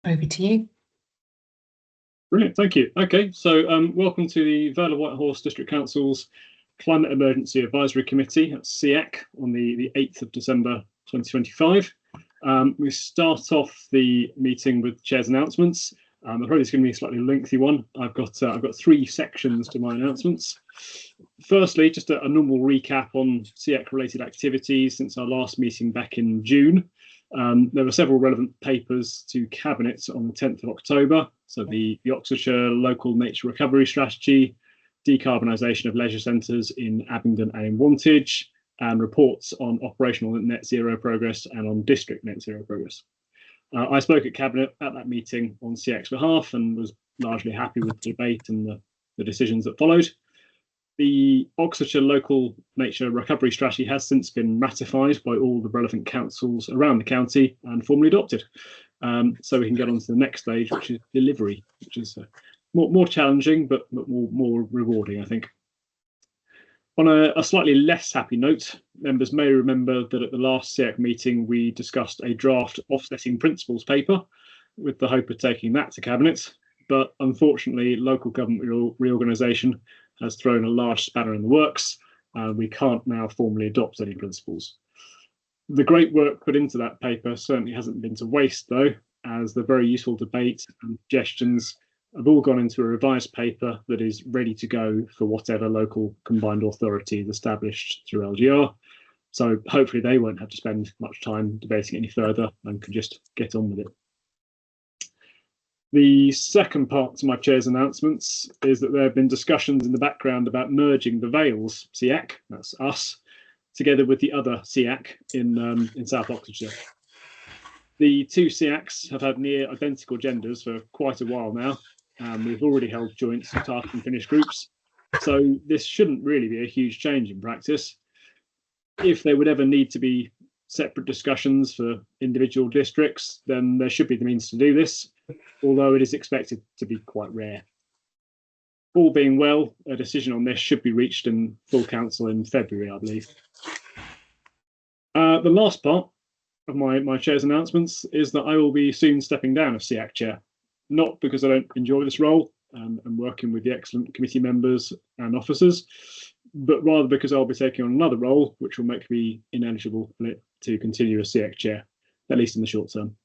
Over to you. Brilliant, thank you. Okay, so welcome to the Vale of Whitehorse District Council's Climate Emergency Advisory Committee at CEAC on the 8th of December 2025. We start off the meeting with Chair's announcements. I'm afraid it's going to be a slightly lengthy one. I've got three sections to my announcements. Firstly, just a normal recap on CEAC-related activities since our last meeting back in June. There were several relevant papers to Cabinet on the 10th of October. So the Oxfordshire Local Nature Recovery Strategy, decarbonisation of leisure centres in Abingdon and in Wantage, and reports on operational net zero progress and on district net zero progress. I spoke at Cabinet at that meeting on CEAC's behalf and was largely happy with the debate and the decisions that followed. The Oxfordshire Local Nature Recovery Strategy has since been ratified by all the relevant councils around the county and formally adopted. So we can get on to the next stage, which is delivery, which is more challenging, but more rewarding, I think. On a slightly less happy note, members may remember that at the last CEAC meeting, we discussed a draft offsetting principles paper with the hope of taking that to Cabinet. But unfortunately, local government reorganisation has thrown a large spanner in the works. We can't now formally adopt any principles. The great work put into that paper certainly hasn't been to waste, though, as the very useful debate and suggestions have all gone into a revised paper that is ready to go for whatever local combined authority is established through LGR. So hopefully they won't have to spend much time debating any further and can just get on with it. The second part to my chair's announcements is that there have been discussions in the background about merging the Vale's CEAC, that's us, together with the other CEAC in South Oxfordshire. The two CEACs have had near identical genders for quite a while now, and we've already held joint task and finish groups, so this shouldn't really be a huge change in practice. If there would ever need to be separate discussions for individual districts, then there should be the means to do this, although it is expected to be quite rare. All being well, a decision on this should be reached in full council in February, I believe. The last part of my chair's announcements is that I will be soon stepping down as CEAC chair, not because I don't enjoy this role and working with the excellent committee members and officers, but rather because I'll be taking on another role which will make me ineligible to continue as CEAC chair, at least in the short term.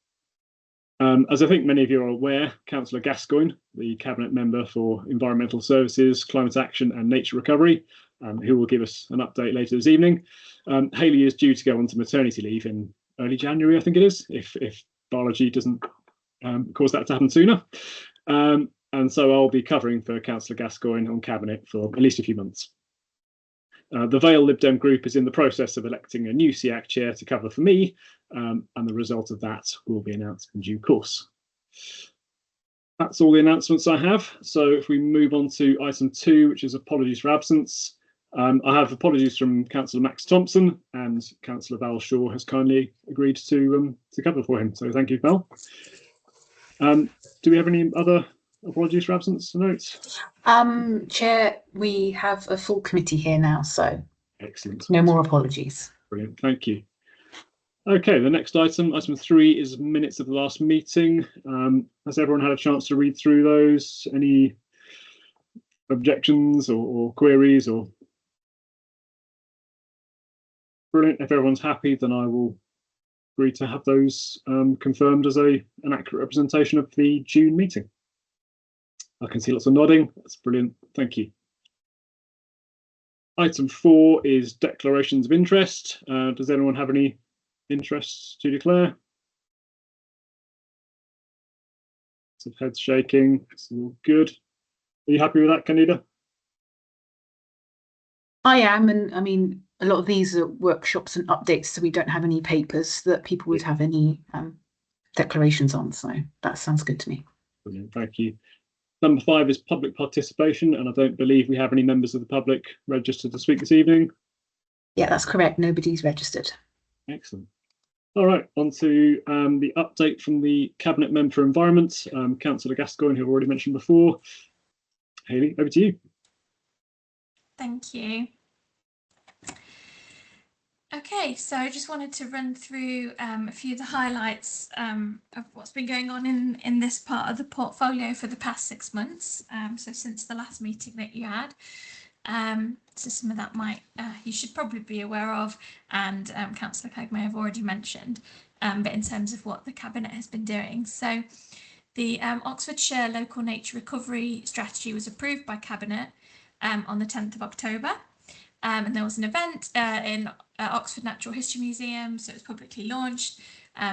As I think many of you are aware, Councillor Gascoigne, the Cabinet Member for Environmental Services, Climate Action and Nature Recovery, who will give us an update later this evening. Hayley is due to go on to maternity leave in early January, I think it is, if biology doesn't cause that to happen sooner. And so I'll be covering for Councillor Gascoigne on Cabinet for at least a few months. The Vale Lib Dem group is in the process of electing a new CEAC chair to cover for me, and the result of that will be announced in due course. That's all the announcements I have. So if we move on to item 2, which is apologies for absence. I have apologies from Councillor Max Thompson, and Councillor Val Shaw has kindly agreed to cover for him. So thank you, Val. Do we have any other apologies for absence notes? Chair, we have a full committee here now, so excellent. No more apologies. Brilliant, thank you. Okay, the next item 3, is minutes of the last meeting. Has everyone had a chance to read through those? Any objections or queries? Or brilliant. If everyone's happy, then I will agree to have those confirmed as an accurate representation of the June meeting. I can see lots of nodding. That's brilliant. Thank you. Item 4 is declarations of interest. Does anyone have any interests to declare? Some heads shaking. It's all good. Are you happy with that, Candida? I am, and I mean, a lot of these are workshops and updates, so we don't have any papers that people would have any declarations on. So that sounds good to me. Brilliant. Thank you. Number 5 is public participation, and I don't believe we have any members of the public registered to speak this evening. Yeah, that's correct. Nobody's registered. Excellent. All right, on to the update from the Cabinet Member for Environment, Councillor Gascoigne, who I've already mentioned before. Hayley, over to you. Thank you. Okay, so I just wanted to run through a few of the highlights of what's been going on in this part of the portfolio for the past 6 months. So since the last meeting that you had. So some of that you should probably be aware of, and Councillor Clegg may have already mentioned, but in terms of what the Cabinet has been doing. So the Oxfordshire Local Nature Recovery Strategy was approved by Cabinet on the 10th of October. And there was an event in Oxford Natural History Museum, so it was publicly launched.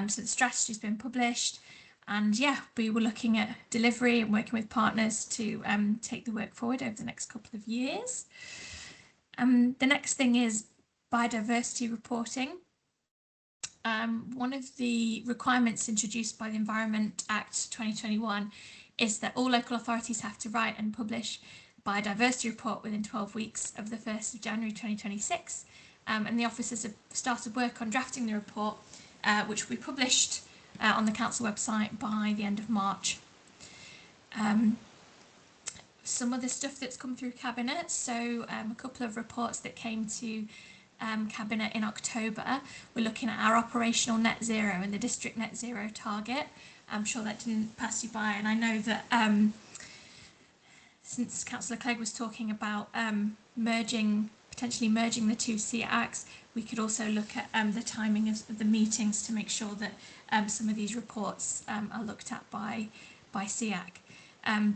So the strategy has been published, and yeah, we were looking at delivery and working with partners to take the work forward over the next couple of years. The next thing is biodiversity reporting. One of the requirements introduced by the Environment Act 2021 is that all local authorities have to write and publish biodiversity report within 12 weeks of the 1st of January 2026, and the officers have started work on drafting the report, which will be published on the council website by the end of March. Some of the stuff that's come through Cabinet, so a couple of reports that came to Cabinet in October. We're looking at our operational net zero and the district net zero target. I'm sure that didn't pass you by, and I know that since Councillor Clegg was talking about potentially merging the two CEACs, we could also look at the timing of the meetings to make sure that some of these reports are looked at by CEAC.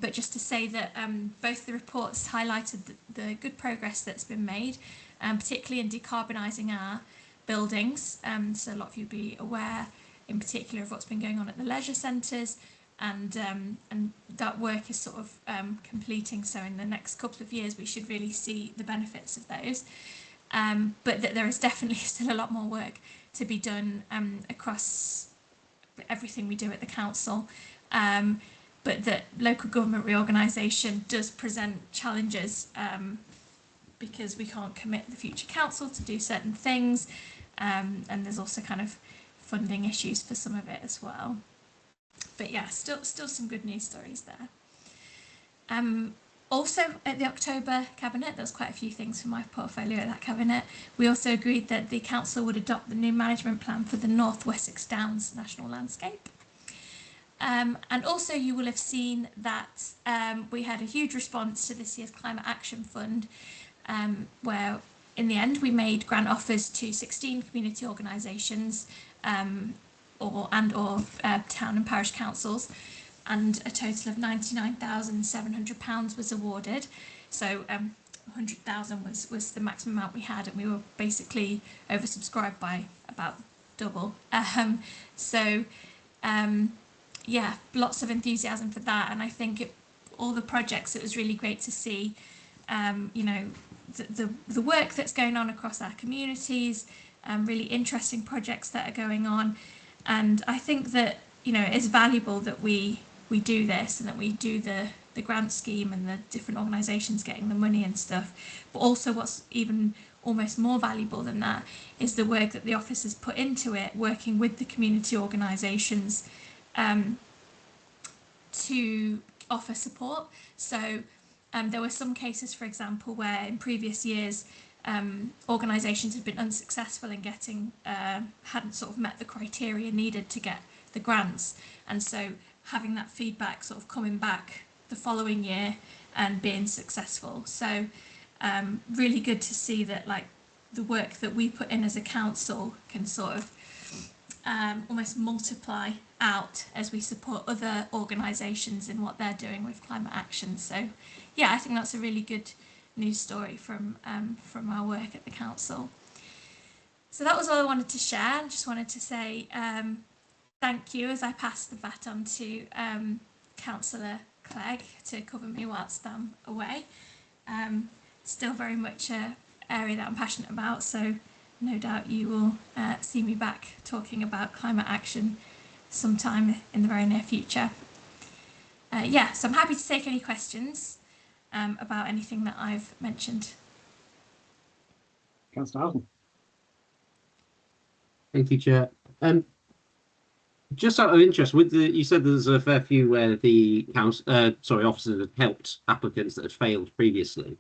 But just to say that both the reports highlighted the good progress that's been made, particularly in decarbonising our buildings. So a lot of you will be aware in particular of what's been going on at the leisure centres, and that work is sort of completing, so in the next couple of years we should really see the benefits of those, but that there is definitely still a lot more work to be done across everything we do at the council, but that local government reorganisation does present challenges, because we can't commit the future council to do certain things, and there's also kind of funding issues for some of it as well. But yeah, still some good news stories there. Also at the October Cabinet, there's quite a few things from my portfolio at that Cabinet. We also agreed that the council would adopt the new management plan for the North Wessex Downs National Landscape. And also you will have seen that we had a huge response to this year's Climate Action Fund, where in the end we made grant offers to 16 community organisations, or town and parish councils, and a total of £99,700 was awarded. So 100,000 was the maximum amount we had, and we were basically oversubscribed by about double. Yeah, lots of enthusiasm for that, and I think all the projects, it was really great to see, you know, the work that's going on across our communities, really interesting projects that are going on. And I think that, you know, it's valuable that we do this, and that we do the grant scheme and the different organisations getting the money and stuff. But also what's even almost more valuable than that is the work that the officers put into it, working with the community organisations to offer support. So there were some cases, for example, where in previous years organisations had been unsuccessful in getting, hadn't sort of met the criteria needed to get the grants, and so having that feedback sort of coming back the following year and being successful. So really good to see that, like, the work that we put in as a council can sort of almost multiply out as we support other organisations in what they're doing with climate action. So yeah, I think that's a really good news story from our work at the council. So that was all I wanted to share. I just wanted to say thank you as I pass the baton to Councillor Clegg to cover me whilst I'm away. Still very much an area that I'm passionate about, so no doubt you will see me back talking about climate action sometime in the very near future. Yeah, so I'm happy to take any questions about anything that I've mentioned. Councillor Houghton. Thank you, Chair. Just out of interest, you said there's a fair few where the officers had helped applicants that had failed previously.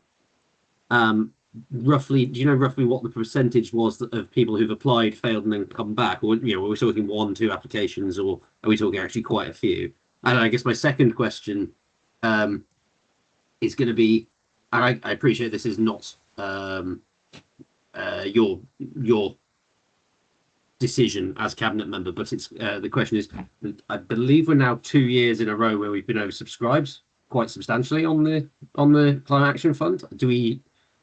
roughly, do you know roughly what the percentage was of people who've applied, failed, and then come back? Or, you know, are we talking 1, 2 applications, or are we talking actually quite a few? And I guess my second question is going to be, and I appreciate this is not your decision as cabinet member, but it's the question is, I believe we're now 2 years in a row where we've been oversubscribed quite substantially on the Climate Action Fund.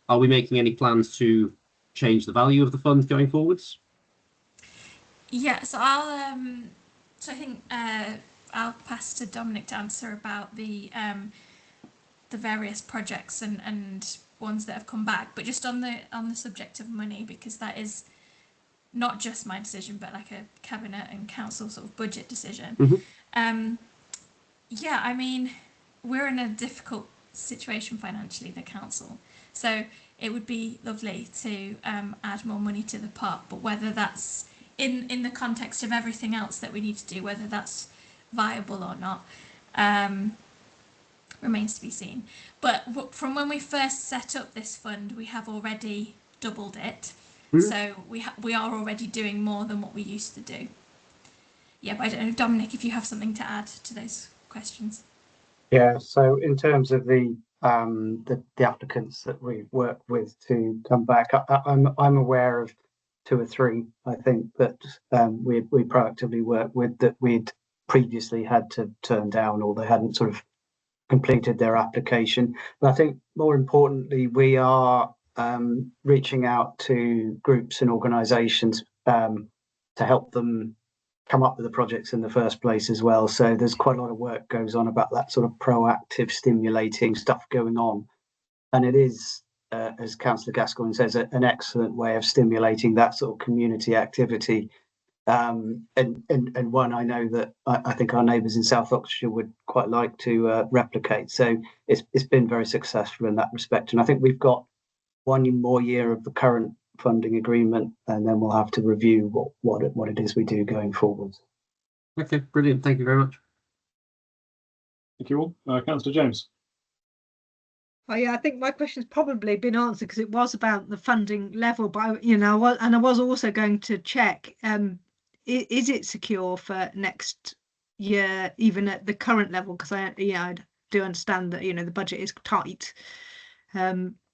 Are we making any plans to change the value of the fund going forwards? Yeah, so I think I'll pass to Dominic to answer about the various projects and ones that have come back. But just on the subject of money, because that is not just my decision, but like a cabinet and council sort of budget decision. Mm-hmm. Yeah, I mean, we're in a difficult situation financially, the council. So it would be lovely to add more money to the pot, but whether that's in the context of everything else that we need to do, whether that's viable or not, remains to be seen. But from when we first set up this fund, we have already doubled it. Mm-hmm. So we are already doing more than what we used to do. Yeah, but I don't know, Dominic, if you have something to add to those questions. Yeah, so in terms of the applicants that we've worked with to come back, I'm aware of 2 or 3, I think, that we proactively worked with that we'd previously had to turn down, or they hadn't sort of completed their application. But I think more importantly, we are reaching out to groups and organisations to help them come up with the projects in the first place as well. So there's quite a lot of work goes on about that sort of proactive, stimulating stuff going on. And it is, as Councillor Gascoigne says, an excellent way of stimulating that sort of community activity. And one I know that I think our neighbours in South Oxfordshire would quite like to replicate. So it's been very successful in that respect. And I think we've got 1 more year of the current funding agreement, and then we'll have to review what it is we do going forward. Okay, brilliant. Thank you very much. Thank you all. Councillor James. Oh yeah, I think my question's probably been answered because it was about the funding level, but you know, and I was also going to check, is it secure for next year, even at the current level? Because I do understand that, you know, the budget is tight.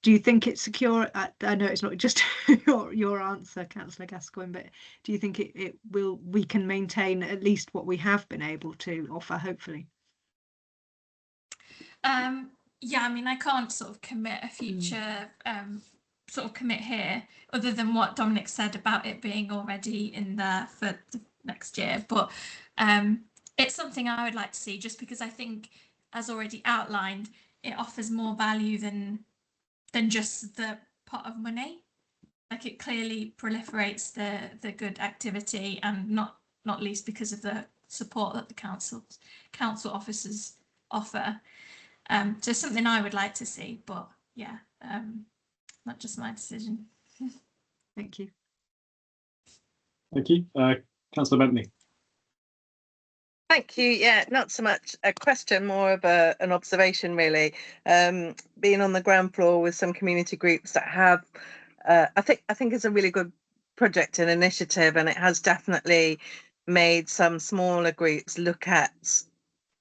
Do you think it's secure? I know it's not just your answer, Councillor Gascoigne, but do you think we can maintain at least what we have been able to offer, hopefully? Yeah, I mean, I can't sort of commit a future commit here, other than what Dominic said about it being already in there for the next year. But it's something I would like to see, just because I think, as already outlined, it offers more value than just the pot of money. Like, it clearly proliferates the good activity, and not least because of the support that the council officers offer. So something I would like to see, but yeah, not just my decision. Thank you. Thank you. Councillor Bentley. Thank you. Yeah, not so much a question, more of an observation, really. Being on the ground floor with some community groups that have, I think it's a really good project and initiative, and it has definitely made some smaller groups look at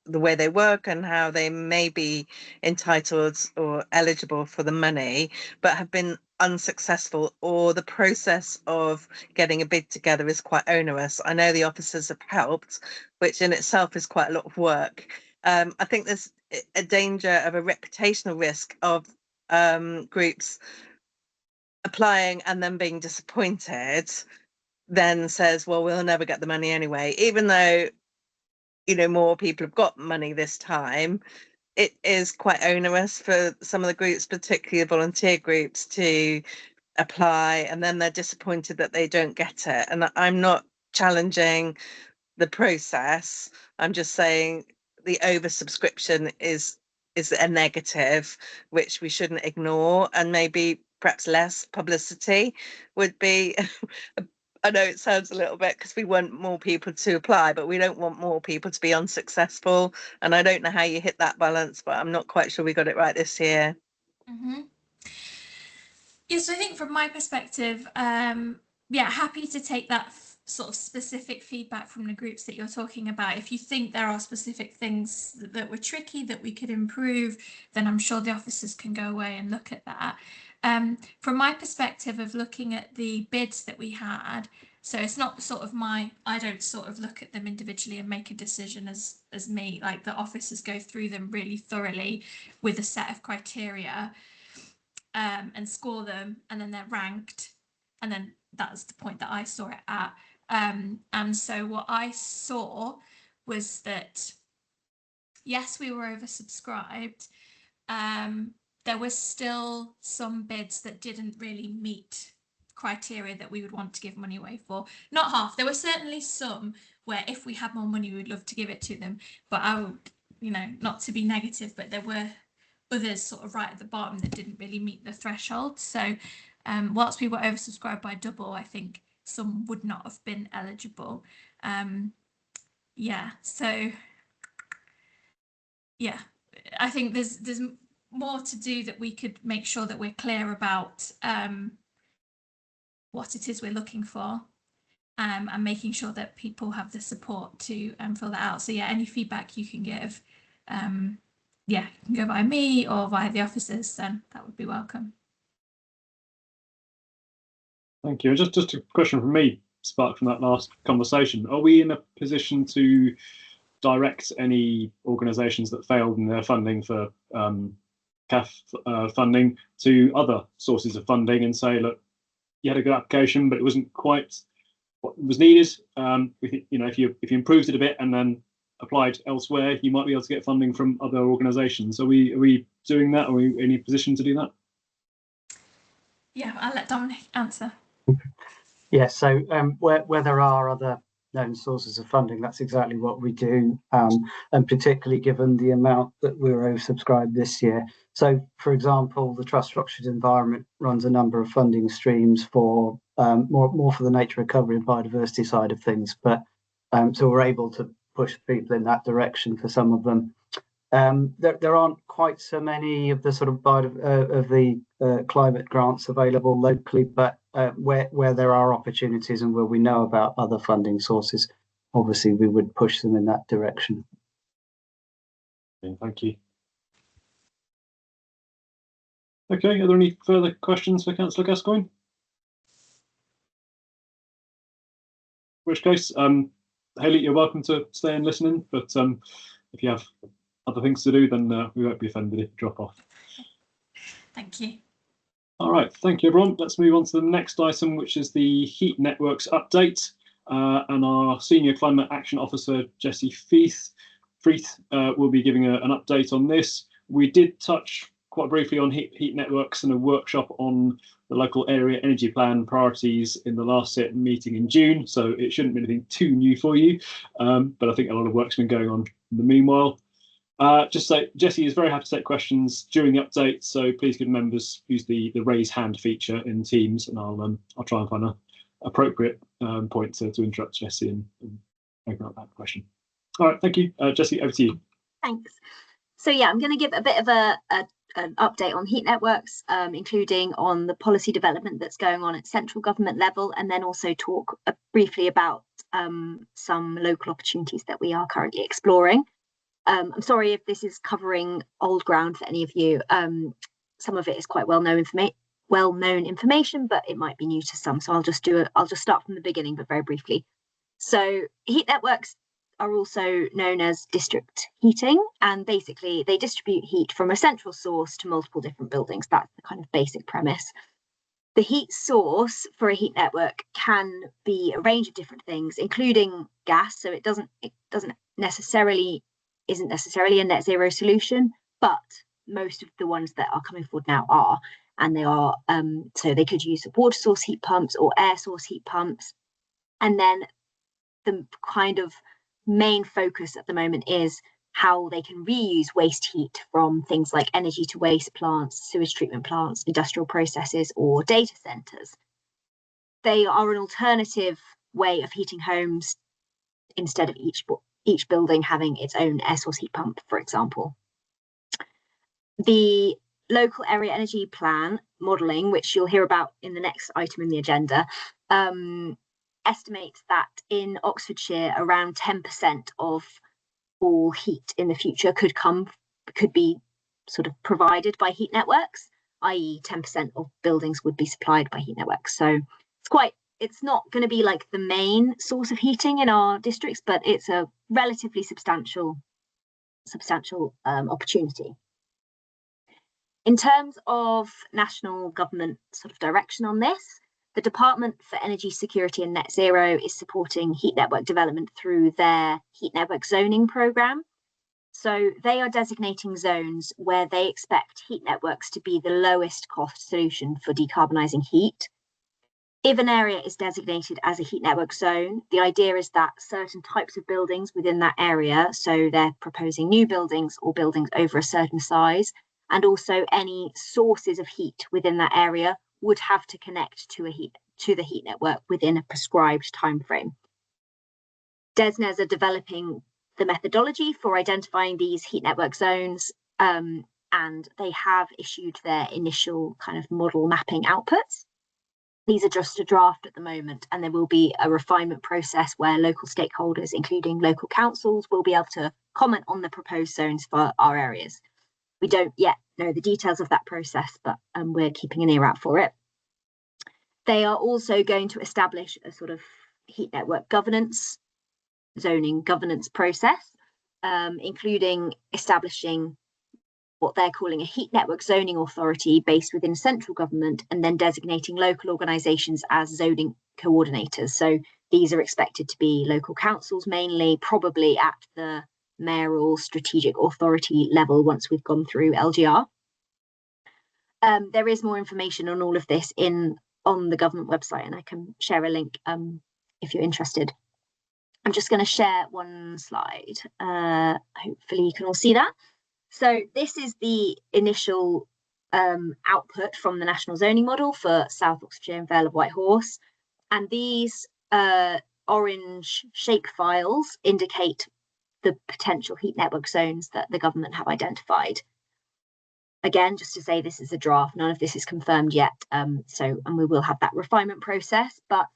the way they work and how they may be entitled or eligible for the money, but have been unsuccessful, or the process of getting a bid together is quite onerous. I know the officers have helped, which in itself is quite a lot of work. I think there's a danger of a reputational risk of groups applying and then being disappointed, then says, well, we'll never get the money anyway, even though, you know, more people have got money this time. It is quite onerous for some of the groups, particularly the volunteer groups, to apply, and then they're disappointed that they don't get it. And I'm not challenging the process. I'm just saying the oversubscription is a negative, which we shouldn't ignore, and maybe perhaps less publicity would be I know it sounds a little bit, because we want more people to apply, but we don't want more people to be unsuccessful. And I don't know how you hit that balance, but I'm not quite sure we got it right this year. Mm-hmm. Yes, I think from my perspective, yeah, happy to take that sort of specific feedback from the groups that you're talking about. If you think there are specific things that were tricky that we could improve, then I'm sure the officers can go away and look at that. From my perspective of looking at the bids that we had, so it's not sort of I don't sort of look at them individually and make a decision as me, like the officers go through them really thoroughly with a set of criteria. And score them, and then they're ranked, and then that's the point that I saw it at. And so what I saw was that yes, we were oversubscribed. There was still some bids that didn't really meet criteria that we would want to give money away for. Not half. There were certainly some where if we had more money, we would love to give it to them. But I would, not to be negative, but there were others sort of right at the bottom that didn't really meet the threshold. So whilst we were oversubscribed by double, I think some would not have been eligible. Yeah, so yeah, I think there's more to do, that we could make sure that we're clear about what it is we're looking for, and making sure that people have the support to fill that out. So yeah, any feedback you can give, yeah, you can go by me or via the officers, then that would be welcome. Thank you. Just a question from me, sparked from that last conversation. Are we in a position to direct any organisations that failed in their funding for CAF funding to other sources of funding and say, look, you had a good application, but it wasn't quite what was needed. We think, if you improved it a bit and then applied elsewhere, you might be able to get funding from other organisations. Are we doing that? Are we in any position to do that? Yeah, I'll let Dominic answer. Yeah, so where there are other known sources of funding, that's exactly what we do, and particularly given the amount that we were oversubscribed this year. So, for example, the Trust Structured Environment runs a number of funding streams for more for the nature recovery and biodiversity side of things, but so we're able to push people in that direction for some of them. There aren't quite so many of the sort of climate grants available locally, but where there are opportunities and where we know about other funding sources, obviously we would push them in that direction. Thank you. Okay, are there any further questions for Councillor Gascoigne? In which case, Hayley, you're welcome to stay and listen in, but if you have other things to do, then we won't be offended if you drop off. Thank you. All right, thank you, everyone. Let's move on to the next item, which is the heat networks update. And our Senior Climate Action Officer, Jessie Freeth, will be giving an update on this. We did touch quite briefly on heat networks and a workshop on the local area energy plan priorities in the last meeting in June, so it shouldn't be anything too new for you, but I think a lot of work's been going on in the meanwhile. Just say Jessie is very happy to take questions during the update, so please could members use the raise hand feature in Teams, and I'll try and find an appropriate point to interrupt Jessie and open up that question. All right, thank you, Jessie. Over to you. Thanks. So yeah, I'm going to give a bit of an update on heat networks, including on the policy development that's going on at central government level, and then also talk briefly about some local opportunities that we are currently exploring. I'm sorry if this is covering old ground for any of you. Some of it is quite well-known information, but it might be new to some. So I'll just start from the beginning, but very briefly. So heat networks are also known as district heating, and basically they distribute heat from a central source to multiple different buildings. That's the kind of basic premise. The heat source for a heat network can be a range of different things, including gas. So it isn't necessarily a net zero solution, but most of the ones that are coming forward now are, and they are so they could use water source heat pumps or air source heat pumps. And then the kind of main focus at the moment is how they can reuse waste heat from things like energy to waste plants, sewage treatment plants, industrial processes, or data centers. They are an alternative way of heating homes instead of each building having its own air source heat pump, for example. The local area energy plan modelling, which you'll hear about in the next item in the agenda, estimates that in Oxfordshire around 10% of all heat in the future could be sort of provided by heat networks, i.e. 10% of buildings would be supplied by heat networks. So it's not going to be like the main source of heating in our districts, but it's a relatively substantial opportunity. In terms of national government sort of direction on this, the Department for Energy Security and Net Zero is supporting heat network development through their heat network zoning programme. So they are designating zones where they expect heat networks to be the lowest cost solution for decarbonising heat. If an area is designated as a heat network zone, the idea is that certain types of buildings within that area, so they're proposing new buildings or buildings over a certain size, and also any sources of heat within that area would have to connect to the heat network within a prescribed timeframe. DESNES are developing the methodology for identifying these heat network zones, and they have issued their initial kind of model mapping outputs. These are just a draft at the moment, and there will be a refinement process where local stakeholders, including local councils, will be able to comment on the proposed zones for our areas. We don't yet know the details of that process, but we're keeping an ear out for it. They are also going to establish a sort of heat network governance, zoning governance process, including establishing what they're calling a heat network zoning authority based within central government, and then designating local organisations as zoning coordinators. So these are expected to be local councils mainly, probably at the mayoral strategic authority level once we've gone through LGR. There is more information on all of this on the government website, and I can share a link if you're interested. I'm just going to share one slide. Hopefully you can all see that. So this is the initial output from the national zoning model for South Oxfordshire and Vale of White Horse. And these orange shape files indicate the potential heat network zones that the government have identified. Again, just to say this is a draft, none of this is confirmed yet. And we will have that refinement process, but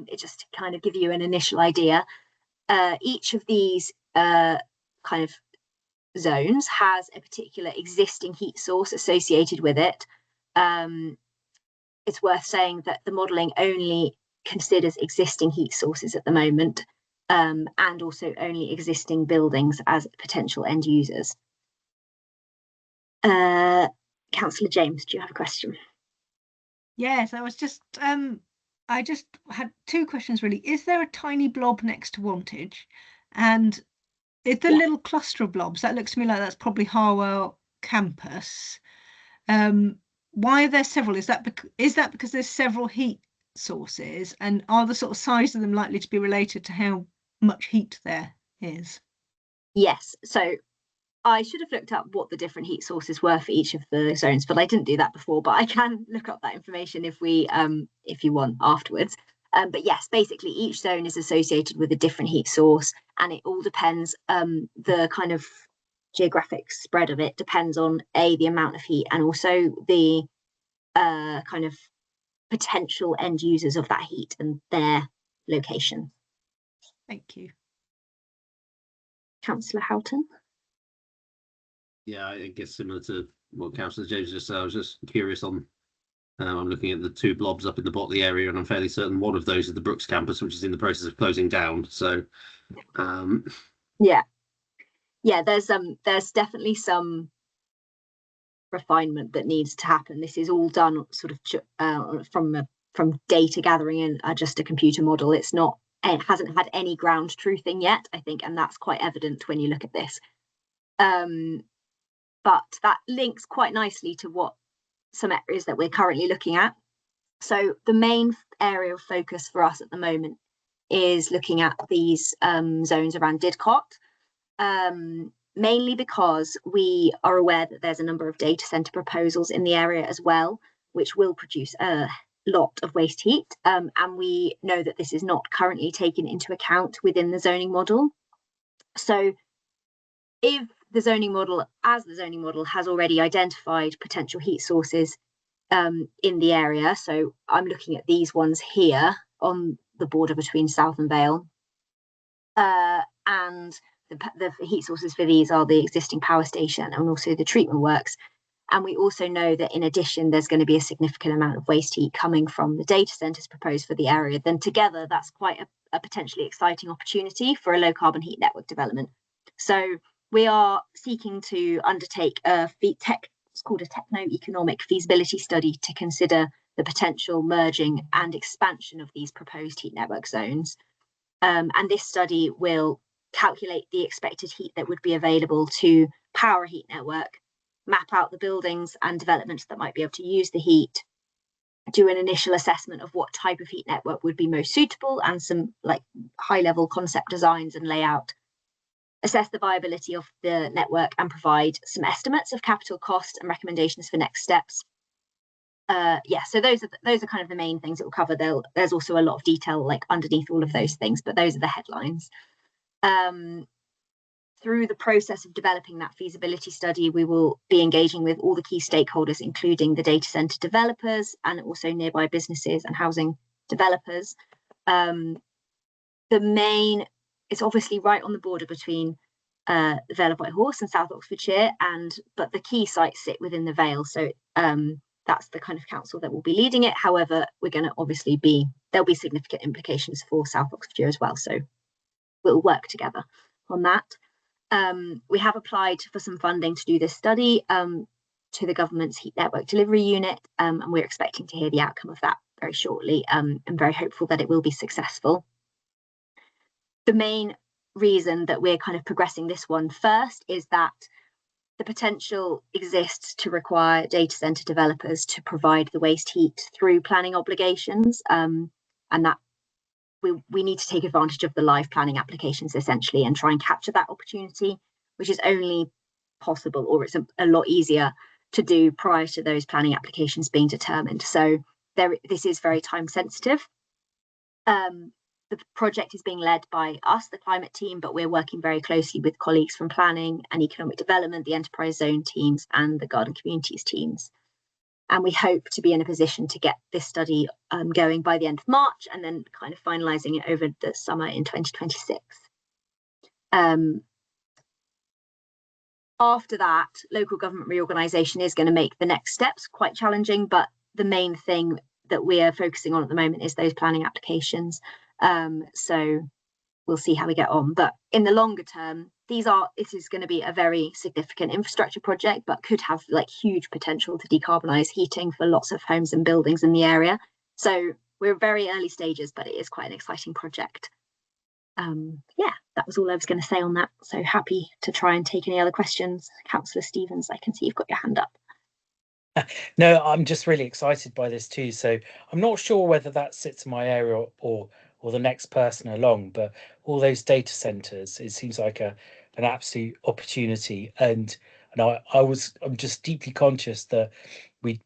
it just to kind of give you an initial idea. Each of these kind of zones has a particular existing heat source associated with it. It's worth saying that the modelling only considers existing heat sources at the moment, and also only existing buildings as potential end users. Councillor James, do you have a question? Yes, I just had two questions really. Is there a tiny blob next to Wantage? And is the little cluster of blobs, that looks to me like that's probably Harwell campus. Why are there several? Is that because there's several heat sources, and are the sort of size of them likely to be related to how much heat there is? Yes, so I should have looked up what the different heat sources were for each of the zones, but I didn't do that before, but I can look up that information if you want afterwards. But yes, basically each zone is associated with a different heat source, and it all depends, the kind of geographic spread of it depends on the amount of heat and also the kind of potential end users of that heat and their location. Thank you. Councillor Houghton. Yeah, I guess similar to what Councillor James just said, I was just curious on, I'm looking at the two blobs up in the bottom of the area, and I'm fairly certain one of those is the Brooks campus, which is in the process of closing down. So, yeah, there's definitely some refinement that needs to happen. This is all done sort of from data gathering and just a computer model. It hasn't had any ground truthing yet, I think, and that's quite evident when you look at this. But that links quite nicely to what some areas that we're currently looking at. So the main area of focus for us at the moment is looking at these zones around Didcot, mainly because we are aware that there's a number of data centre proposals in the area as well, which will produce a lot of waste heat, and we know that this is not currently taken into account within the zoning model. So if the zoning model has already identified potential heat sources in the area. So I'm looking at these ones here on the border between South and Vale. And the heat sources for these are the existing power station and also the treatment works. And we also know that in addition, there's going to be a significant amount of waste heat coming from the data centres proposed for the area. Then together, that's quite a potentially exciting opportunity for a low carbon heat network development. So we are seeking to undertake it's called a techno-economic feasibility study to consider the potential merging and expansion of these proposed heat network zones. And this study will calculate the expected heat that would be available to power a heat network, map out the buildings and developments that might be able to use the heat, do an initial assessment of what type of heat network would be most suitable and some like high level concept designs and layout, assess the viability of the network and provide some estimates of capital cost and recommendations for next steps. So those are kind of the main things it will cover. There's also a lot of detail like underneath all of those things, but those are the headlines. Through the process of developing that feasibility study, we will be engaging with all the key stakeholders, including the data centre developers and also nearby businesses and housing developers. It's obviously right on the border between the Vale of Whitehorse and South Oxfordshire, but the key sites sit within the Vale. So that's the kind of council that will be leading it. However, we're going to obviously there'll be significant implications for South Oxfordshire as well. So we'll work together on that. We have applied for some funding to do this study to the government's Heat Network Delivery Unit, and we're expecting to hear the outcome of that very shortly. I'm very hopeful that it will be successful. The main reason that we're kind of progressing this one first is that the potential exists to require data centre developers to provide the waste heat through planning obligations, and that we need to take advantage of the live planning applications essentially and try and capture that opportunity, which is only possible, or it's a lot easier to do prior to those planning applications being determined. So this is very time sensitive. The project is being led by us, the climate team, but we're working very closely with colleagues from planning and economic development, the enterprise zone teams and the garden communities teams. And we hope to be in a position to get this study going by the end of March and then kind of finalising it over the summer in 2026. After that, local government reorganisation is going to make the next steps quite challenging, but the main thing that we are focusing on at the moment is those planning applications. So we'll see how we get on. But in the longer term, this is going to be a very significant infrastructure project, but could have like huge potential to decarbonise heating for lots of homes and buildings in the area. So we're very early stages, but it is quite an exciting project. That was all I was going to say on that. So happy to try and take any other questions. Councillor Stevens, I can see you've got your hand up. No, I'm just really excited by this too. So I'm not sure whether that sits in my area or the next person along, but all those data centers, it seems like an absolute opportunity. And I'm just deeply conscious that we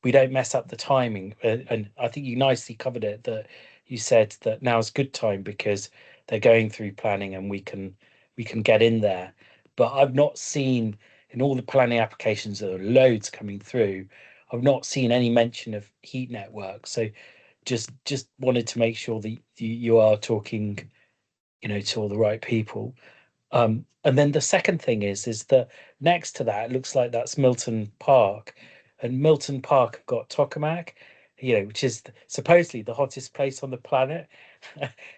don't mess up the timing. And I think you nicely covered it, that you said that now is a good time because they're going through planning and we can get in there. But I've not seen, in all the planning applications, there are loads coming through, I've not seen any mention of heat networks. So just wanted to make sure that you are talking, to all the right people. And then the second thing is that next to that, it looks like that's Milton Park, and Milton Park have got tokamak, which is supposedly the hottest place on the planet.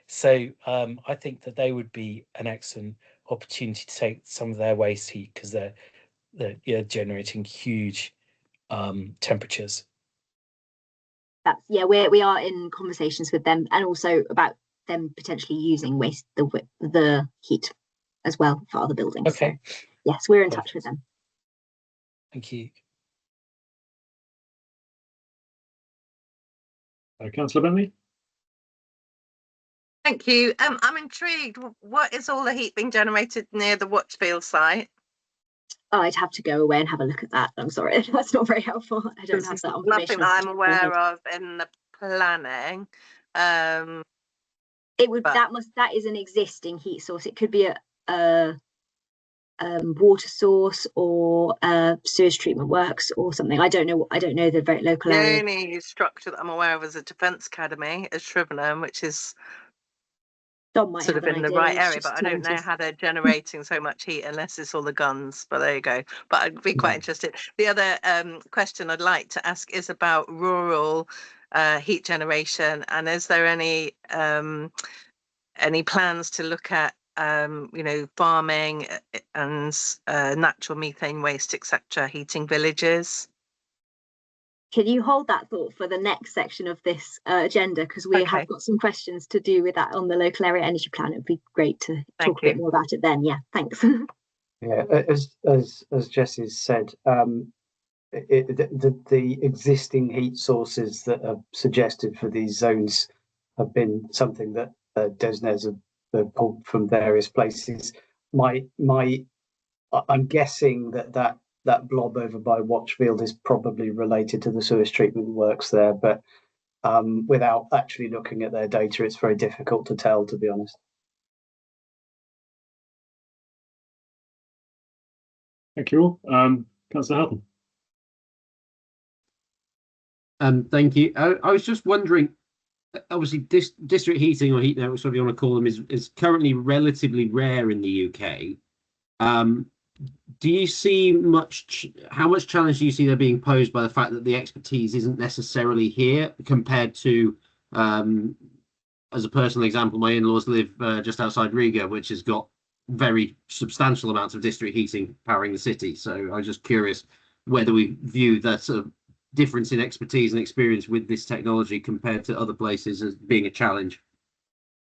So I think that they would be an excellent opportunity to take some of their waste heat because they're generating huge temperatures. We are in conversations with them, and also about them potentially using the heat as well for other buildings. Okay. So, yes, we're in touch with them. Thank you. Councillor Bentley. Thank you. I'm intrigued. What is all the heat being generated near the Watchfield site? I'd have to go away and have a look at that. I'm sorry, that's not very helpful. I don't have that information. Nothing that I'm aware of in the planning. That is an existing heat source. It could be water source or sewage treatment works or something. I don't know the very local The area. only structure that I'm aware of is a defence academy at Shrivenham, which is Dom might sort have of an in the idea, right he's area, just but I don't know turned how they're generating so much heat unless it's all the guns. But there you go. But I'd be quite interested. The other question I'd like to ask is about rural heat generation, and is there any plans to look at farming and natural methane waste, etc., heating villages? Can you hold that thought for the next section of this agenda? Because we have got some questions to do with that on the local area energy plan. It would be great to talk a bit more about it then. Yeah, thanks. Yeah, as Jessie said, the existing heat sources that are suggested for these zones have been something that DESNZ have pulled from various places. I'm guessing that blob over by Watchfield is probably related to the sewage treatment works there, but without actually looking at their data, it's very difficult to tell, to be honest. Thank you all. Councillor Houghton. Thank you. I was just wondering, obviously district heating or heat networks, whatever you want to call them, is currently relatively rare in the UK. Do you see how much challenge do you see there being posed by the fact that the expertise isn't necessarily here compared to, as a personal example, my in-laws live just outside Riga, which has got very substantial amounts of district heating powering the city. So I was just curious whether we view that sort of difference in expertise and experience with this technology compared to other places as being a challenge.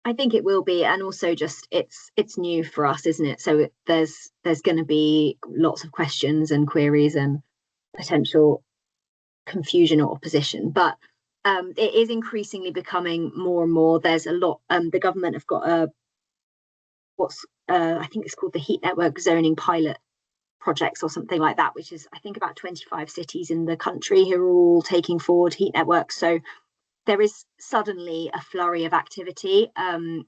I think it will be, and also just it's new for us, isn't it? So there's going to be lots of questions and queries and potential confusion or opposition, but it is increasingly becoming more and more. There's a lot. The government have got I think it's called the Heat Network Zoning Pilot projects or something like that, which is I think about 25 cities in the country who are all taking forward heat networks. So there is suddenly a flurry of activity, and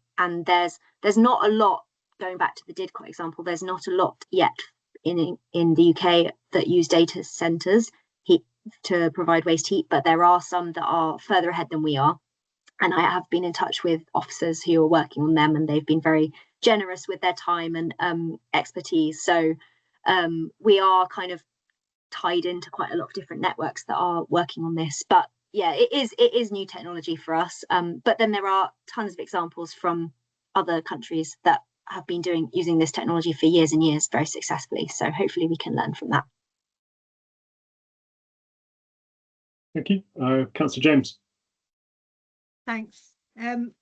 there's not a lot, going back to the Didcot example, there's not a lot yet in the UK that use data centres heat to provide waste heat, but there are some that are further ahead than we are. And I have been in touch with officers who are working on them, and they've been very generous with their time and expertise. So we are kind of tied into quite a lot of different networks that are working on this. But yeah, it is new technology for us. But then there are tons of examples from other countries that have been using this technology for years and years very successfully. So hopefully we can learn from that. Thank you. Councillor James. Thanks.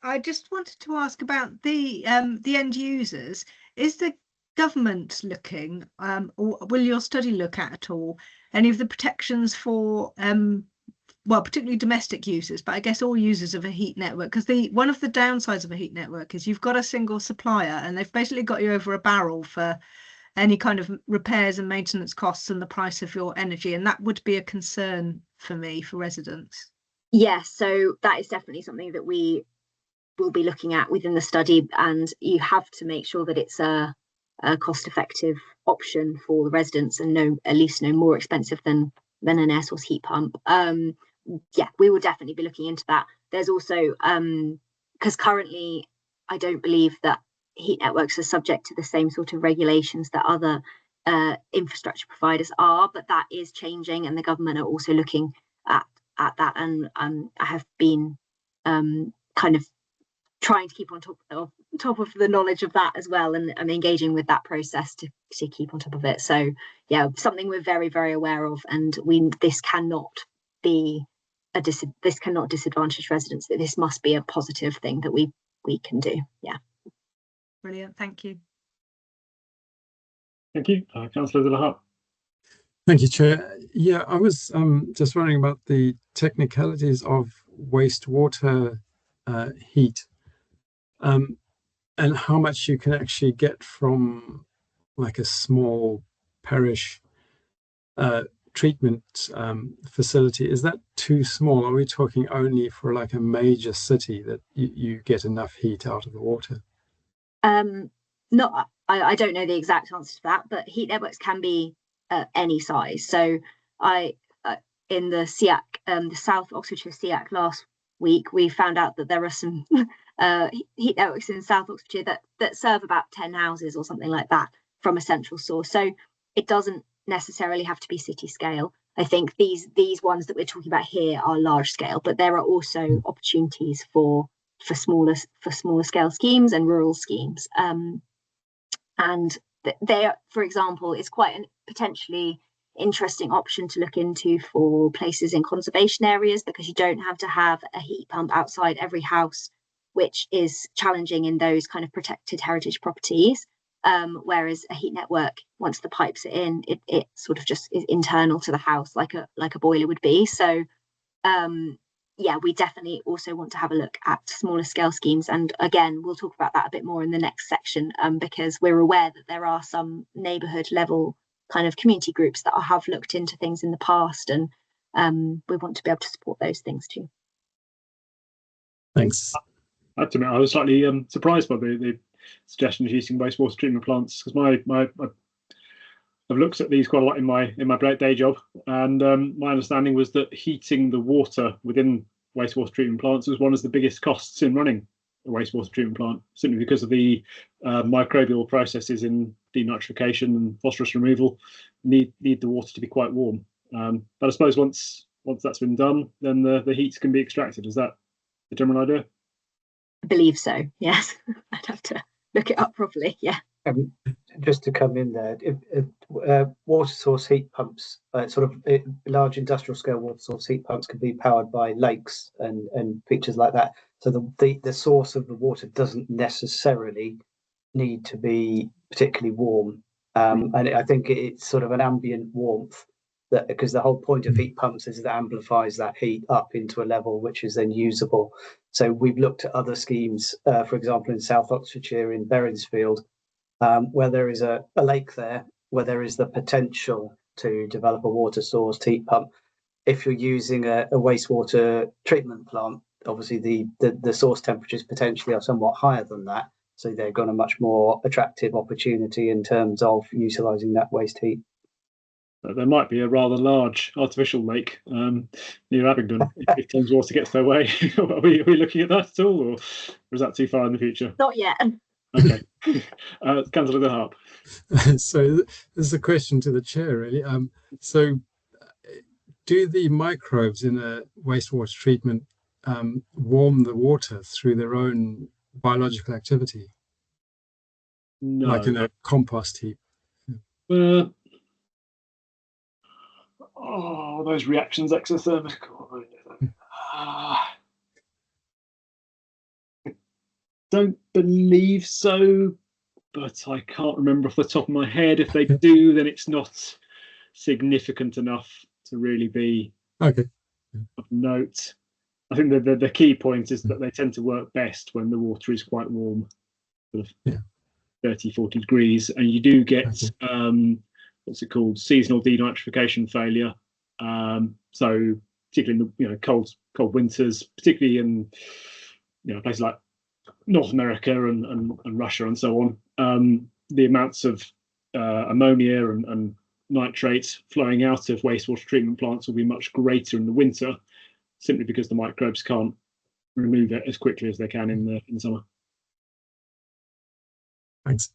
I just wanted to ask about the end users. Is the government looking, or will your study look at all any of the protections for well, particularly domestic users, but I guess all users of a heat network? Because one of the downsides of a heat network is you've got a single supplier, and they've basically got you over a barrel for any kind of repairs and maintenance costs and the price of your energy, and that would be a concern for me, for residents. Yes, so that is definitely something that we will be looking at within the study, and you have to make sure that it's a cost-effective option for the residents and at least no more expensive than an air source heat pump. Yeah, we will definitely be looking into that. There's also because currently I don't believe that heat networks are subject to the same sort of regulations that other infrastructure providers are, but that is changing, and the government are also looking at that, and I have been kind of trying to keep on top of the knowledge of that as well, and I'm engaging with that process to keep on top of it. So yeah, something we're very, very aware of, and this cannot disadvantage residents. That this must be a positive thing that we can do. Yeah. Brilliant. Thank you. Thank you. Councillor De La Harpe. Thank you, Chair. Yeah, I was just wondering about the technicalities of wastewater heat, and how much you can actually get from like a small parish treatment facility. Is that too small? Are we talking only for like a major city that you get enough heat out of the water? I don't know the exact answer to that, but heat networks can be any size. So in the CEAC, the South Oxfordshire CEAC last week, we found out that there are some heat networks in South Oxfordshire that serve about 10 houses or something like that from a central source. So it doesn't necessarily have to be city scale. I think these ones that we're talking about here are large scale, but there are also opportunities for smaller scale schemes and rural schemes. And they, for example, is quite a potentially interesting option to look into for places in conservation areas, because you don't have to have a heat pump outside every house, which is challenging in those kind of protected heritage properties. Whereas a heat network, once the pipes are in, it sort of just is internal to the house, like a boiler would be. So yeah, we definitely also want to have a look at smaller scale schemes. And again, we'll talk about that a bit more in the next section, because we're aware that there are some neighbourhood level kind of community groups that have looked into things in the past, and we want to be able to support those things too. Thanks. I have to admit, I was slightly surprised by the suggestion of using wastewater treatment plants, because I've looked at these quite a lot in my day job, and my understanding was that heating the water within wastewater treatment plants was one of the biggest costs in running a wastewater treatment plant, simply because of the microbial processes in denitrification and phosphorus removal need the water to be quite warm. But I suppose once that's been done, then the heat can be extracted. Is that the general idea? I believe so, yes. I'd have to look it up properly, yeah. Just to come in there, water source heat pumps, large industrial scale water source heat pumps can be powered by lakes and features like that. So the source of the water doesn't necessarily need to be particularly warm. And I think it's sort of an ambient warmth, that because the whole point of heat pumps is that amplifies that heat up into a level which is then usable. So we've looked at other schemes, for example, in South Oxfordshire in Berrinsfield, where there is a lake there, where there is the potential to develop a water source heat pump. If you're using a wastewater treatment plant, obviously the source temperatures potentially are somewhat higher than that. So they've got a much more attractive opportunity in terms of utilising that waste heat. There might be a rather large artificial lake near Abingdon if Thames Water gets their way. Are we looking at that at all, or is that too far in the future? Not yet. Okay. Councillor De Harp. So this is a question to the chair, really. So do the microbes in a wastewater treatment warm the water through their own biological activity? No. Like in a compost heap? Those reactions exothermic. I don't believe so, but I can't remember off the top of my head. If they do, then it's not significant enough to really be of note. I think the key point is that they tend to work best when the water is quite warm, sort of 30, 40 degrees, and you do get what's it called, seasonal denitrification failure. So particularly in the cold winters, particularly in places like North America and Russia and so on, the amounts of ammonia and nitrates flowing out of wastewater treatment plants will be much greater in the winter, simply because the microbes can't remove it as quickly as they can in the summer. Thanks.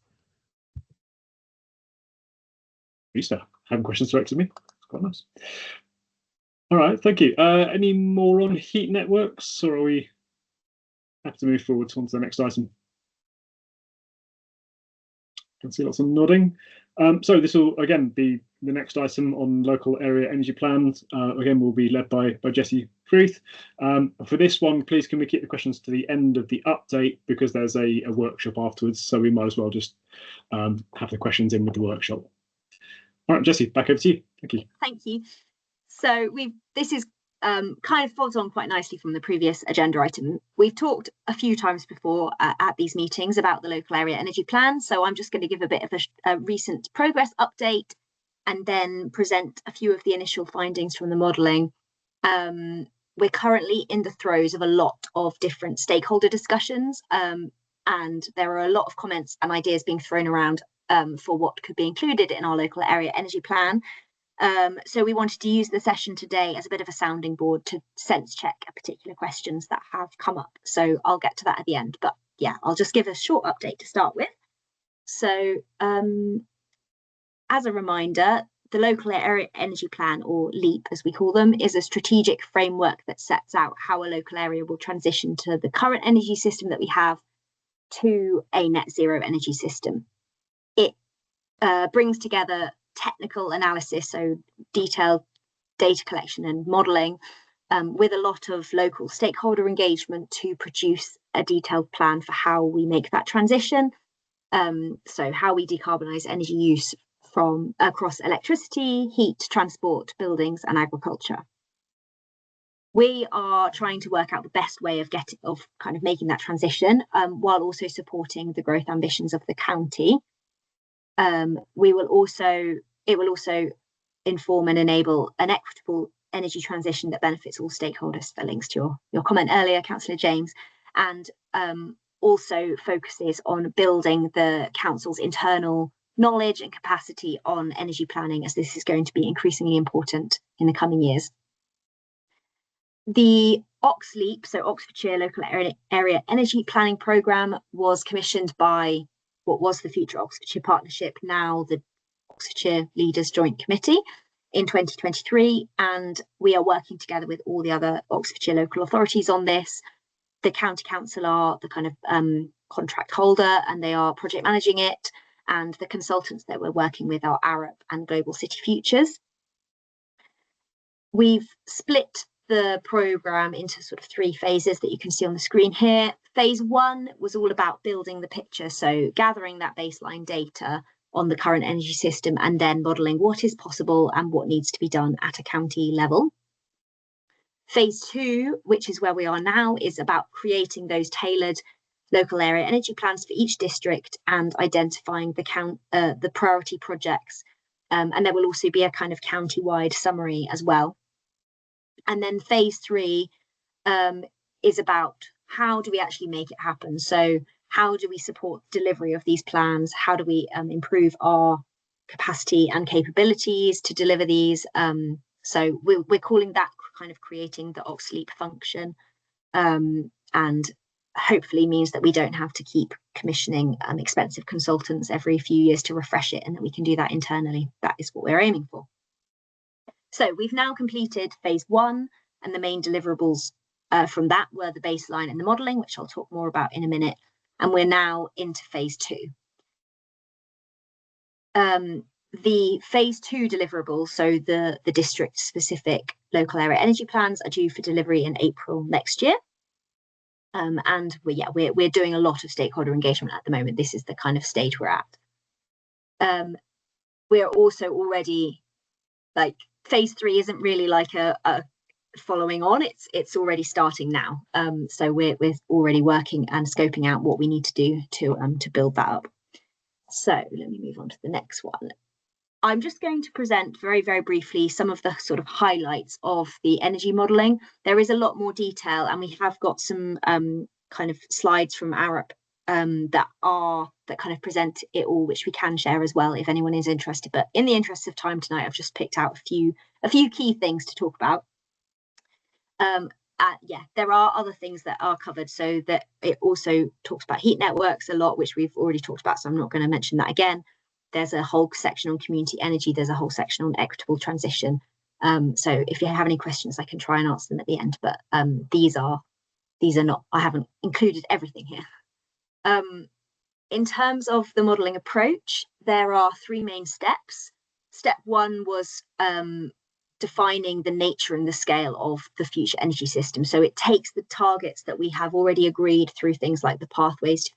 Used to having questions directed to me. It's quite nice. All right, thank you. Any more on heat networks, or are we happy to move forward on to the next item? Can see lots of nodding. So this will again be the next item on local area energy plans. Again, will be led by Jessie Freeth. For this one, please can we keep the questions to the end of the update, because there's a workshop afterwards, so we might as well just have the questions in with the workshop. All right, Jessie, back over to you. Thank you. Thank you. So this is kind of follows on quite nicely from the previous agenda item. We've talked a few times before at these meetings about the local area energy plan. So I'm just going to give a bit of a recent progress update and then present a few of the initial findings from the modelling. We're currently in the throes of a lot of different stakeholder discussions. and there are a lot of comments and ideas being thrown around for what could be included in our local area energy plan. So we wanted to use the session today as a bit of a sounding board to sense check particular questions that have come up. So I'll get to that at the end, but yeah, I'll just give a short update to start with. So as a reminder, the Local Area Energy Plan, or LEAP as we call them, is a strategic framework that sets out how a local area will transition to the current energy system that we have to a net zero energy system. It brings together technical analysis, so detailed data collection and modelling, with a lot of local stakeholder engagement to produce a detailed plan for how we make that transition. So how we decarbonise energy use from across electricity, heat, transport, buildings and agriculture. We are trying to work out the best way of making that transition while also supporting the growth ambitions of the county. It will also inform and enable an equitable energy transition that benefits all stakeholders. That links to your comment earlier, Councillor James, and also focuses on building the council's internal knowledge and capacity on energy planning, as this is going to be increasingly important in the coming years. The OxLEAP, so Oxfordshire Local Area Energy Planning Programme, was commissioned by what was the Future Oxfordshire Partnership, now the Oxfordshire Leaders Joint Committee, in 2023, and we are working together with all the other Oxfordshire local authorities on this. The County Council are the kind of contract holder, and they are project managing it, and the consultants that we're working with are Arup and Global City Futures. We've split the programme into sort of 3 phases that you can see on the screen here. Phase 1 was all about building the picture, so gathering that baseline data on the current energy system and then modelling what is possible and what needs to be done at a county level. Phase 2, which is where we are now, is about creating those tailored local area energy plans for each district and identifying the priority projects. And there will also be a kind of county-wide summary as well. And then phase 3 is about how do we actually make it happen? So how do we support delivery of these plans? How do we improve our capacity and capabilities to deliver these? So we're calling that kind of creating the OxLEAP function, and hopefully means that we don't have to keep commissioning expensive consultants every few years to refresh it, and that we can do that internally. That is what we're aiming for. So we've now completed phase 1, and the main deliverables from that were the baseline and the modelling, which I'll talk more about in a minute. And we're now into phase 2. The phase 2 deliverables, so the district specific local area energy plans, are due for delivery in April next year. And we're doing a lot of stakeholder engagement at the moment. This is the kind of stage we're at. We're also already, like, phase 3 isn't really like a following on, it's already starting now. So we're already working and scoping out what we need to do to build that up. So let me move on to the next one. I'm just going to present very, very briefly some of the sort of highlights of the energy modelling. There is a lot more detail, and we have got some kind of slides from Arup that kind of present it all, which we can share as well if anyone is interested. But in the interest of time tonight, I've just picked out a few key things to talk about. There are other things that are covered, so that it also talks about heat networks a lot, which we've already talked about, so I'm not going to mention that again. There's a whole section on community energy, there's a whole section on equitable transition. So if you have any questions, I can try and answer them at the end, but these are not, I haven't included everything here. In terms of the modelling approach, there are 3 main steps. Step 1 was defining the nature and the scale of the future energy system. So it takes the targets that we have already agreed through things like the Pathways to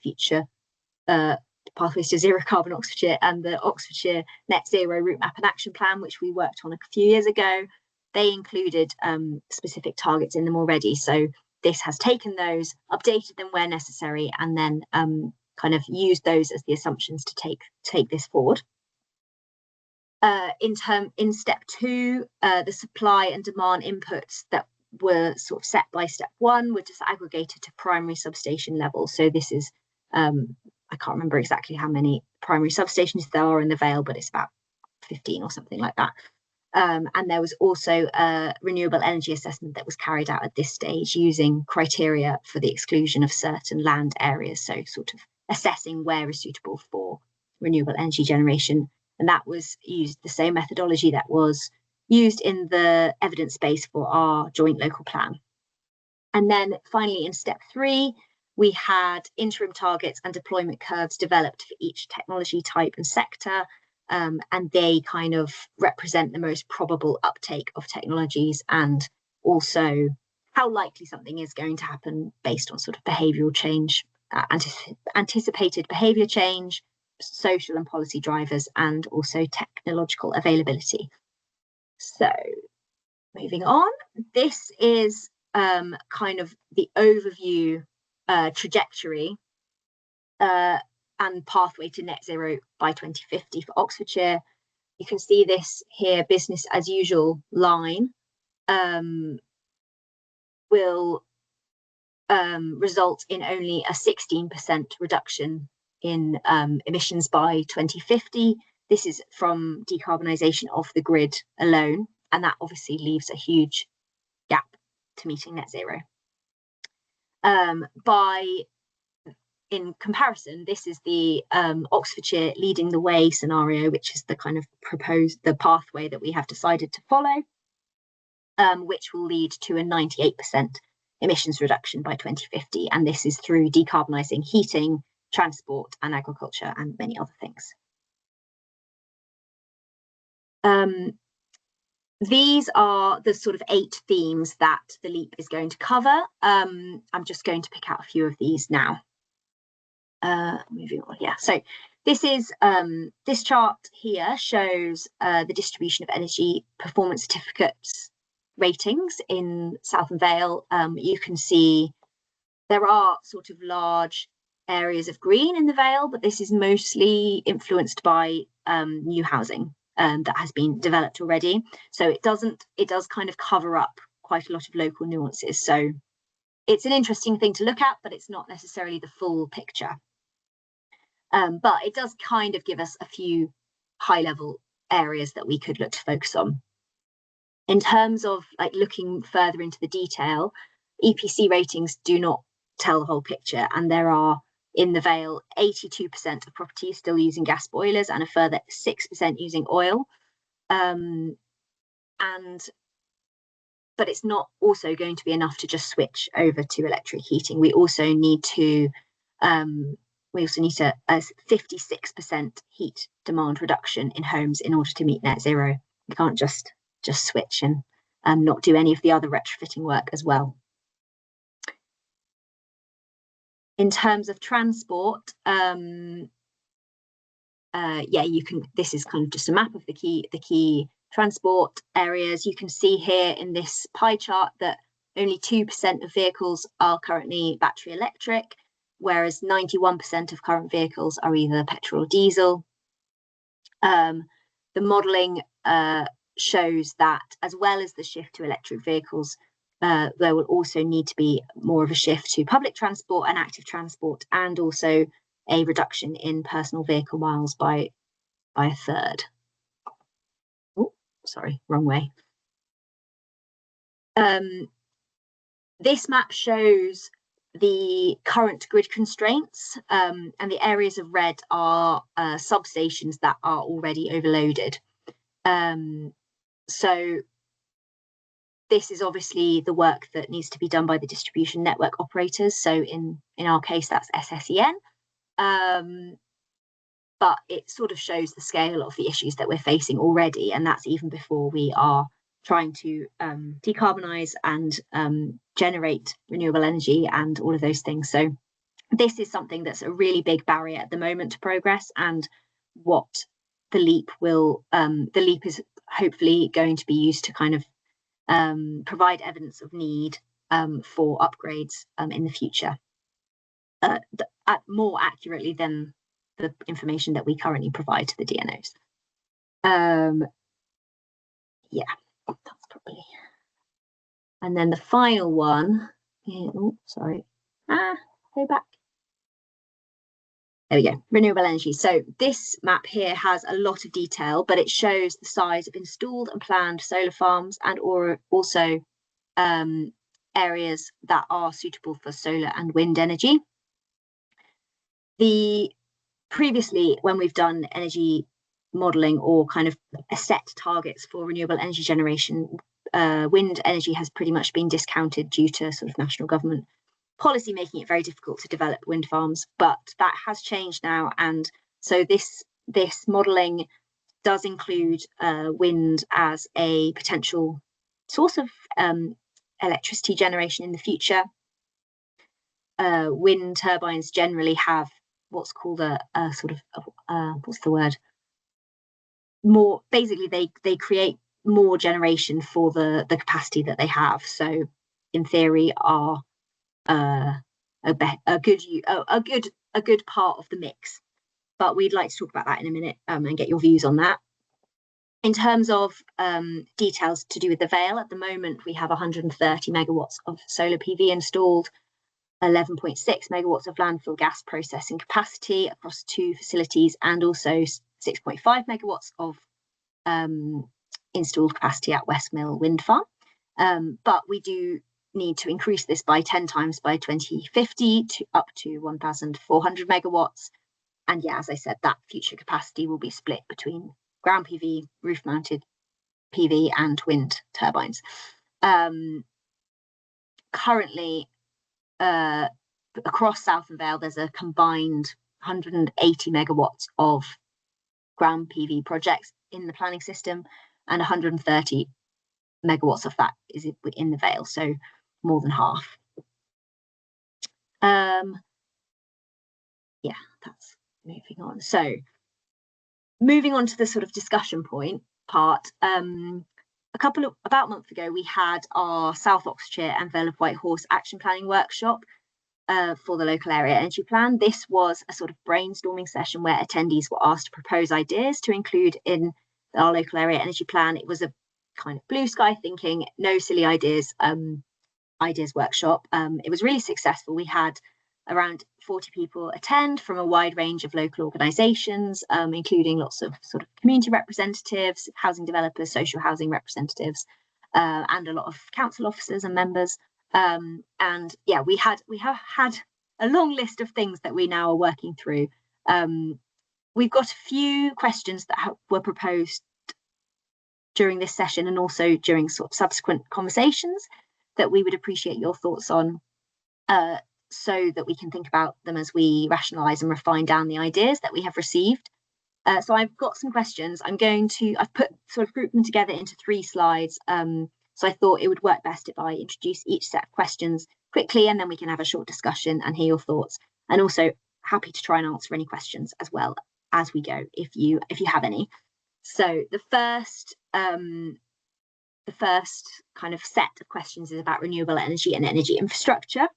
Zero Carbon Oxfordshire and the Oxfordshire Net Zero Route Map and Action Plan, which we worked on a few years ago. They included specific targets in them already. So this has taken those, updated them where necessary, and then kind of used those as the assumptions to take this forward. In step 2, the supply and demand inputs that were sort of set by step 1 were just aggregated to primary substation level. So this is I can't remember exactly how many primary substations there are in the Vale, but it's about 15 or something like that. And there was also a renewable energy assessment that was carried out at this stage using criteria for the exclusion of certain land areas, so sort of assessing where is suitable for renewable energy generation. And that was used the same methodology that was used in the evidence base for our joint local plan. And then finally, in step 3, we had interim targets and deployment curves developed for each technology type and sector. And they kind of represent the most probable uptake of technologies, and also how likely something is going to happen based on sort of behavioural change, anticipated behaviour change, social and policy drivers, and also technological availability. So moving on, this is kind of the overview trajectory and pathway to net zero by 2050 for Oxfordshire. You can see this here, business as usual line will result in only a 16% reduction in emissions by 2050. This is from decarbonisation of the grid alone, and that obviously leaves a huge gap to meeting net zero. In comparison, this is the Oxfordshire leading the way scenario, which is the kind of the pathway that we have decided to follow, which will lead to a 98% emissions reduction by 2050. And this is through decarbonising heating, transport and agriculture and many other things. These are the sort of 8 themes that the LEAP is going to cover. I'm just going to pick out a few of these now. Moving on, yeah. So this is this chart here shows the distribution of energy performance certificates ratings in Southern Vale. You can see there are sort of large areas of green in the Vale, but this is mostly influenced by new housing that has been developed already. So it does kind of cover up quite a lot of local nuances. So it's an interesting thing to look at, but it's not necessarily the full picture. But it does kind of give us a few high-level areas that we could look to focus on. In terms of like looking further into the detail, EPC ratings do not tell the whole picture, and there are in the Vale 82% of properties still using gas boilers and a further 6% using oil. But it's not also going to be enough to just switch over to electric heating. We also need to a 56% heat demand reduction in homes in order to meet net zero. We can't just switch and not do any of the other retrofitting work as well. In terms of transport, this is kind of just a map of the key transport areas. You can see here in this pie chart that only 2% of vehicles are currently battery electric, whereas 91% of current vehicles are either petrol or diesel. The modelling shows that as well as the shift to electric vehicles, there will also need to be more of a shift to public transport and active transport, and also a reduction in personal vehicle miles by a third. Oh, sorry, wrong way. This map shows the current grid constraints, and the areas of red are substations that are already overloaded. So this is obviously the work that needs to be done by the distribution network operators. So in our case, that's SSEN. But it sort of shows the scale of the issues that we're facing already, and that's even before we are trying to decarbonise and generate renewable energy and all of those things. So this is something that's a really big barrier at the moment to progress, and what the LEAP is hopefully going to be used to kind of provide evidence of need for upgrades in the future, more accurately than the information that we currently provide to the DNOs. Yeah, that's probably. And then the final one, go back. There we go, renewable energy. So this map here has a lot of detail, but it shows the size of installed and planned solar farms and or also areas that are suitable for solar and wind energy. Previously, when we've done energy modelling or kind of set targets for renewable energy generation, wind energy has pretty much been discounted due to sort of national government policy making it very difficult to develop wind farms, but that has changed now, and so this modelling does include wind as a potential source of electricity generation in the future. Wind turbines generally have what's called a sort of what's the word? More basically, they create more generation for the capacity that they have. So, in theory, are a good part of the mix. But we'd like to talk about that in a minute and get your views on that. In terms of details to do with the Vale, at the moment we have 130 megawatts of solar PV installed, 11.6 megawatts of landfill gas processing capacity across 2 facilities, and also 6.5 megawatts of installed capacity at Westmill Wind Farm. But we do need to increase this by 10 times by 2050 to up to 1,400 megawatts. And yeah, as I said, that future capacity will be split between ground PV, roof-mounted PV, and wind turbines. Currently, across Southern Vale, there's a combined 180 megawatts of ground PV projects in the planning system, and 130 megawatts of that is in the Vale, so more than half. Yeah, that's moving on. So moving on to the sort of discussion point part, about a month ago, we had our South Oxfordshire and Vale of Whitehorse action planning workshop for the local area energy plan. This was a sort of brainstorming session where attendees were asked to propose ideas to include in our local area energy plan. It was a kind of blue sky thinking, no silly ideas workshop. It was really successful. We had around 40 people attend from a wide range of local organisations, including lots of sort of community representatives, housing developers, social housing representatives, and a lot of council officers and members. And yeah, we have had a long list of things that we now are working through. We've got a few questions that were proposed during this session and also during sort of subsequent conversations that we would appreciate your thoughts on, so that we can think about them as we rationalise and refine down the ideas that we have received. So I've got some questions. I've grouped them together into 3 slides. So I thought it would work best if I introduce each set of questions quickly, and then we can have a short discussion and hear your thoughts. And also happy to try and answer any questions as well as we go, if you have any. So the first kind of set of questions is about renewable energy and energy infrastructure.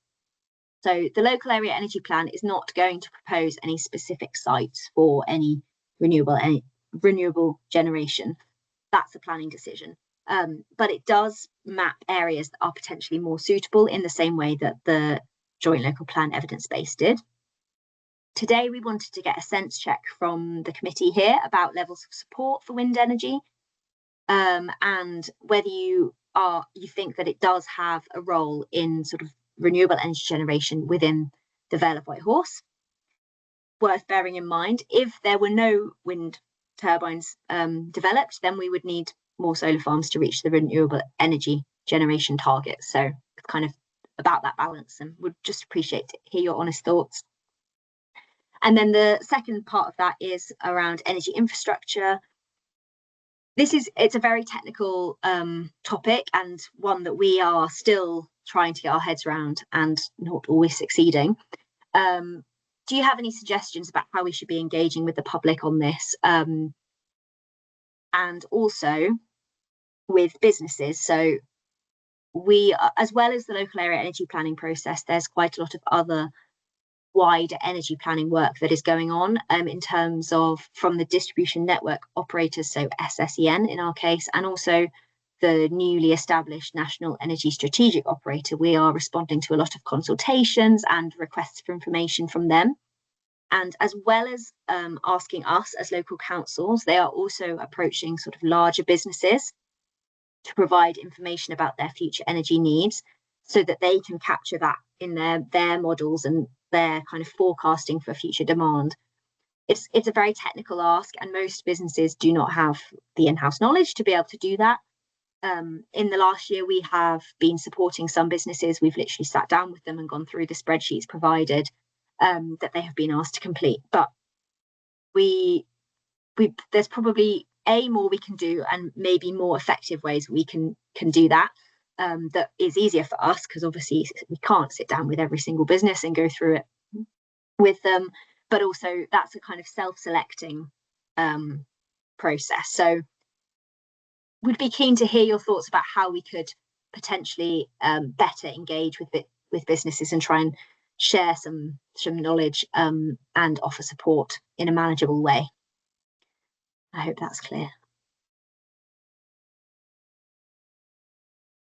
So the local area energy plan is not going to propose any specific sites for any renewable generation. That's a planning decision. But it does map areas that are potentially more suitable in the same way that the Joint Local Plan Evidence Base did. Today, we wanted to get a sense check from the committee here about levels of support for wind energy, and whether you think that it does have a role in sort of renewable energy generation within the Vale of Whitehorse. Worth bearing in mind, if there were no wind turbines developed, then we would need more solar farms to reach the renewable energy generation target. So it's kind of about that balance, and would just appreciate to hear your honest thoughts. And then the second part of that is around energy infrastructure. It's a very technical topic, and one that we are still trying to get our heads around and not always succeeding. Do you have any suggestions about how we should be engaging with the public on this? And also with businesses. So we, as well as the local area energy planning process, there's quite a lot of other wider energy planning work that is going on in terms of from the distribution network operators, so SSEN in our case, and also the newly established National Energy Strategic Operator. We are responding to a lot of consultations and requests for information from them. And as well as asking us as local councils, they are also approaching sort of larger businesses to provide information about their future energy needs so that they can capture that in their models and their kind of forecasting for future demand. It's a very technical ask, and most businesses do not have the in-house knowledge to be able to do that. In the last year, we have been supporting some businesses. We've literally sat down with them and gone through the spreadsheets provided that they have been asked to complete. But there's probably more we can do, and maybe more effective ways we can do that. That is easier for us, because obviously we can't sit down with every single business and go through it with them. But also that's a kind of self-selecting process. So we'd be keen to hear your thoughts about how we could potentially better engage with businesses and try and share some knowledge and offer support in a manageable way. I hope that's clear.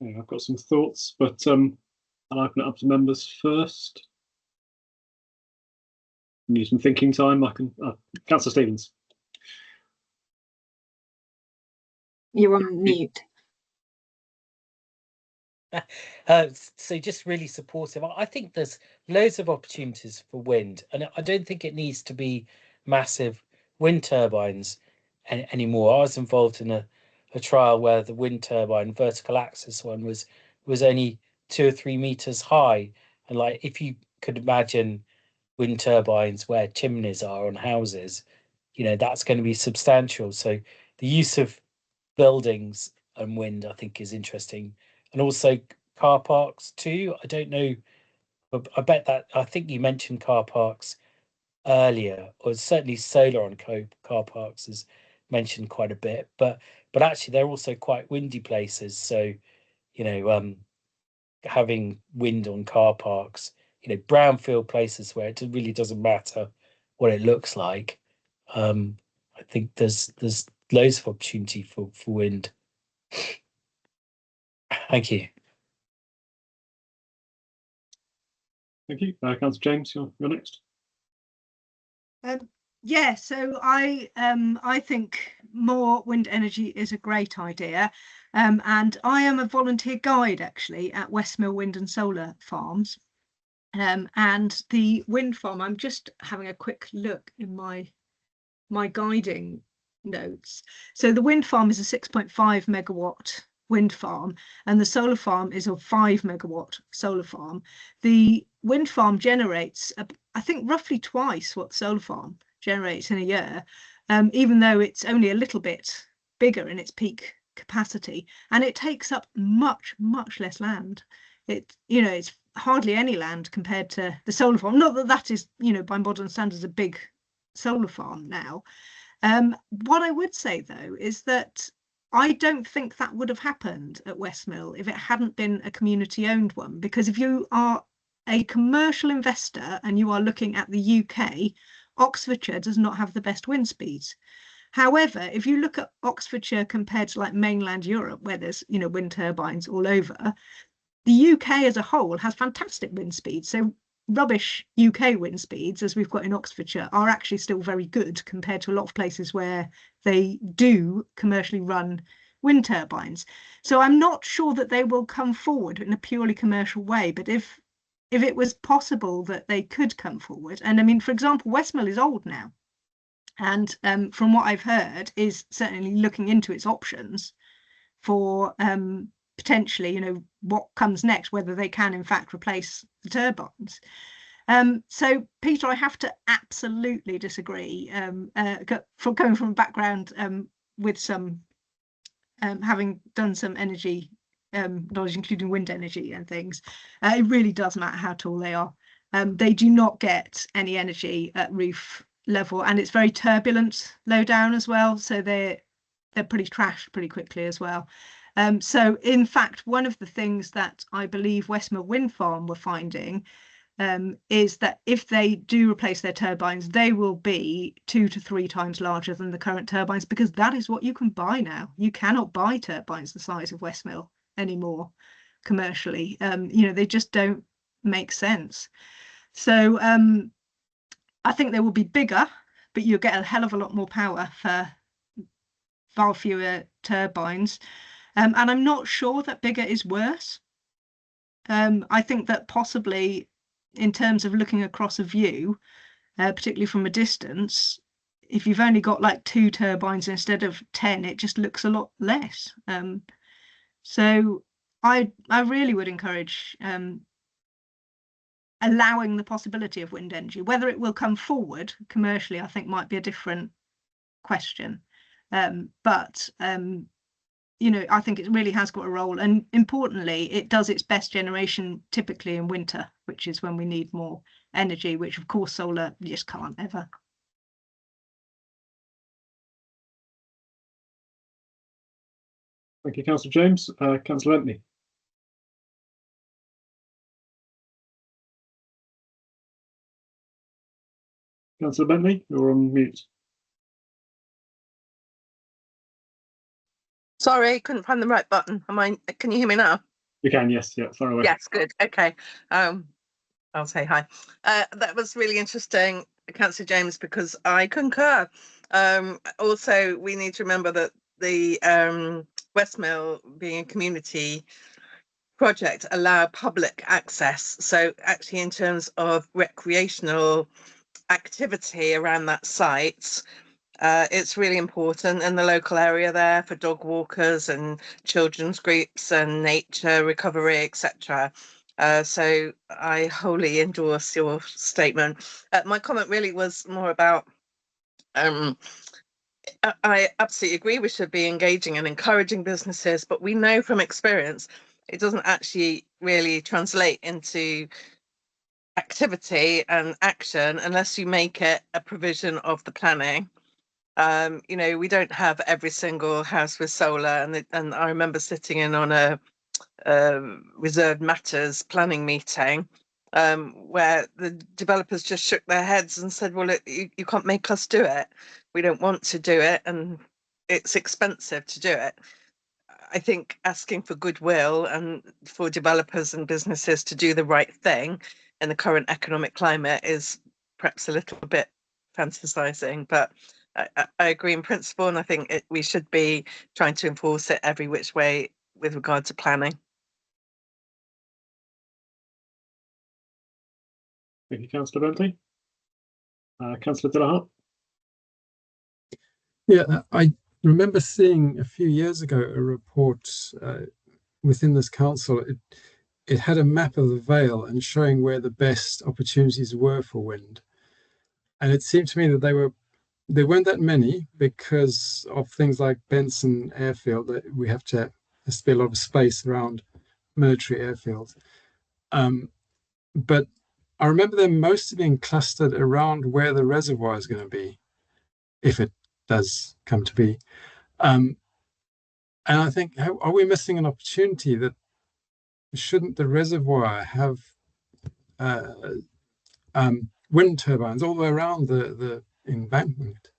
Yeah, I've got some thoughts, but I'll open it up to members first. Need some thinking time. I can. Councillor Stevens. You're on mute. So just really supportive. I think there's loads of opportunities for wind, and I don't think it needs to be massive wind turbines anymore. I was involved in a trial where the wind turbine vertical axis one was only 2 or 3 meters high, and like if you could imagine wind turbines where chimneys are on houses, that's going to be substantial. So the use of buildings and wind, I think, is interesting. And also car parks too. I don't know, I think you mentioned car parks earlier, or certainly solar on car parks is mentioned quite a bit, but actually they're also quite windy places. So, having wind on car parks, brownfield places where it really doesn't matter what it looks like. I think there's loads of opportunity for wind. Thank you. Thank you. Councillor James, you're next. Yeah, so I think more wind energy is a great idea, and I am a volunteer guide actually at Westmill Wind and Solar Farms, and the wind farm, I'm just having a quick look in my guiding notes. So the wind farm is a 6.5 megawatt wind farm, and the solar farm is a 5 megawatt solar farm. The wind farm generates, I think, roughly twice what the solar farm generates in a year, even though it's only a little bit bigger in its peak capacity, and it takes up much less land. It's hardly any land compared to the solar farm. Not that that is, by modern standards, a big solar farm now. What I would say though is that I don't think that would have happened at Westmill if it hadn't been a community owned one, because if you are a commercial investor and you are looking at the UK, Oxfordshire does not have the best wind speeds. However, if you look at Oxfordshire compared to like mainland Europe, where there's wind turbines all over, the UK as a whole has fantastic wind speeds. So rubbish UK wind speeds, as we've got in Oxfordshire, are actually still very good compared to a lot of places where they do commercially run wind turbines. So I'm not sure that they will come forward in a purely commercial way, but if it was possible that they could come forward, and I mean, for example, Westmill is old now, and from what I've heard, is certainly looking into its options for potentially, what comes next, whether they can in fact replace the turbines. So Peter, I have to absolutely disagree. From coming from a background with some having done some energy knowledge, including wind energy and things, it really does matter how tall they are. They do not get any energy at roof level, and it's very turbulent low down as well, so they're pretty trashed pretty quickly as well. So in fact, one of the things that I believe Westmill Wind Farm were finding is that if they do replace their turbines, they will be 2 to 3 times larger than the current turbines, because that is what you can buy now. You cannot buy turbines the size of Westmill anymore commercially. They just don't make sense. So I think they will be bigger, but you'll get a hell of a lot more power for far fewer turbines. And I'm not sure that bigger is worse. I think that possibly in terms of looking across a view, particularly from a distance, if you've only got like 2 turbines instead of 10, it just looks a lot less. So I really would encourage allowing the possibility of wind energy. Whether it will come forward commercially, I think might be a different question. But you know, I think it really has got a role, and importantly, it does its best generation typically in winter, which is when we need more energy, which of course solar just can't ever. Thank you, Councillor James. Councillor Bentley. Councillor Bentley, you're on mute. Sorry, couldn't find the right button. Can you hear me now? You can, yes, yeah, far away. Yes, good. Okay. I'll say hi. That was really interesting, Councillor James, because I concur. Also, we need to remember that the Westmill, being a community project, allow public access. So actually, in terms of recreational activity around that site, it's really important in the local area there for dog walkers and children's groups and nature recovery, etc. So I wholly endorse your statement. My comment really was more about I absolutely agree we should be engaging and encouraging businesses, but we know from experience it doesn't actually really translate into activity and action unless you make it a provision of the planning. You know, we don't have every single house with solar, and I remember sitting in on a reserved matters planning meeting where the developers just shook their heads and said, well, you can't make us do it. We don't want to do it, and it's expensive to do it. I think asking for goodwill and for developers and businesses to do the right thing in the current economic climate is perhaps a little bit fantasizing, but I agree in principle, and I think we should be trying to enforce it every which way with regard to planning. Thank you, Councillor Bentley. Councillor Delahunt. Yeah, I remember seeing a few years ago a report within this council. It had a map of the Vale and showing where the best opportunities were for wind. And it seemed to me that there weren't that many because of things like Benson Airfield, that we have to be a lot of space around military airfields. But I remember them mostly being clustered around where the reservoir is going to be, if it does come to be. And I think, are we missing an opportunity that shouldn't the reservoir have wind turbines all the way around the embankment?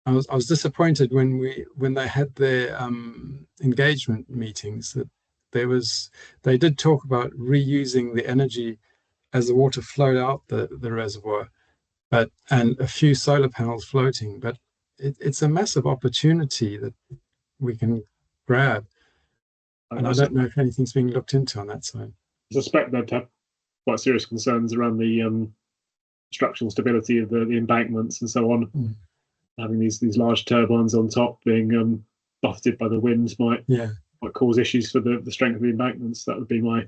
I was disappointed when they had their engagement meetings that they did talk about reusing the energy as the water flowed out the reservoir, and a few solar panels floating, but it's a massive opportunity that we can grab. And I don't know if anything's being looked into on that side. I suspect they'd have quite serious concerns around the structural stability of the embankments and so on. Having these large turbines on top being buffeted by the winds might cause issues for the strength of the embankments. That would be my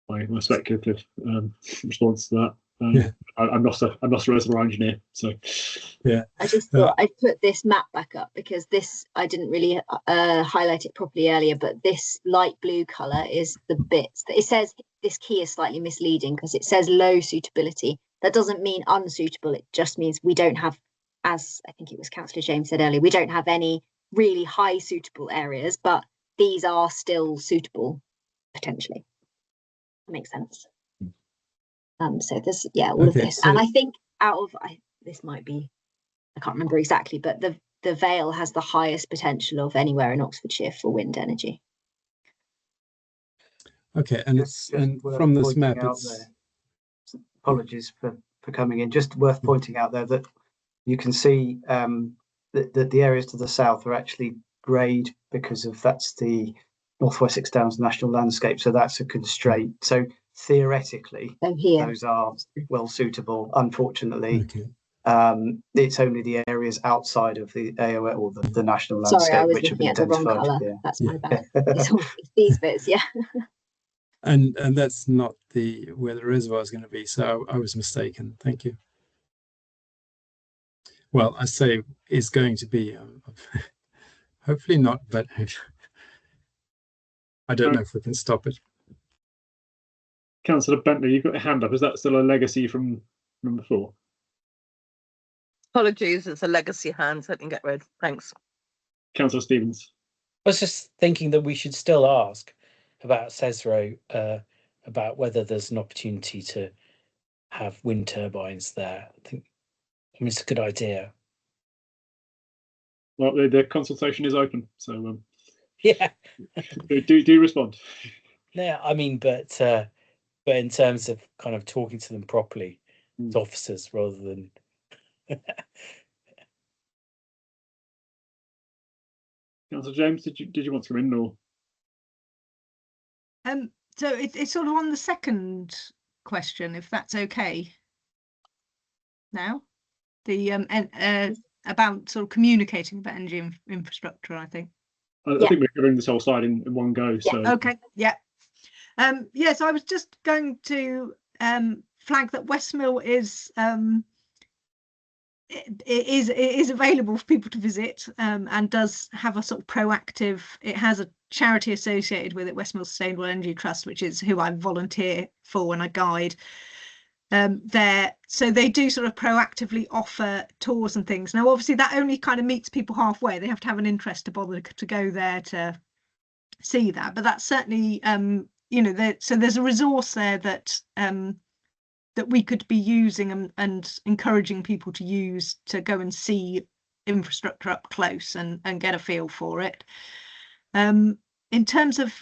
my speculative response to that. I'm not a reservoir engineer, so I just thought I'd put this map back up because this, I didn't really highlight it properly earlier, but this light blue color is the bits that it says. This key is slightly misleading because it says low suitability. That doesn't mean unsuitable. It just means we don't have, as I think it was Councillor James said earlier, we don't have any really high suitable areas, but these are still suitable potentially. That makes sense. So there's all of this, and I think this might be, I can't remember exactly, but the Vale has the highest potential of anywhere in Oxfordshire for wind energy. Okay, and Just and worth from this pointing map, out it's there. Apologies for coming in. Just worth pointing out there that you can see that the areas to the south are actually greyed because that's the North Wessex Downs National Landscape. So that's a constraint. So theoretically, those are well suitable. Unfortunately, okay. It's only the areas outside of the AOL or the national Sorry, landscape I was which have looking been at the wrong identified. colour. Yeah. That's my bad. It's these bits, yeah. And that's not where the reservoir is going to be. So I was mistaken. Thank you. Well, I say is going to be. Hopefully not, but I don't know if we can stop it. Councillor Bentley, you've got your hand up. Is that still a legacy from before? Apologies, it's a legacy hand, so I can get rid. Thanks. Councillor Stevens. I was just thinking that we should still ask about CESRO, about whether there's an opportunity to have wind turbines there. I mean, it's a good idea. Well, the consultation is open, so Yeah. do respond. Yeah, I mean, but in terms of kind of talking to them properly as officers rather than Councillor James, did you want to come in or? So it's sort of on the second question, if that's okay. Now, the about sort of communicating about energy infrastructure, I think. I think we're covering this whole slide in one go. So okay, yeah. Yes, I was just going to flag that Westmill is it is available for people to visit, and does have a sort of proactive. It has a charity associated with it, Westmill Sustainable Energy Trust, which is who I volunteer for when I guide there. So they do sort of proactively offer tours and things. Now, obviously, that only kind of meets people halfway. They have to have an interest to bother to go there to see that. But that's certainly so there's a resource there that that we could be using and encouraging people to use to go and see infrastructure up close and get a feel for it. In terms of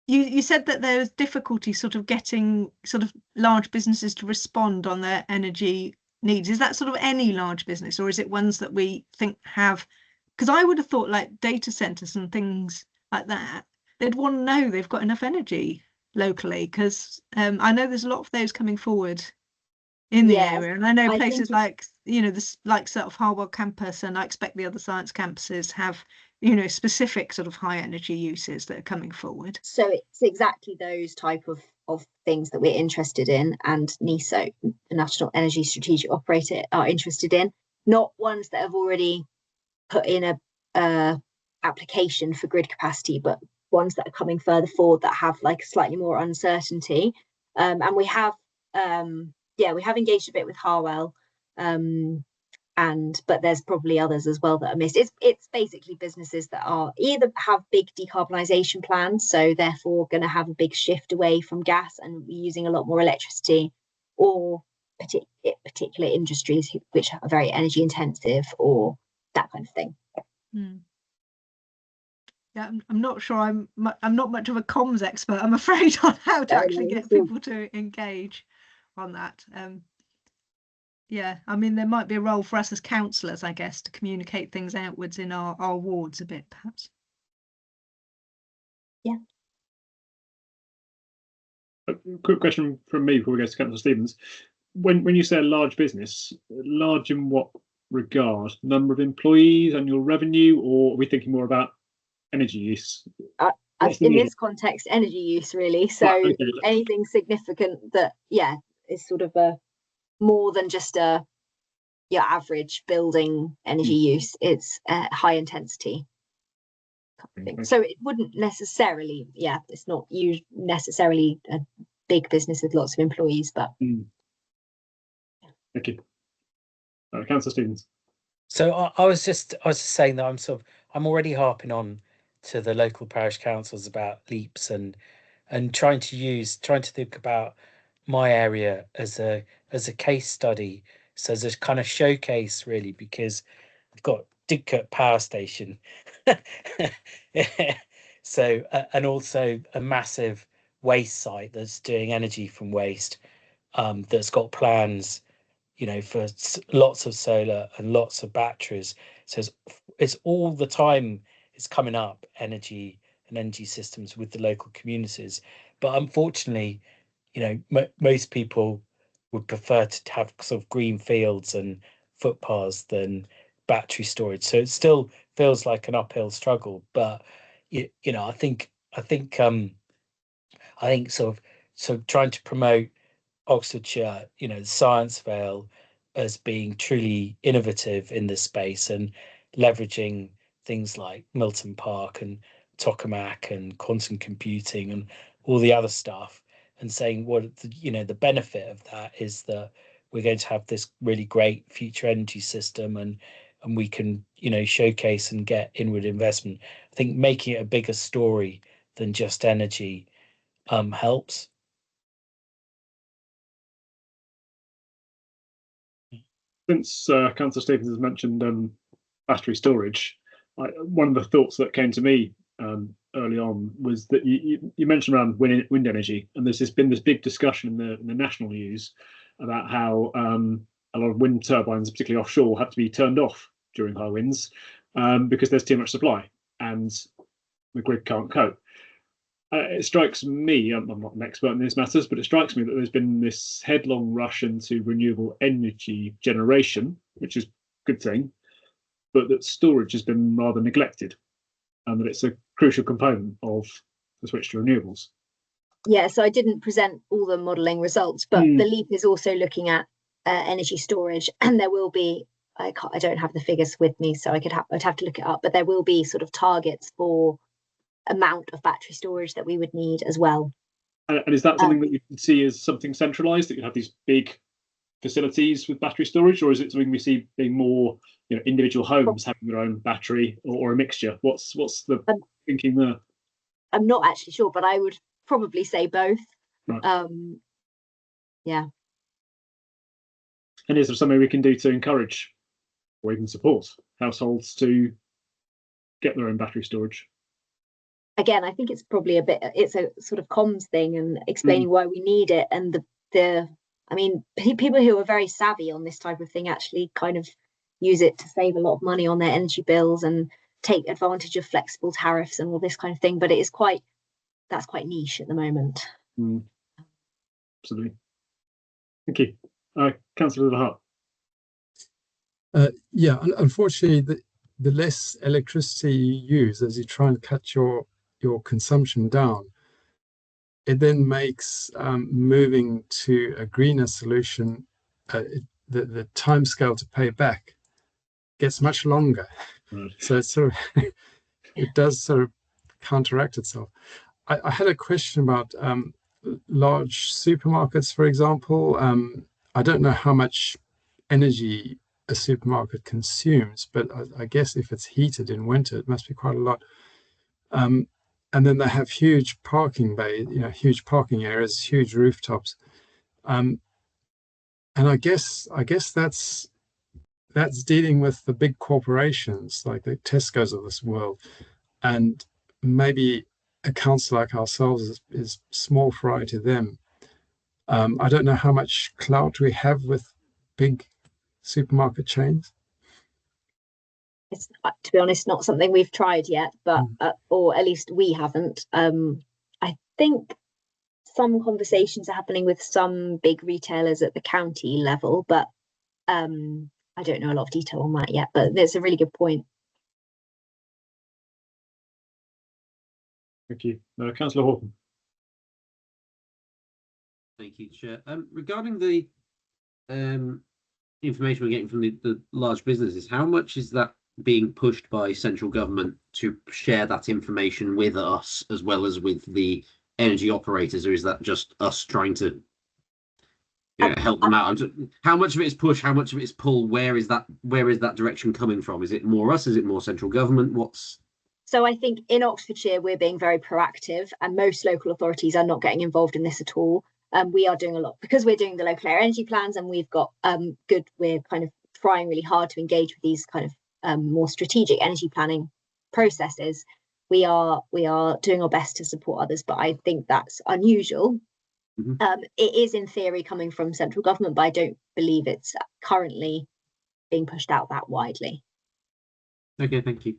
you said that there's difficulty sort of getting sort of large businesses to respond on their energy needs. Is that sort of any large business, or is it ones that we think have? Because I would have thought like data centers and things like that, they'd want to know they've got enough energy locally, because I know there's a lot of those coming forward in the area, and I know places like this like sort of Harwell campus, and I expect the other science campuses have specific sort of high energy uses that are coming forward. So it's exactly those type of things that we're interested in, and NESO, the National Energy Strategic Operator, are interested in, not ones that have already put in a application for grid capacity, but ones that are coming further forward that have like slightly more uncertainty. And we have engaged a bit with Harwell, but there's probably others as well that are missed. It's basically businesses that are either have big decarbonisation plans, so therefore going to have a big shift away from gas and using a lot more electricity, or particular industries which are very energy intensive, or that kind of thing. Yeah, I'm not sure. I'm not much of a comms expert, I'm afraid, on how to actually get people to engage on that. Yeah, I mean, there might be a role for us as councillors, I guess, to communicate things outwards in our wards a bit, perhaps. Yeah. A quick question from me before we go to Councillor Stevens. When you say a large business, large in what regard? Number of employees, annual revenue, or are we thinking more about energy use? In this context, energy use, really. So anything significant that, is sort of a more than just your average building energy use. It's high intensity. So it wouldn't necessarily, it's not necessarily a big business with lots of employees, but. Thank you. Councillor Stevens. So I was just saying that I'm already harping on to the local parish councils about leaps and trying to think about my area as a case study, so as a kind of showcase, really, because we've got Didcot power station. So and also a massive waste site that's doing energy from waste, that's got plans, for lots of solar and lots of batteries. So it's all the time it's coming up, energy and energy systems with the local communities. But unfortunately, most people would prefer to have sort of green fields and footpaths than battery storage. So it still feels like an uphill struggle. But I think sort of trying to promote Oxfordshire, the Science Vale, as being truly innovative in this space and leveraging things like Milton Park and tokamak and quantum computing and all the other stuff, and saying what the benefit of that is that we're going to have this really great future energy system, and we can showcase and get inward investment. I think making it a bigger story than just energy helps. Since Councillor Stevens has mentioned battery storage, one of the thoughts that came to me early on was that you mentioned around wind energy, and there's been this big discussion in the national news about how a lot of wind turbines, particularly offshore, have to be turned off during high winds because there's too much supply and the grid can't cope. It strikes me, I'm not an expert in these matters, but it strikes me that there's been this headlong rush into renewable energy generation, which is a good thing, but that storage has been rather neglected, and that it's a crucial component of the switch to renewables. Yeah, so I didn't present all the modelling results, but the LEAP is also looking at energy storage, and there will be, I don't have the figures with me, so I'd have to look it up, but there will be sort of targets for amount of battery storage that we would need as well. And is that something that you can see as something centralised, that you have these big facilities with battery storage, or is it something we see being more, individual homes having their own battery, or a mixture? What's the thinking there? I'm not actually sure, but I would probably say both. Right. Yeah. And is there something we can do to encourage or even support households to get their own battery storage? Again, I think it's probably it's a sort of comms thing and explaining why we need it. And people who are very savvy on this type of thing actually kind of use it to save a lot of money on their energy bills and take advantage of flexible tariffs and all this kind of thing. But that's quite niche at the moment. Absolutely. Thank you. Councillor Hart. Yeah, unfortunately, the less electricity you use as you try and cut your consumption down, it then makes moving to a greener solution, the time scale to pay back gets much longer. Right. So it's sort of it does sort of counteract itself. I had a question about large supermarkets, for example. I don't know how much energy a supermarket consumes, but I guess if it's heated in winter, it must be quite a lot. And then they have huge parking bays, huge parking areas, huge rooftops, and I guess that's dealing with the big corporations like the Tesco's of this world, and maybe a council like ourselves is small fry to them. I don't know how much clout we have with big supermarket chains. It's, to be honest, not something we've tried yet, but or at least we haven't. I think some conversations are happening with some big retailers at the county level, but I don't know a lot of detail on that yet. But it's a really good point. Thank you. Councillor Horton. Thank you, Chair. Regarding the information we're getting from the large businesses, how much is that being pushed by central government to share that information with us as well as with the energy operators, or is that just us trying to help them out? How much of it is push, how much of it is pull? Where is that direction coming from? Is it more us? Is it more central government? So I think in Oxfordshire we're being very proactive, and most local authorities are not getting involved in this at all. We are doing a lot because we're doing the local air energy plans, and we've got we're kind of trying really hard to engage with these kind of more strategic energy planning processes, we are doing our best to support others. But I think that's unusual. It is in theory coming from central government, but I don't believe it's currently being pushed out that widely. Okay, thank you.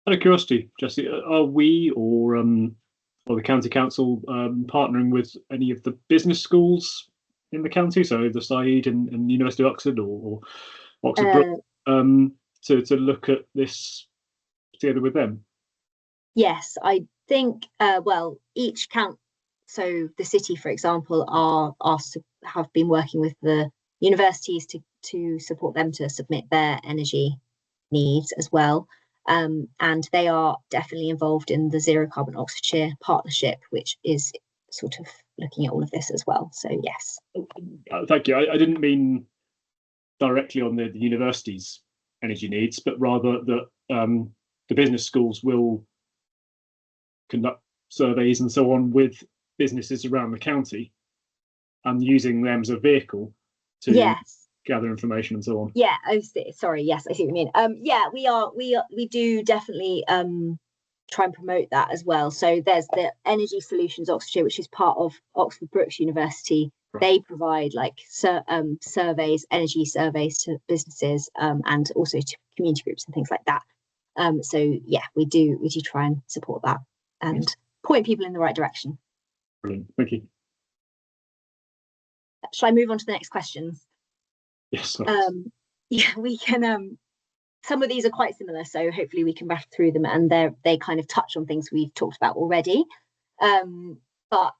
Out of curiosity, Jessie, are we or the county council partnering with any of the business schools in the county, so the Said and University of Oxford or Oxford Brook, to look at this together with them? Yes, I think well, each so the city, for example, have been working with the universities to support them to submit their energy needs as well. And they are definitely involved in the Zero Carbon Oxfordshire partnership, which is sort of looking at all of this as well. So yes. Thank you. I didn't mean directly on the university's energy needs, but rather that the business schools will conduct surveys and so on with businesses around the county and using them as a vehicle to gather information and so on. Yeah, sorry, yes, I see what you mean. Yeah, we do definitely try and promote that as well. So there's the Energy Solutions Oxfordshire, which is part of Oxford Brookes University. Right. They provide like surveys, energy surveys to businesses and also to community groups and things like that. So yeah, we do try and support that and point people in the right direction. Brilliant, thank you. Shall I move on to the next questions? Yes. Yeah, we can. Some of these are quite similar, so hopefully we can rattle through them, and they kind of touch on things we've talked about already. But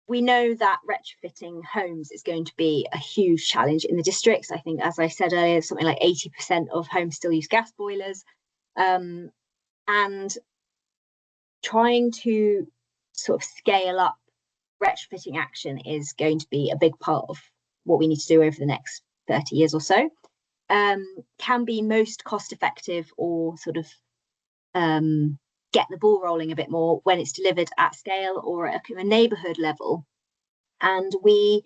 we know that retrofitting homes is going to be a huge challenge in the districts. I think, as I said earlier, something like 80% of homes still use gas boilers, and trying to sort of scale up retrofitting action is going to be a big part of what we need to do over the next 30 years or so. Can be most cost effective or sort of get the ball rolling a bit more when it's delivered at scale or at a neighbourhood level. And we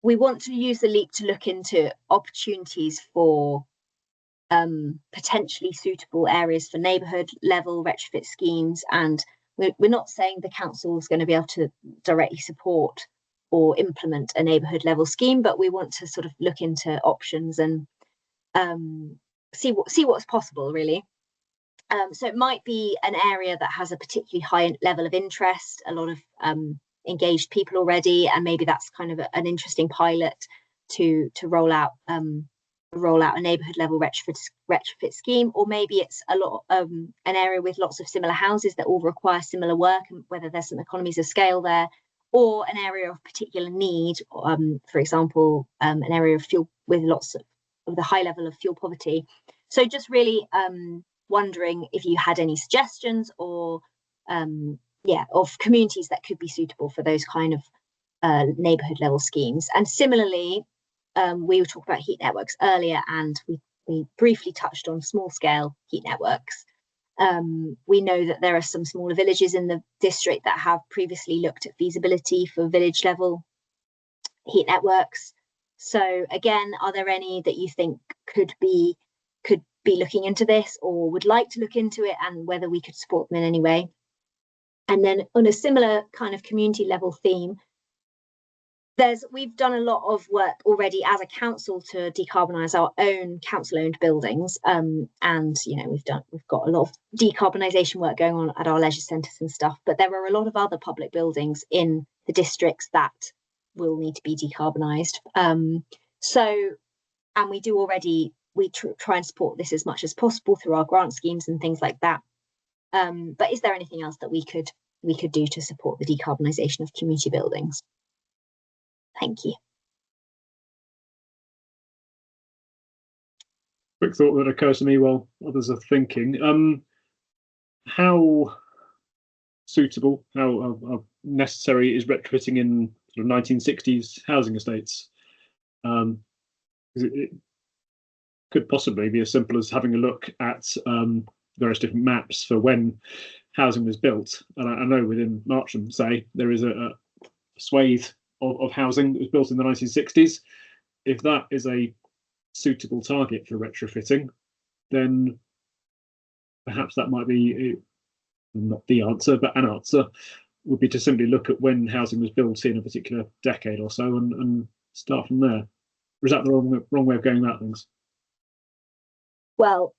want to use the leap to look into opportunities for potentially suitable areas for neighbourhood level retrofit schemes. And we're not saying the council is going to be able to directly support or implement a neighbourhood level scheme, but we want to sort of look into options and see what's possible, really. So it might be an area that has a particularly high level of interest, a lot of engaged people already, and maybe that's kind of an interesting pilot to roll out a neighbourhood level retrofit scheme. Or maybe it's a lot an area with lots of similar houses that all require similar work, and whether there's some economies of scale there, or an area of particular need, for example, an area of fuel with lots of the high level of fuel poverty. So just really wondering if you had any suggestions or of communities that could be suitable for those kind of neighbourhood level schemes. And similarly, we were talking about heat networks earlier, and we briefly touched on small scale heat networks. We know that there are some smaller villages in the district that have previously looked at feasibility for village level heat networks. So again, are there any that you think could be looking into this or would like to look into it, and whether we could support them in any way? And then on a similar kind of community level theme, we've done a lot of work already as a council to decarbonise our own council-owned buildings, and we've got a lot of decarbonisation work going on at our leisure centres and stuff. But there are a lot of other public buildings in the districts that will need to be decarbonised. And we do already try and support this as much as possible through our grant schemes and things like that. But is there anything else that we could do to support the decarbonisation of community buildings? Thank you. Quick thought that occurs to me while others are thinking. How suitable, how necessary is retrofitting in sort of 1960s housing estates? It could possibly be as simple as having a look at various different maps for when housing was built. And I know within Marcham, say, there is a swathe of housing that was built in the 1960s. If that is a suitable target for retrofitting, then perhaps that might be not the answer, but an answer would be to simply look at when housing was built in a particular decade or so and start from there. Or is that the wrong way of going about things? Well,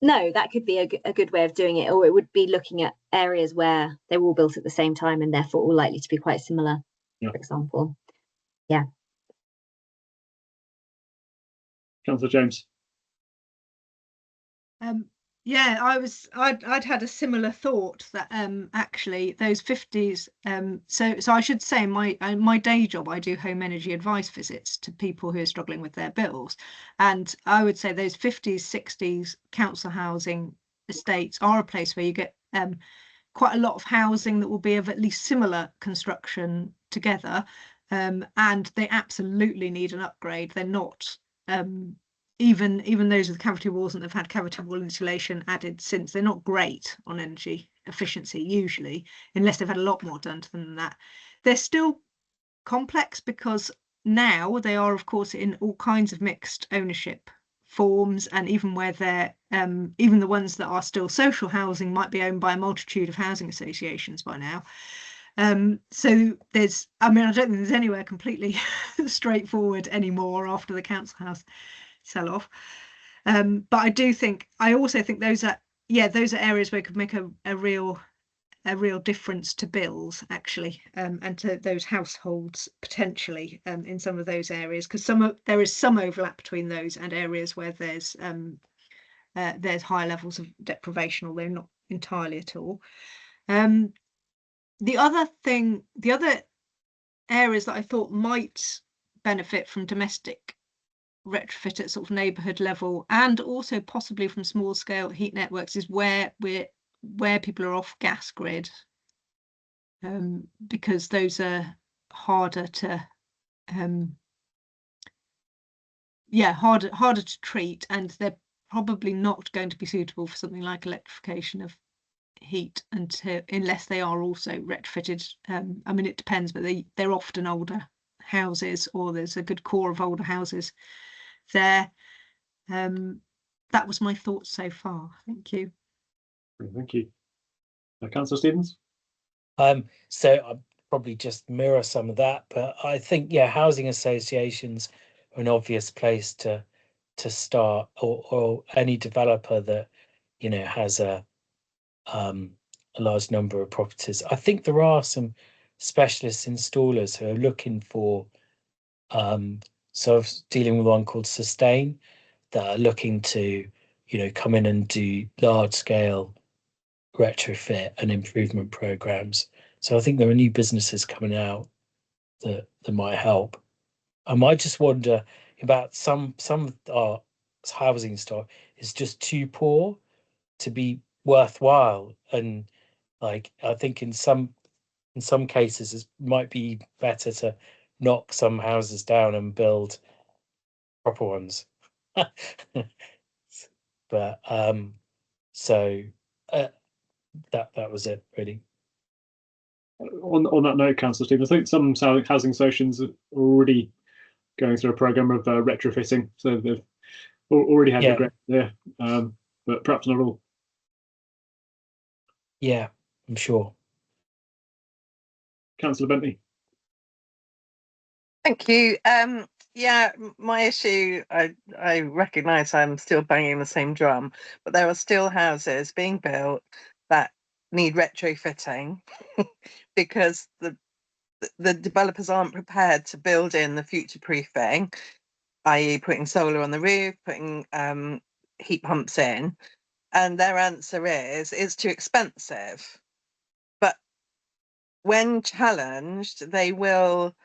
no, that could be a good way of doing it, or it would be looking at areas where they were all built at the same time and therefore all likely to be quite similar, for example. Yeah. Councillor James. Yeah, I'd had a similar thought that actually those 50s, so I should say my day job, I do home energy advice visits to people who are struggling with their bills, and I would say those 50s 60s council housing estates are a place where you get quite a lot of housing that will be of at least similar construction together, and they absolutely need an upgrade. They're not even those with cavity walls and they've had cavity wall insulation added since, they're not great on energy efficiency usually, unless they've had a lot more done to them than that. They're still complex because now they are, of course, in all kinds of mixed ownership forms, and even where they're even the ones that are still social housing might be owned by a multitude of housing associations by now. So there's, I mean, I don't think there's anywhere completely straightforward anymore after the council house sell off, but I also think those are areas where it could make a real difference to bills actually, and to those households potentially, in some of those areas, because there is some overlap between those and areas where there's higher levels of deprivation, although not entirely at all. The other areas that I thought might benefit from domestic retrofit at sort of neighborhood level, and also possibly from small scale heat networks, is where people are off gas grid, because those are harder to harder to treat, and they're probably not going to be suitable for something like electrification of heat unless they are also retrofitted. I mean, it depends, but they're often older houses, or there's a good core of older houses there. That was my thoughts so far. Thank you. Thank you. Councillor Stevens. So I'll probably just mirror some of that, but I think housing associations are an obvious place to start, or any developer that has a large number of properties. I think there are some specialist installers who are looking for sort of dealing with one called Sustain, that are looking to come in and do large scale retrofit and improvement programs. So I think there are new businesses coming out that might help. I might just wonder about some of our housing stock is just too poor to be worthwhile, and like I think in some cases it might be better to knock some houses down and build proper ones. But so that was it really. On that note, Councillor Stevens, I think some housing associations are already going through a programme of retrofitting, so they've already had a great idea, but perhaps not all. Yeah, I'm sure. Councillor Bentley. Thank you. Yeah, my issue, I recognise I'm still banging the same drum, but there are still houses being built that need retrofitting because the developers aren't prepared to build in the future proofing, i.e. putting solar on the roof, putting heat pumps in, and their answer is it's too expensive. But when challenged, they will,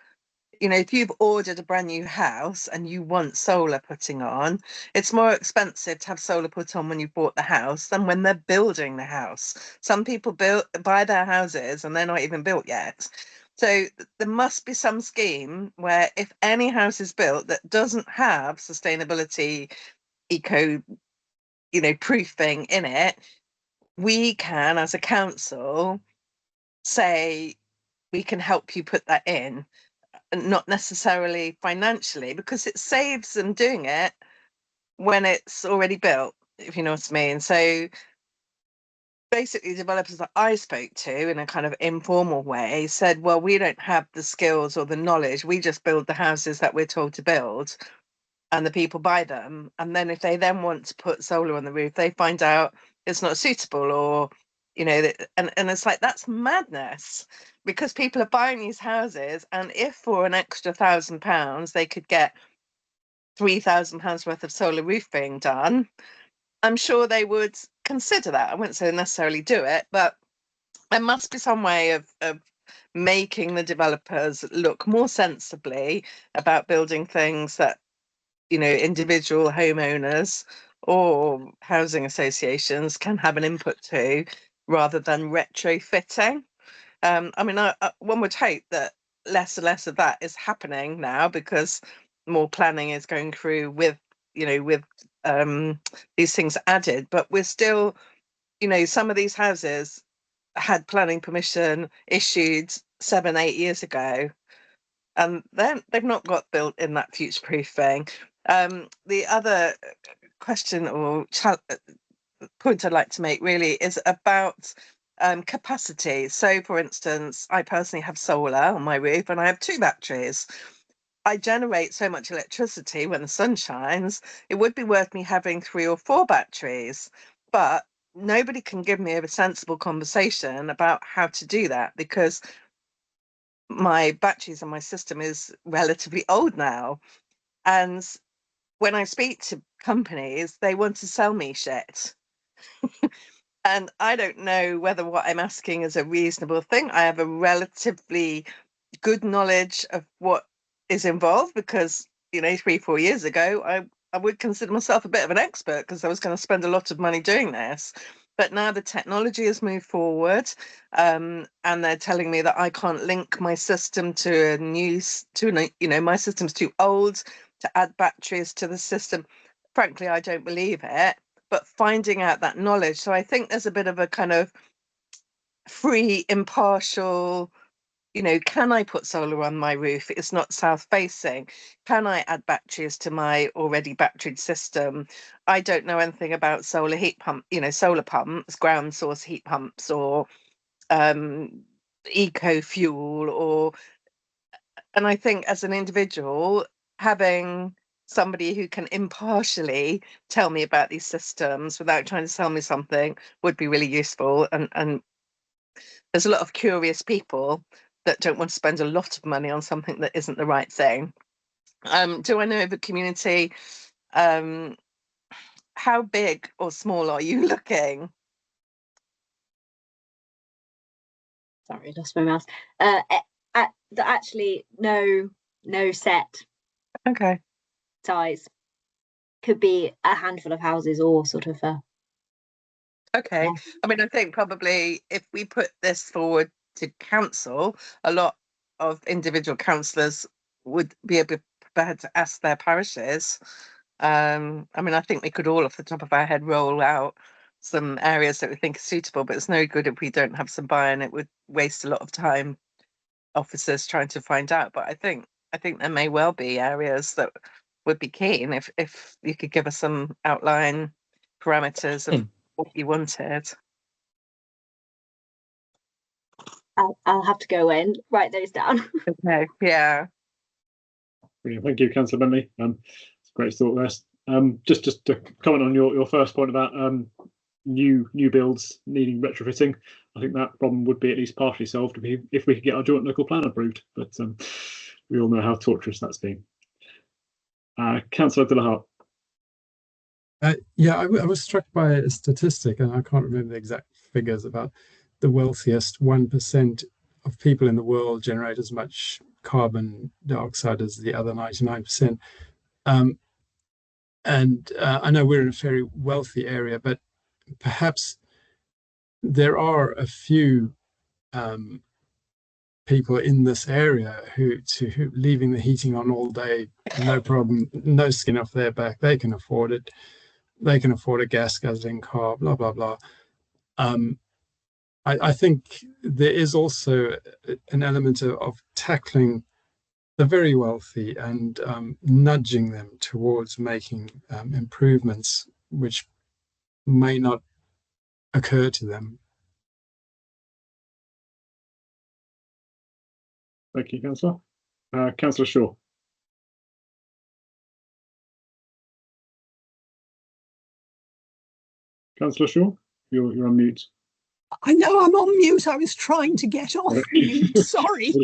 if you've ordered a brand new house and you want solar putting on, it's more expensive to have solar put on when you bought the house than when they're building the house. Some people buy their houses and they're not even built yet. So there must be some scheme where if any house is built that doesn't have sustainability, eco, proofing in it, we can, as a council, say we can help you put that in. not necessarily financially, because it saves them doing it when it's already built, if you know what I mean. So basically, developers that I spoke to in a kind of informal way said, well, we don't have the skills or the knowledge. We just build the houses that we're told to build, and the people buy them. And then if they then want to put solar on the roof, they find out it's not suitable, or, you know, and it's like, that's madness, because people are buying these houses, and if for an extra £1,000 they could get £3,000 worth of solar roofing done, I'm sure they would consider that. I wouldn't say necessarily do it, but there must be some way of making the developers look more sensibly about building things that, you know, individual homeowners or housing associations can have an input to, rather than retrofitting. I mean, one would hope that less and less of that is happening now, because more planning is going through with, you know, with these things added. But we're still, you know, some of these houses had planning permission issued 7-8 years ago, and then they've not got built in that future proofing. The other question or point I'd like to make really is about capacity. So, for instance, I personally have solar on my roof, and I have 2 batteries. I generate so much electricity when the sun shines, it would be worth me having 3 or 4 batteries. But nobody can give me a sensible conversation about how to do that, because my batteries and my system is relatively old now. And when I speak to companies, they want to sell me shit. And I don't know whether what I'm asking is a reasonable thing. I have a relatively good knowledge of what is involved, because, you know, 3-4 years ago, I would consider myself a bit of an expert, because I was going to spend a lot of money doing this. But now the technology has moved forward, and they're telling me that I can't link my system to you know, my system's too old to add batteries to the system. Frankly, I don't believe it. But finding out that knowledge, so I think there's a bit of a kind of free, impartial, you know, can I put solar on my roof? It's not south facing. Can I add batteries to my already batteried system? I don't know anything about solar heat pump, you know, solar pumps, ground source heat pumps, or eco fuel, or, and I think as an individual, having somebody who can impartially tell me about these systems without trying to sell me something would be really useful. And there's a lot of curious people that don't want to spend a lot of money on something that isn't the right thing. Do I know the community? How big or small are you looking? Sorry, lost my mouse. Actually, no set Okay. size. Could be a handful of houses, or sort of a. Okay. I mean, I think probably if we put this forward to council, a lot of individual councillors would be prepared to ask their parishes. I mean, I think we could all, off the top of our head, roll out some areas that we think are suitable, but it's no good if we don't have some buy-in. It would waste a lot of time, officers trying to find out. But I think there may well be areas that would be keen if you could give us some outline parameters of what you wanted. I'll have to go in, write those down. Okay, yeah. Brilliant. Thank you, Councillor Bentley. It's a great thought there. Just to comment on your first point about new builds needing retrofitting, I think that problem would be at least partially solved if we could get our joint local plan approved. But we all know how torturous that's been. Councillor De La Hart. Yeah, I was struck by a statistic, and I can't remember the exact figures, about the wealthiest 1% of people in the world generate as much carbon dioxide as the other 99%. And I know we're in a very wealthy area, but perhaps there are a few people in this area who leaving the heating on all day, no problem, no skin off their back. They can afford it. They can afford a gas guzzling car, blah, blah, blah. I think there is also an element of tackling the very wealthy and nudging them towards making improvements which may not occur to them. Thank you, Councillor. Councillor Shaw. Councillor Shaw, you're on mute. I know I'm on mute. I was trying to get off mute. Sorry.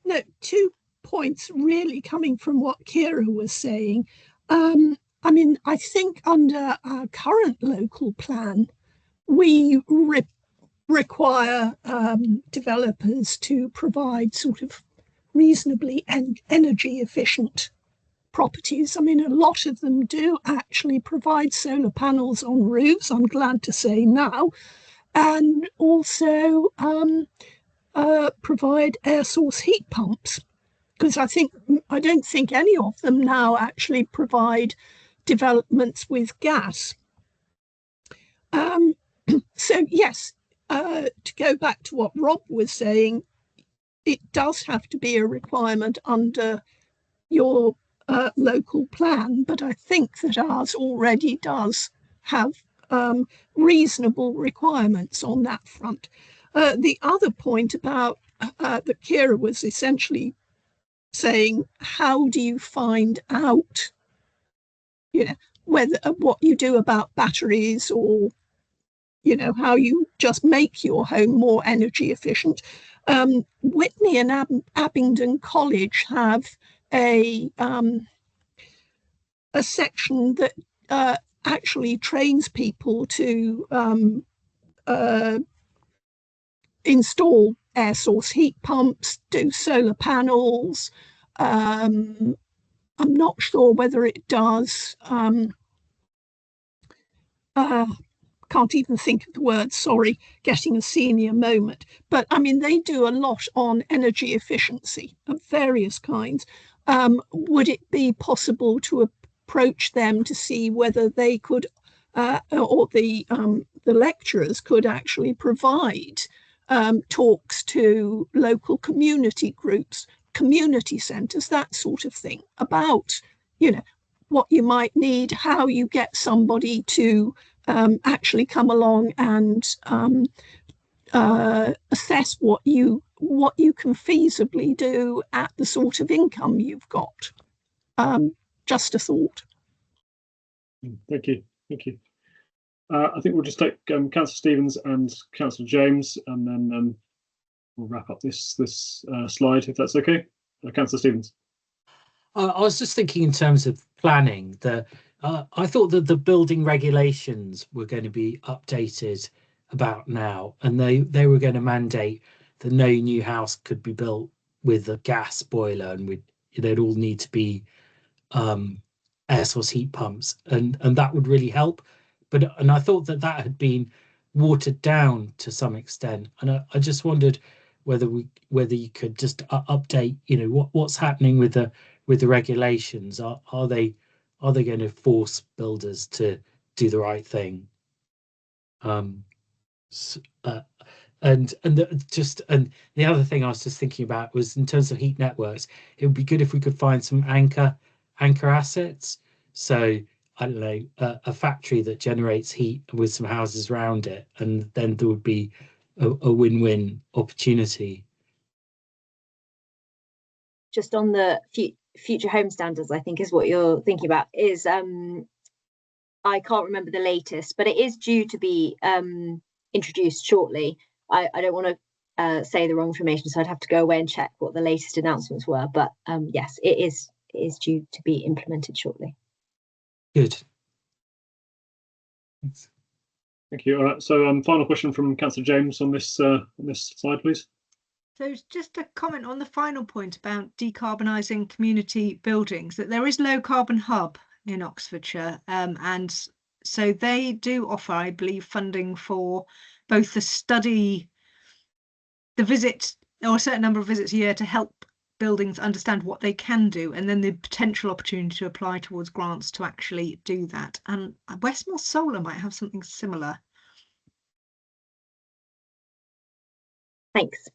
No, 2 points really coming from what Kira was saying. I mean, I think under our current local plan, we require developers to provide sort of reasonably energy efficient properties. I mean, a lot of them do actually provide solar panels on roofs, I'm glad to say now, and also provide air source heat pumps, because I don't think any of them now actually provide developments with gas. So yes, to go back to what Rob was saying, it does have to be a requirement under your local plan, but I think that ours already does have reasonable requirements on that front. The other point about that Kira was essentially saying, how do you find out, whether what you do about batteries, or how you just make your home more energy efficient. Whitney and Abingdon College have a section that actually trains people to install air source heat pumps, do solar panels. I'm not sure whether it does. Can't even think of the word, sorry, getting a senior moment. But I mean, they do a lot on energy efficiency of various kinds. Would it be possible to approach them to see whether they could, or the lecturers could actually provide talks to local community groups, community centres, that sort of thing, about, what you might need, how you get somebody to actually come along and assess what you can feasibly do at the sort of income you've got. Just a thought. Thank you. I think we'll just take Councillor Stevens and Councillor James, and then we'll wrap up this slide, if that's okay. Councillor Stevens. I was just thinking in terms of planning, I thought that the building regulations were going to be updated about now, and they were going to mandate that no new house could be built with a gas boiler, and they'd all need to be air source heat pumps, and that would really help. And I thought that had been watered down to some extent, and I just wondered whether you could just update, what's happening with the regulations. Are they going to force builders to do the right thing? And the other thing I was just thinking about was, in terms of heat networks, it would be good if we could find some anchor assets. So I don't know, a factory that generates heat with some houses around it, and then there would be a win-win opportunity. Just on the future home standards, I think is what you're thinking about, is I can't remember the latest, but it is due to be introduced shortly. I don't want to say the wrong information, so I'd have to go away and check what the latest announcements were, but yes, it is due to be implemented shortly. Good. Thanks. Thank you. All right, so final question from Councillor James on this slide, please. So just a comment on the final point about decarbonising community buildings, that there is Low Carbon Hub in Oxfordshire, and so they do offer, I believe, funding for both the visit, or a certain number of visits a year, to help buildings understand what they can do, and then the potential opportunity to apply towards grants to actually do that. And Westmore Solar might have something similar. Thanks.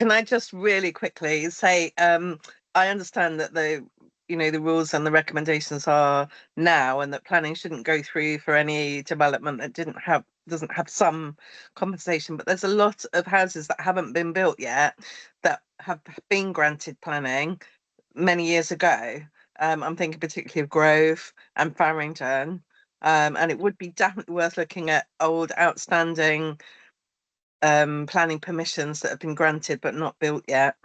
Can I just really quickly say, I understand that the rules and the recommendations are now, and that planning shouldn't go through for any development that doesn't have some compensation. But there's a lot of houses that haven't been built yet that have been granted planning many years ago. I'm thinking particularly of Grove and Farringdon, and it would be definitely worth looking at old outstanding planning permissions that have been granted but not built yet,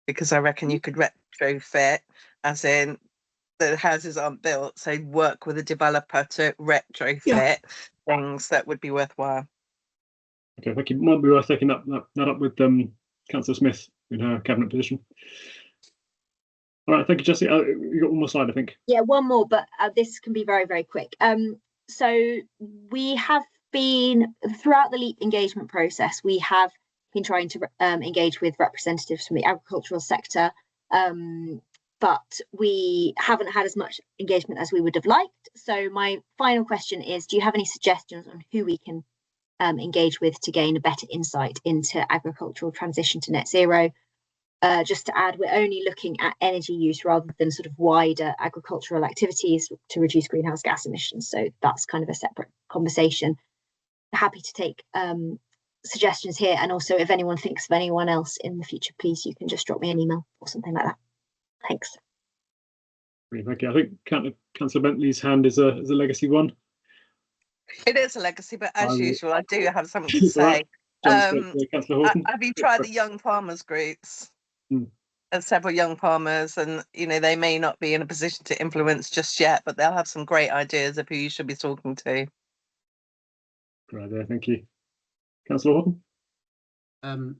because I reckon you could retrofit, as in the houses aren't built, so work with a developer to retrofit things that would be worthwhile. Okay, thank you. Might be worth taking that up with Councillor Smith in her cabinet position. All right, thank you, Jessie. You got one more slide, I think. Yeah, one more, but this can be very, very quick. So we have been, throughout the LEAP engagement process, we have been trying to engage with representatives from the agricultural sector, but we haven't had as much engagement as we would have liked. So my final question is, do you have any suggestions on who we can engage with to gain a better insight into agricultural transition to net zero? Just to add, we're only looking at energy use rather than sort of wider agricultural activities to reduce greenhouse gas emissions. So that's kind of a separate conversation. Happy to take suggestions here. And also, if anyone thinks of anyone else in the future, please, you can just drop me an email or something like that. Thanks. Thank you. I think Councillor Bentley's hand is a legacy one. It is a legacy, but as usual, I do have something to say. Councillor Horton. Have you tried the young farmers groups? Several young farmers, and they may not be in a position to influence just yet, but they'll have some great ideas of who you should be talking to. Great idea, thank you. Councillor Horton.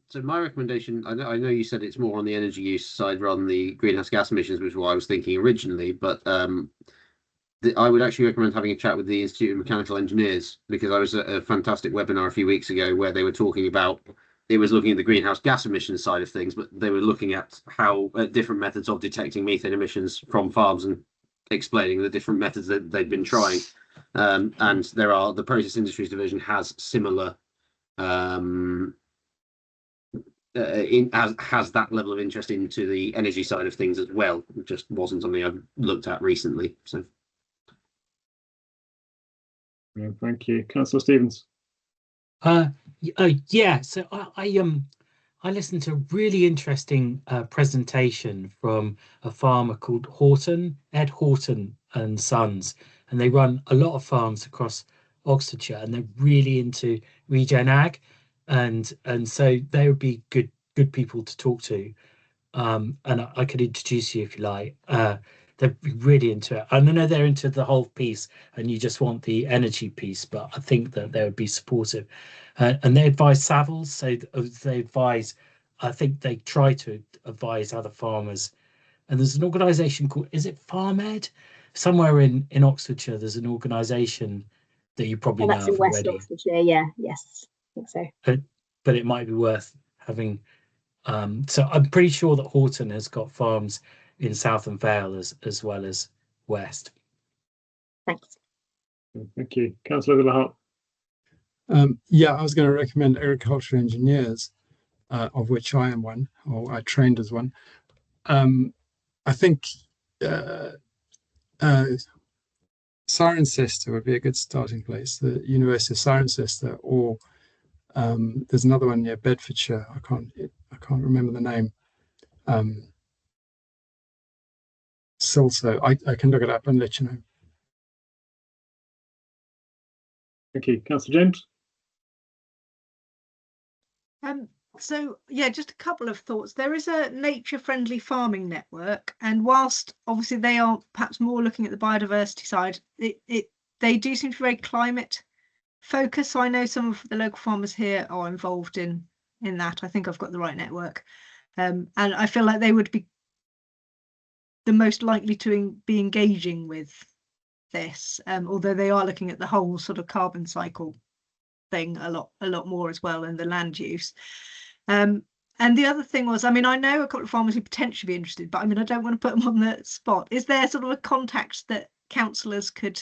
So my recommendation, I know you said it's more on the energy use side rather than the greenhouse gas emissions, which is what I was thinking originally, but I would actually recommend having a chat with the Institute of Mechanical Engineers, because I was at a fantastic webinar a few weeks ago where they were talking about, it was looking at the greenhouse gas emissions side of things, but they were looking at how different methods of detecting methane emissions from farms and explaining the different methods that they've been trying. And the Process Industries Division has similar has that level of interest into the energy side of things as well. It just wasn't something I've looked at recently. So thank you. Councillor Stevens. Yeah, so I listened to a really interesting presentation from a farmer called Ed Horton and Sons, and they run a lot of farms across Oxfordshire, and they're really into regen ag, and so they would be good people to talk to, and I could introduce you if you like. They're really into it. I know they're into the whole piece, and you just want the energy piece, but I think that they would be supportive. And they advise Savills, so they advise, I think they try to advise other farmers. And there's an organisation called, is it FarmEd? Somewhere in Oxfordshire, there's an organisation that you probably know That's in of West already. Oxfordshire, yeah, yes, I think so. But it might be worth having. So I'm pretty sure that Horton has got farms in South and Vale as well as West. Thanks. Thank you. Councillor Villahart. Yeah, I was going to recommend agriculture engineers, of which I am one, or I trained as one. I think Cirencester would be a good starting place, the University of Cirencester, or there's another one near Bedfordshire. I can't remember the name. Silso. I can look it up and let you know. Thank you. Councillor James. So yeah, just a couple of thoughts. There is a nature-friendly farming network, and whilst obviously they are perhaps more looking at the biodiversity side, they do seem to be very climate focused. So I know some of the local farmers here are involved in that. I think I've got the right network, and I feel like they would be the most likely to be engaging with this, although they are looking at the whole sort of carbon cycle thing a lot more as well, and the land use. And the other thing was, I mean, I know a couple of farmers who potentially be interested, but I mean, I don't want to put them on the spot. Is there sort of a contact that councillors could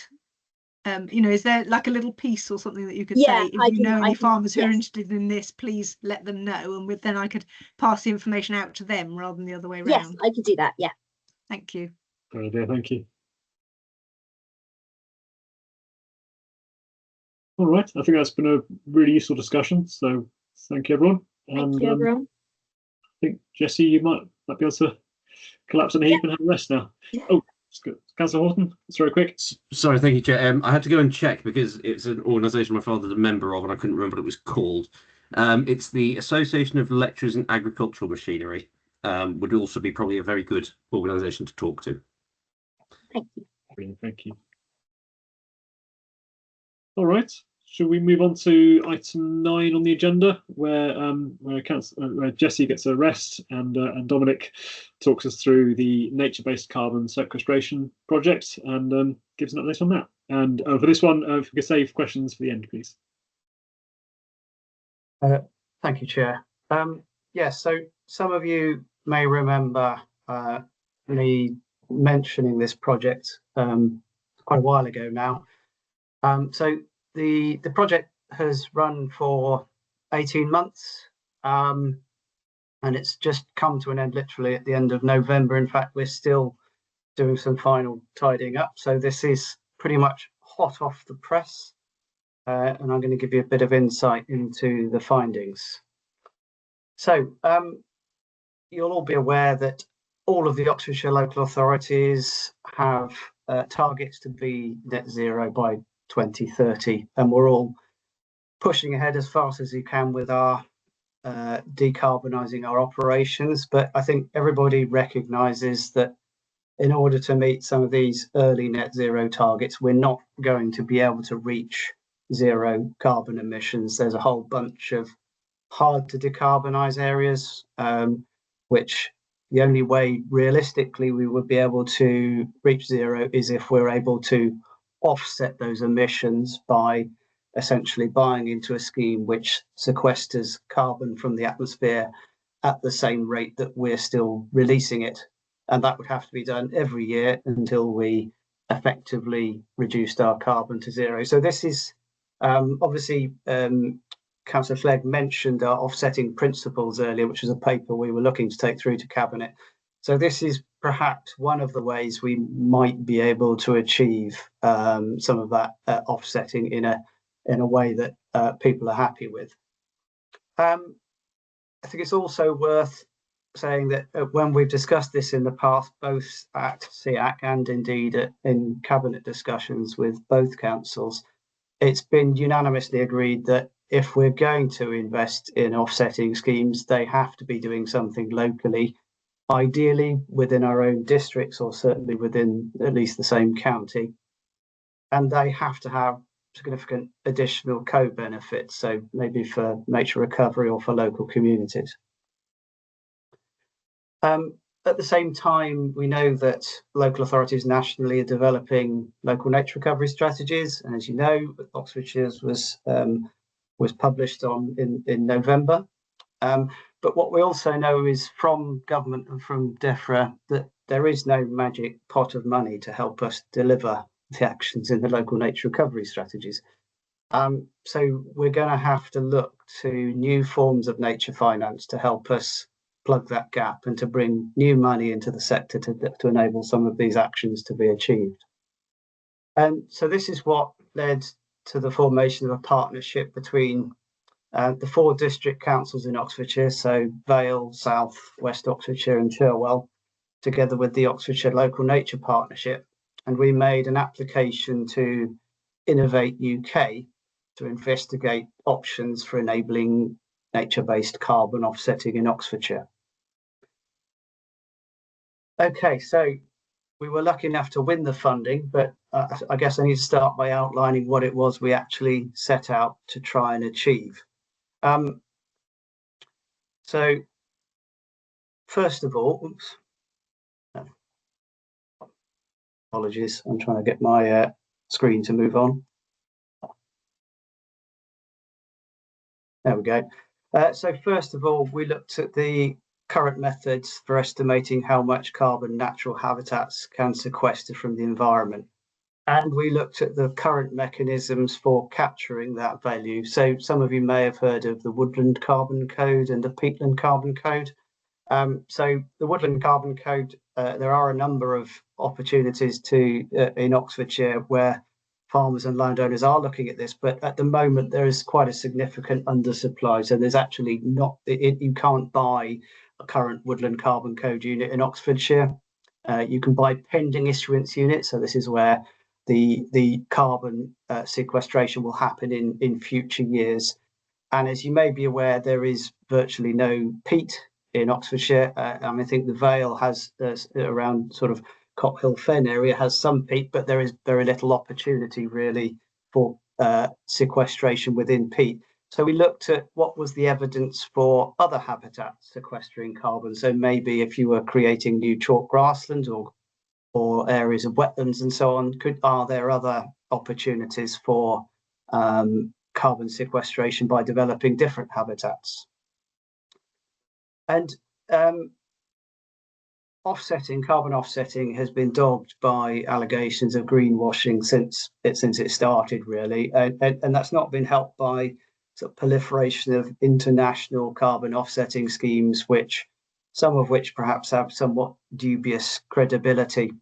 is there like a little piece or something that you could Yeah, say, if I you can- know I any can- farmers who are yes. interested in this, please let them know, and then I could pass the information out to them rather than the other way Yes, around. I could do that. Yeah. Thank you. Good idea, thank you. All right, I think that's been a really useful discussion. So thank you, everyone. Thank you, everyone. I think Jesse, you might be able to collapse in a heap and have a rest now. Oh, Councillor Horton, it's very quick. Sorry, thank you, Chair. I had to go and check because it's an organisation my father's a member of, and I couldn't remember what it was called. It's the Association of Lecturers in Agricultural Machinery. Would also be probably a very good organisation to talk to. Thank you. Brilliant, thank you. All right, should we move on to item 9 on the agenda, where Jesse gets a rest and Dominic talks us through the nature-based carbon sequestration project and gives an update on that. And for this one, if we could save questions for the end, please. Thank you, Chair. Yes, so some of you may remember me mentioning this project quite a while ago now. So the project has run for 18 months and it's just come to an end literally at the end of November. In fact, we're still doing some final tidying up. So this is pretty much hot off the press. And I'm going to give you a bit of insight into the findings. So you'll all be aware that all of the Oxfordshire local authorities have targets to be net zero by 2030, and we're all pushing ahead as fast as you can with our decarbonising our operations. But I think everybody recognises that in order to meet some of these early net zero targets, we're not going to be able to reach zero carbon emissions. There's a whole bunch of hard to decarbonise areas, which the only way realistically we would be able to reach zero is if we're able to offset those emissions by essentially buying into a scheme which sequesters carbon from the atmosphere at the same rate that we're still releasing it. And that would have to be done every year until we effectively reduced our carbon to zero. So this is obviously Councillor Flegg mentioned our offsetting principles earlier, which was a paper we were looking to take through to Cabinet. So this is perhaps one of the ways we might be able to achieve some of that offsetting in a way that people are happy with. I think it's also worth saying that when we've discussed this in the past, both at CEAC and indeed in Cabinet discussions with both councils, it's been unanimously agreed that if we're going to invest in offsetting schemes, they have to be doing something locally, ideally within our own districts or certainly within at least the same county. And they have to have significant additional co-benefits, so maybe for nature recovery or for local communities. At the same time, we know that local authorities nationally are developing local nature recovery strategies, and as you know, Oxfordshire's was published in November. But what we also know is from government and from DEFRA that there is no magic pot of money to help us deliver the actions in the local nature recovery strategies. So we're going to have to look to new forms of nature finance to help us plug that gap and to bring new money into the sector to enable some of these actions to be achieved. And so this is what led to the formation of a partnership between the 4 district councils in Oxfordshire, so Vale, South, West Oxfordshire and Cherwell, together with the Oxfordshire Local Nature Partnership. And we made an application to Innovate UK to investigate options for enabling nature-based carbon offsetting in Oxfordshire. Okay, so we were lucky enough to win the funding, but I guess I need to start by outlining what it was we actually set out to try and achieve. So first of all, apologies, I'm trying to get my screen to move on. There we go. So first of all, we looked at the current methods for estimating how much carbon natural habitats can sequester from the environment. And we looked at the current mechanisms for capturing that value. So some of you may have heard of the Woodland Carbon Code and the Peatland Carbon Code. So the Woodland Carbon Code, there are a number of opportunities in Oxfordshire where farmers and landowners are looking at this, but at the moment there is quite a significant undersupply. So there's actually not, you can't buy a current Woodland Carbon Code unit in Oxfordshire. You can buy pending issuance units. So this is where the carbon sequestration will happen in future years. And as you may be aware, there is virtually no peat in Oxfordshire. I think the Vale has around sort of Cophill Fen area has some peat, but there is very little opportunity really for sequestration within peat. So we looked at what was the evidence for other habitats sequestering carbon. So maybe if you were creating new chalk grasslands or areas of wetlands and so on, are there other opportunities for carbon sequestration by developing different habitats? And carbon offsetting has been dogged by allegations of greenwashing since it started, really, and that's not been helped by sort of proliferation of international carbon offsetting schemes, some of which perhaps have somewhat dubious credibility.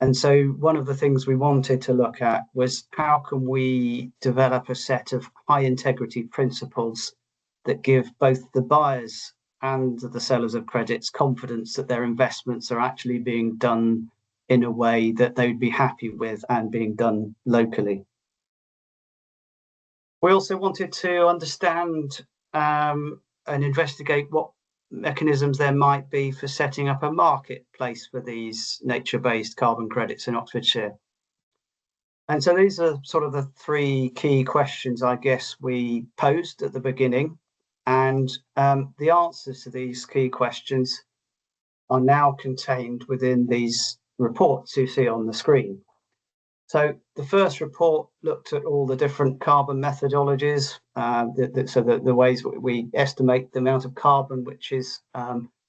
And so one of the things we wanted to look at was how can we develop a set of high integrity principles that give both the buyers and the sellers of credits confidence that their investments are actually being done in a way that they would be happy with and being done locally. We also wanted to understand and investigate what mechanisms there might be for setting up a marketplace for these nature-based carbon credits in Oxfordshire. And so these are sort of the three key questions, I guess, we posed at the beginning. And the answers to these key questions are now contained within these reports you see on the screen. So the first report looked at all the different carbon methodologies, so the ways we estimate the amount of carbon which is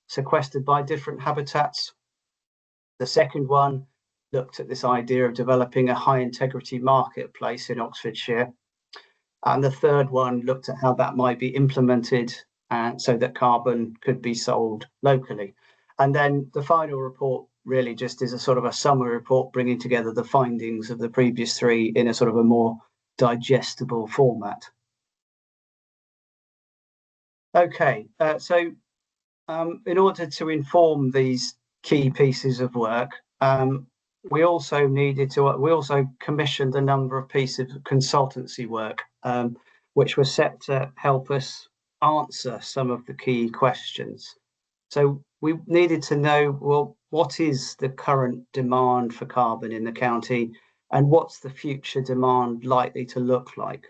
sequestered by different habitats. The second one looked at this idea of developing a high integrity marketplace in Oxfordshire. And the third one looked at how that might be implemented so that carbon could be sold locally. And then the final report really just is a sort of a summary report bringing together the findings of the previous three in a sort of a more digestible format. Okay, so in order to inform these key pieces of work, we also commissioned a number of pieces of consultancy work, which were set to help us answer some of the key questions. So we needed to know, well, what is the current demand for carbon in the county, and what's the future demand likely to look like?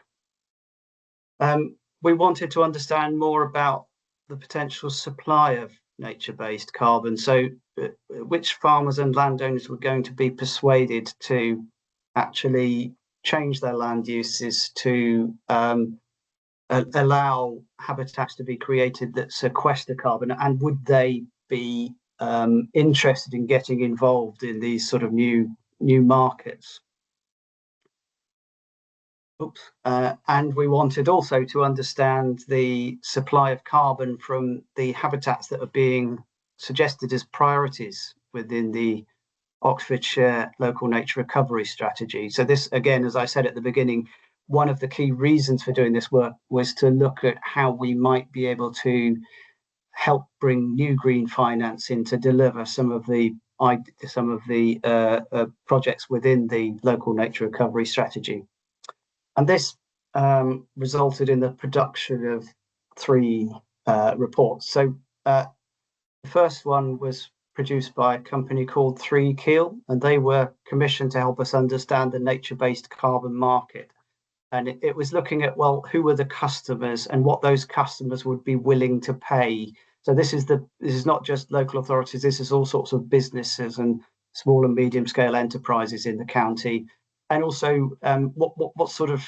We wanted to understand more about the potential supply of nature-based carbon. So which farmers and landowners were going to be persuaded to actually change their land uses to allow habitats to be created that sequester carbon, and would they be interested in getting involved in these sort of new markets? And we wanted also to understand the supply of carbon from the habitats that are being suggested as priorities within the Oxfordshire Local Nature Recovery Strategy. So this, again, as I said at the beginning, one of the key reasons for doing this work was to look at how we might be able to help bring new green finance in to deliver some of the projects within the Local Nature Recovery Strategy. And this resulted in the production of three reports. So the first one was produced by a company called 3Keel, and they were commissioned to help us understand the nature-based carbon market. And it was looking at, well, who were the customers and what those customers would be willing to pay. So this is not just local authorities, this is all sorts of businesses and small and medium scale enterprises in the county. And also what sort of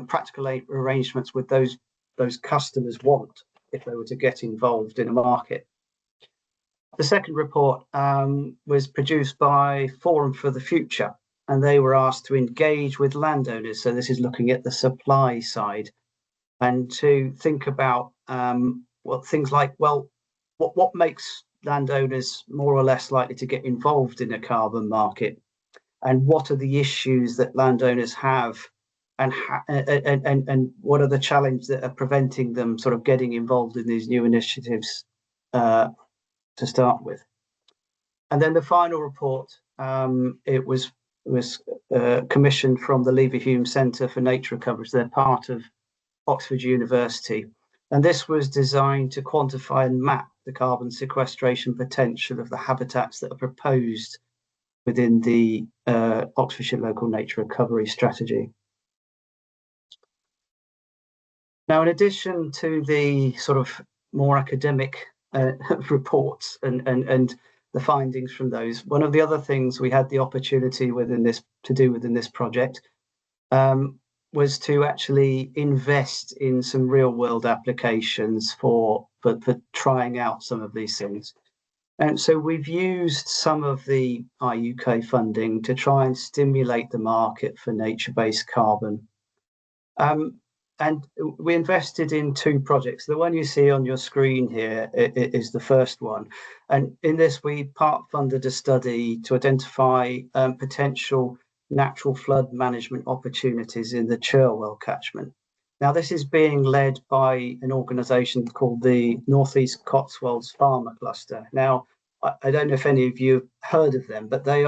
practical arrangements would those customers want if they were to get involved in a market. The second report was produced by Forum for the Future, and they were asked to engage with landowners. So this is looking at the supply side, and to think about things like, well, what makes landowners more or less likely to get involved in a carbon market, and what are the issues that landowners have, and what are the challenges that are preventing them sort of getting involved in these new initiatives to start with. And then the final report, it was commissioned from the Leverhulme Centre for Nature Recovery. So they're part of Oxford University. And this was designed to quantify and map the carbon sequestration potential of the habitats that are proposed within the Oxfordshire Local Nature Recovery Strategy. Now, in addition to the sort of more academic reports and the findings from those, one of the other things we had the opportunity within this project was to actually invest in some real world applications for trying out some of these things. And so we've used some of the IUK funding to try and stimulate the market for nature-based carbon. And we invested in 2 projects. The one you see on your screen here is the first one. And in this, we part-funded a study to identify potential natural flood management opportunities in the Cherwell catchment. Now, this is being led by an organisation called the North East Cotswolds Farmer Cluster. Now, I don't know if any of you have heard of them, but they're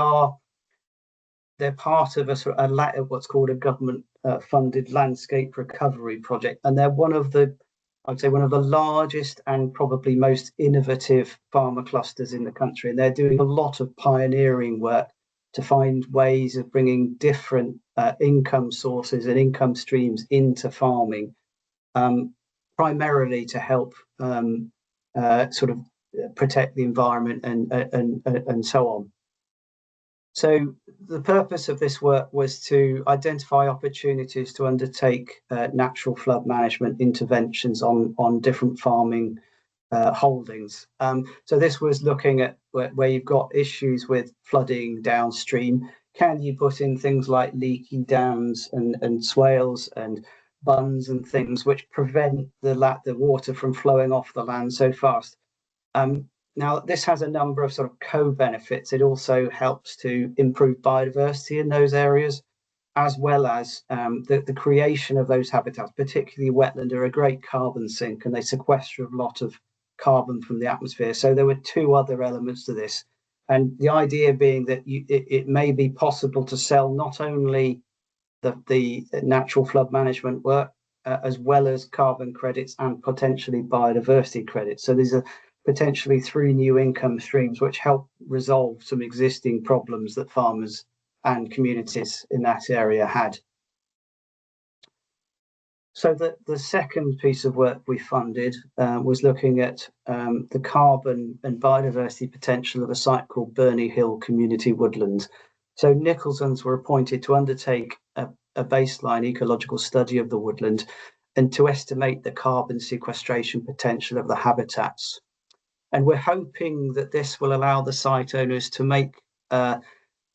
part of what's called a government funded landscape recovery project, and they're one of the largest and probably most innovative farmer clusters in the country, and they're doing a lot of pioneering work to find ways of bringing different income sources and income streams into farming, primarily to help sort of protect the environment and so on. So the purpose of this work was to identify opportunities to undertake natural flood management interventions on different farming holdings. So this was looking at where you've got issues with flooding downstream. Can you put in things like leaky dams and swales and bunds and things which prevent the water from flowing off the land so fast? Now, this has a number of sort of co-benefits. It also helps to improve biodiversity in those areas, as well as the creation of those habitats, particularly wetland, are a great carbon sink, and they sequester a lot of carbon from the atmosphere. So there were 2 other elements to this. And the idea being that it may be possible to sell not only the natural flood management work, as well as carbon credits and potentially biodiversity credits. So these are potentially 3 new income streams which help resolve some existing problems that farmers and communities in that area had. So the second piece of work we funded was looking at the carbon and biodiversity potential of a site called Burney Hill Community Woodland. So Nicholson's were appointed to undertake a baseline ecological study of the woodland and to estimate the carbon sequestration potential of the habitats. And we're hoping that this will allow the site owners to make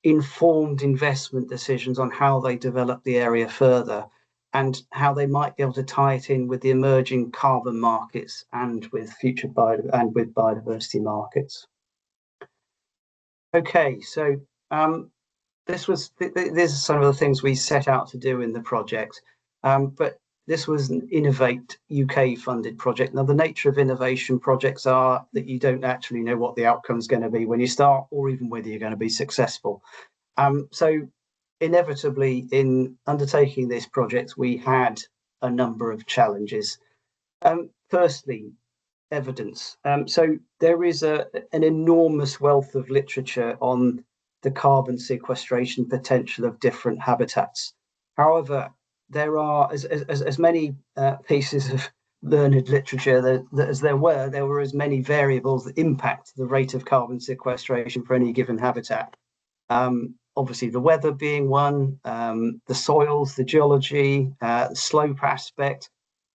informed investment decisions on how they develop the area further, and how they might be able to tie it in with the emerging carbon markets and with future biodiversity markets. Okay, so these are some of the things we set out to do in the project, but this was an Innovate UK funded project. Now, the nature of innovation projects are that you don't actually know what the outcome is going to be when you start, or even whether you're going to be successful. So inevitably, in undertaking this project, we had a number of challenges. Firstly, evidence. So there is an enormous wealth of literature on the carbon sequestration potential of different habitats. However, there are as many pieces of learned literature as there were as many variables that impact the rate of carbon sequestration for any given habitat. Obviously, the weather being one, the soils, the geology, the slope aspect,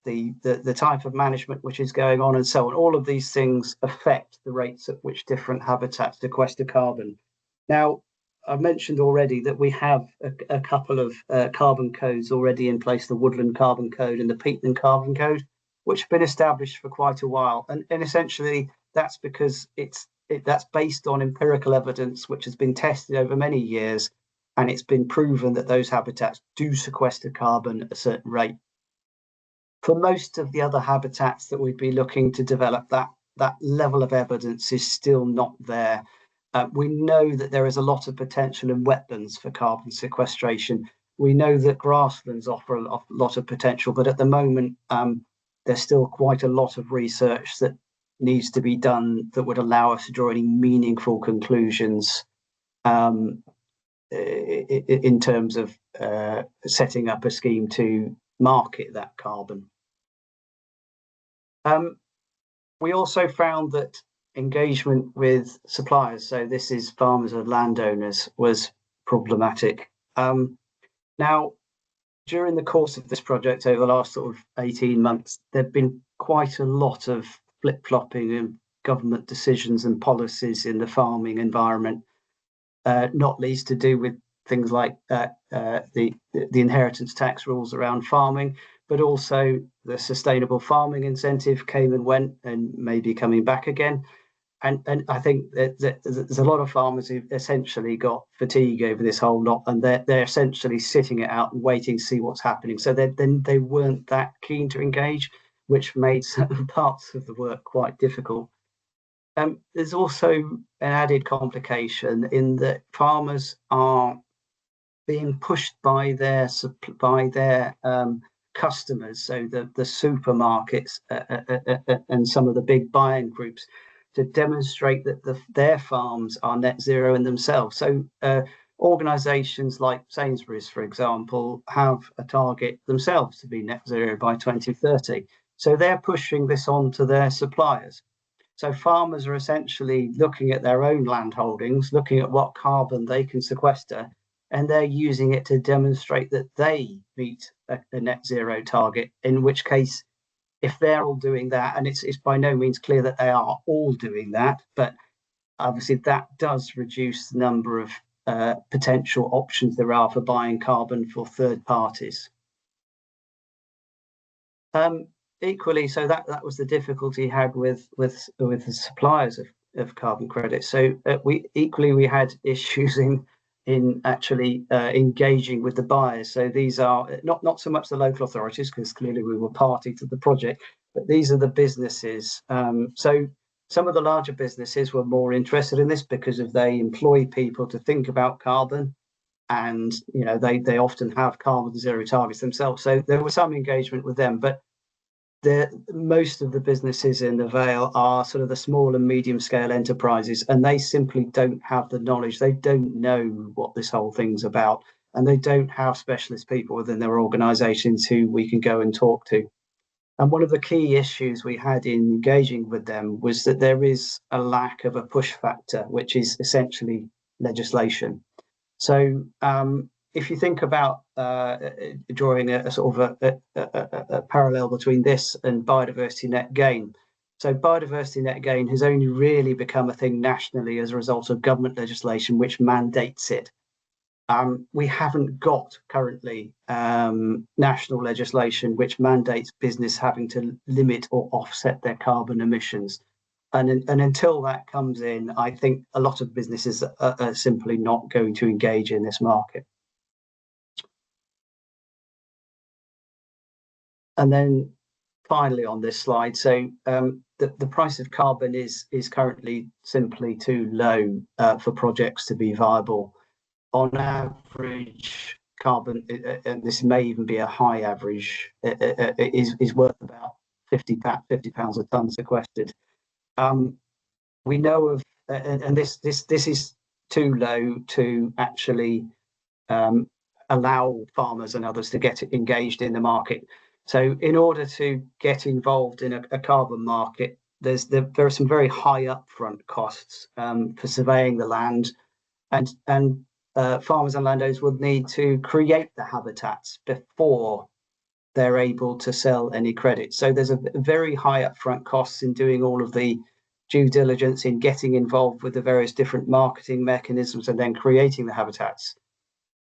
the type of management which is going on, and so on. All of these things affect the rates at which different habitats sequester carbon. Now, I've mentioned already that we have a couple of carbon codes already in place, the Woodland Carbon Code and the Peatland Carbon Code, which have been established for quite a while. And essentially that's because that's based on empirical evidence, which has been tested over many years, and it's been proven that those habitats do sequester carbon at a certain rate. For most of the other habitats that we'd be looking to develop, that level of evidence is still not there. We know that there is a lot of potential in wetlands for carbon sequestration. We know that grasslands offer a lot of potential, but at the moment, there's still quite a lot of research that needs to be done that would allow us to draw any meaningful conclusions in terms of setting up a scheme to market that carbon. We also found that engagement with suppliers, so this is farmers and landowners, was problematic. Now, during the course of this project over the last sort of 18 months, there've been quite a lot of flip-flopping in government decisions and policies in the farming environment, not least to do with things like the inheritance tax rules around farming, but also the sustainable farming incentive came and went and may be coming back again. And I think that there's a lot of farmers who've essentially got fatigue over this whole lot, and they're essentially sitting it out and waiting to see what's happening. So they weren't that keen to engage, which made certain parts of the work quite difficult. There's also an added complication in that farmers are being pushed by their customers, so the supermarkets and some of the big buying groups, to demonstrate that their farms are net zero in themselves. So organisations like Sainsbury's, for example, have a target themselves to be net zero by 2030. So they're pushing this on to their suppliers. So farmers are essentially looking at their own land holdings, looking at what carbon they can sequester, and they're using it to demonstrate that they meet a net zero target, in which case, if they're all doing that, and it's by no means clear that they are all doing that, but obviously that does reduce the number of potential options there are for buying carbon for third parties. Equally, so that was the difficulty he had with the suppliers of carbon credits. So we had issues in actually engaging with the buyers. So these are not so much the local authorities, because clearly we were party to the project, but these are the businesses. So some of the larger businesses were more interested in this because they employ people to think about carbon, and they often have carbon zero targets themselves. So there was some engagement with them, but most of the businesses in the Vale are sort of the small and medium scale enterprises, and they simply don't have the knowledge. They don't know what this whole thing's about, and they don't have specialist people within their organisations who we can go and talk to. And one of the key issues we had in engaging with them was that there is a lack of a push factor, which is essentially legislation. So if you think about drawing a sort of a parallel between this and biodiversity net gain. So biodiversity net gain has only really become a thing nationally as a result of government legislation which mandates it. We haven't got currently national legislation which mandates business having to limit or offset their carbon emissions. And until that comes in, I think a lot of businesses are simply not going to engage in this market. And then finally on this slide, so the price of carbon is currently simply too low for projects to be viable. On average, carbon, and this may even be a high average, is worth about £50 a tonne sequestered. We know of, and this is too low to actually allow farmers and others to get engaged in the market. So in order to get involved in a carbon market, there are some very high upfront costs for surveying the land, and farmers and landowners would need to create the habitats before they're able to sell any credit. So there's a very high upfront costs in doing all of the due diligence in getting involved with the various different marketing mechanisms and then creating the habitats.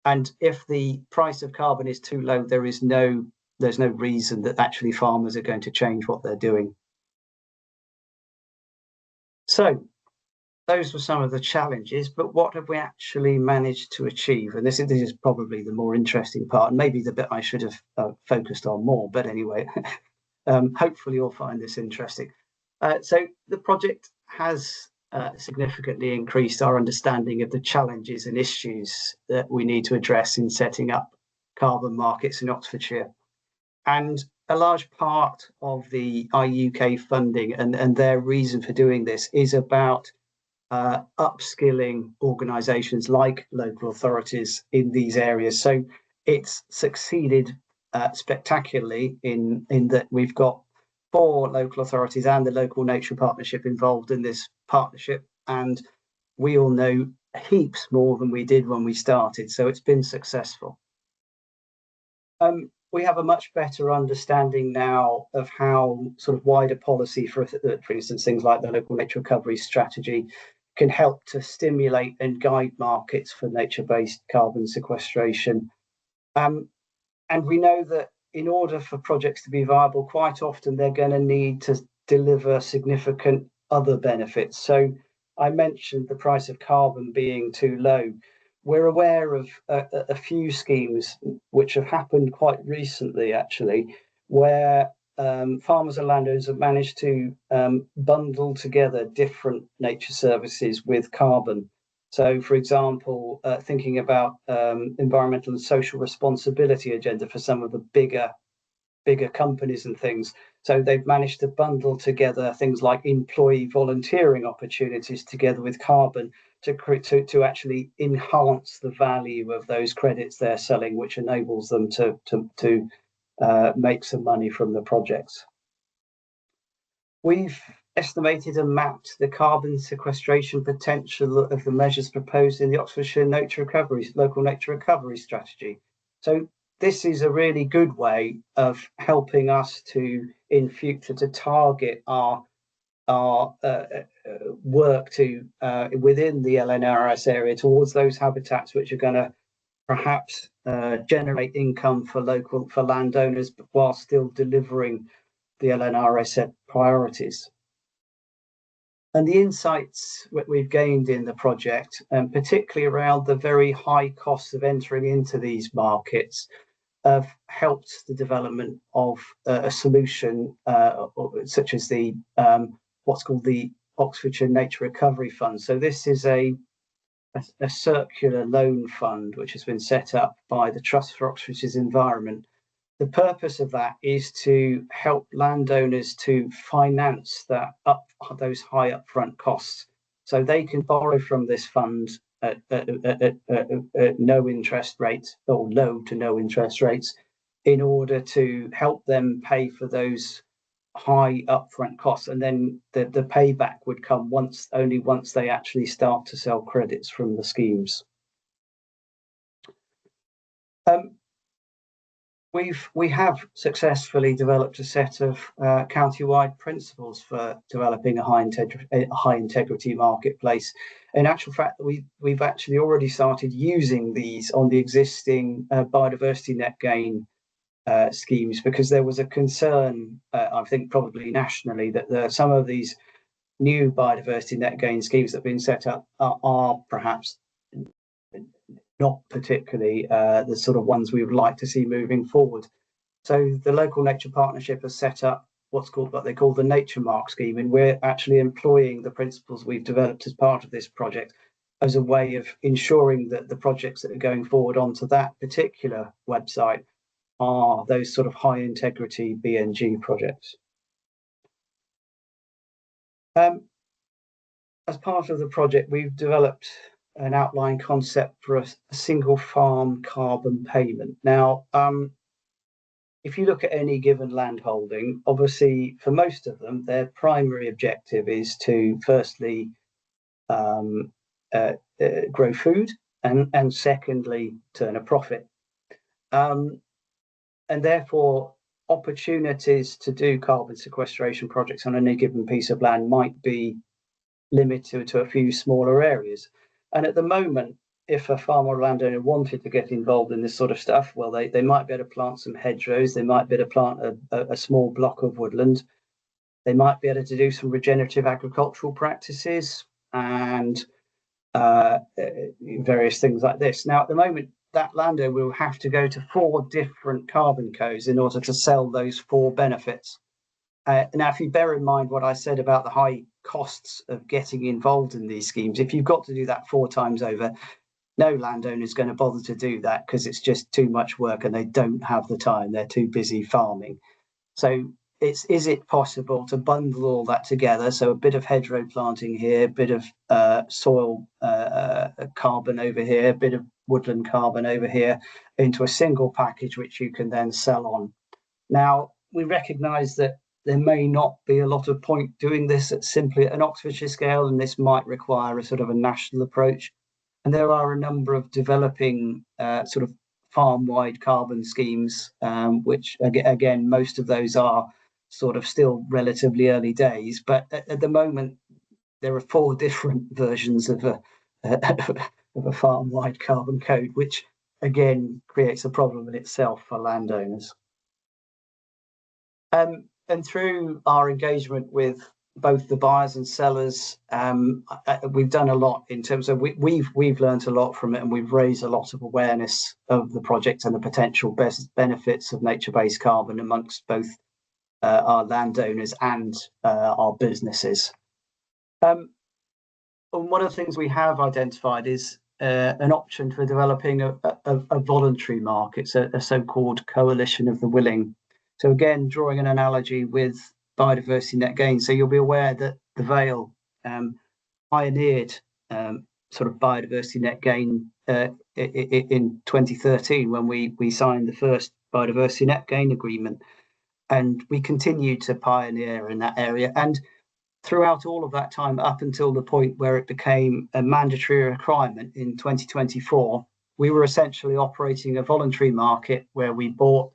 And if the price of carbon is too low, there's no reason that actually farmers are going to change what they're doing. So those were some of the challenges, but what have we actually managed to achieve? And this is probably the more interesting part, and maybe the bit I should have focused on more, but anyway, hopefully you'll find this interesting. So the project has significantly increased our understanding of the challenges and issues that we need to address in setting up carbon markets in Oxfordshire. And a large part of the IUK funding and their reason for doing this is about upskilling organisations like local authorities in these areas. So it's succeeded spectacularly in that we've got 4 local authorities and the local nature partnership involved in this partnership, and we all know heaps more than we did when we started, so it's been successful. We have a much better understanding now of how sort of wider policy, for instance, things like the local nature recovery strategy can help to stimulate and guide markets for nature-based carbon sequestration. And we know that in order for projects to be viable, quite often they're going to need to deliver significant other benefits. So I mentioned the price of carbon being too low. We're aware of a few schemes which have happened quite recently, actually, where farmers and landowners have managed to bundle together different nature services with carbon. So, for example, thinking about environmental and social responsibility agenda for some of the bigger companies and things. So they've managed to bundle together things like employee volunteering opportunities together with carbon to actually enhance the value of those credits they're selling, which enables them to make some money from the projects. We've estimated and mapped the carbon sequestration potential of the measures proposed in the Oxfordshire local nature recovery strategy. So this is a really good way of helping us to, in future, to target our work to within the LNRS area towards those habitats which are going to perhaps generate income for landowners, but while still delivering the LNRS priorities. And the insights that we've gained in the project, and particularly around the very high costs of entering into these markets, have helped the development of a solution such as the what's called the Oxfordshire Nature Recovery Fund. So this is a circular loan fund which has been set up by the Trust for Oxfordshire's Environment. The purpose of that is to help landowners to finance those high upfront costs. So they can borrow from this fund at no interest rates, or low to no interest rates, in order to help them pay for those high upfront costs. And then the payback would come only once they actually start to sell credits from the schemes. We have successfully developed a set of county-wide principles for developing a high integrity marketplace. In actual fact, we've actually already started using these on the existing biodiversity net gain schemes, because there was a concern, I think probably nationally, that some of these new biodiversity net gain schemes that have been set up are perhaps not particularly the sort of ones we would like to see moving forward. So the local nature partnership has set up what they call the Nature Mark scheme, and we're actually employing the principles we've developed as part of this project as a way of ensuring that the projects that are going forward onto that particular website are those sort of high integrity BNG projects. As part of the project, we've developed an outline concept for a single farm carbon payment. Now, if you look at any given land holding, obviously for most of them, their primary objective is to firstly grow food and secondly turn a profit. And therefore, opportunities to do carbon sequestration projects on any given piece of land might be limited to a few smaller areas. And at the moment, if a farmer or landowner wanted to get involved in this sort of stuff, well, they might be able to plant some hedgerows, they might be able to plant a small block of woodland, they might be able to do some regenerative agricultural practices and various things like this. Now, at the moment, that landowner will have to go to 4 different carbon codes in order to sell those 4 benefits. Now, if you bear in mind what I said about the high costs of getting involved in these schemes, if you've got to do that 4 times over, no landowner is going to bother to do that because it's just too much work and they don't have the time. They're too busy farming. So is it possible to bundle all that together? So a bit of hedgerow planting here, a bit of soil carbon over here, a bit of woodland carbon over here into a single package, which you can then sell on. Now, we recognise that there may not be a lot of point doing this simply at an Oxfordshire scale, and this might require a sort of a national approach. And there are a number of developing sort of farm-wide carbon schemes, which again, most of those are sort of still relatively early days. But at the moment, there are 4 different versions of a farm-wide carbon code, which again creates a problem in itself for landowners. And through our engagement with both the buyers and sellers, we've done a lot in terms of we've learned a lot from it, and we've raised a lot of awareness of the project and the potential benefits of nature-based carbon amongst both our landowners and our businesses. And one of the things we have identified is an option for developing a voluntary market, a so-called coalition of the willing. So again, drawing an analogy with biodiversity net gain. So you'll be aware that the Vale pioneered sort of biodiversity net gain in 2013 when we signed the first biodiversity net gain agreement. And we continued to pioneer in that area. And throughout all of that time, up until the point where it became a mandatory requirement in 2024, we were essentially operating a voluntary market where we brought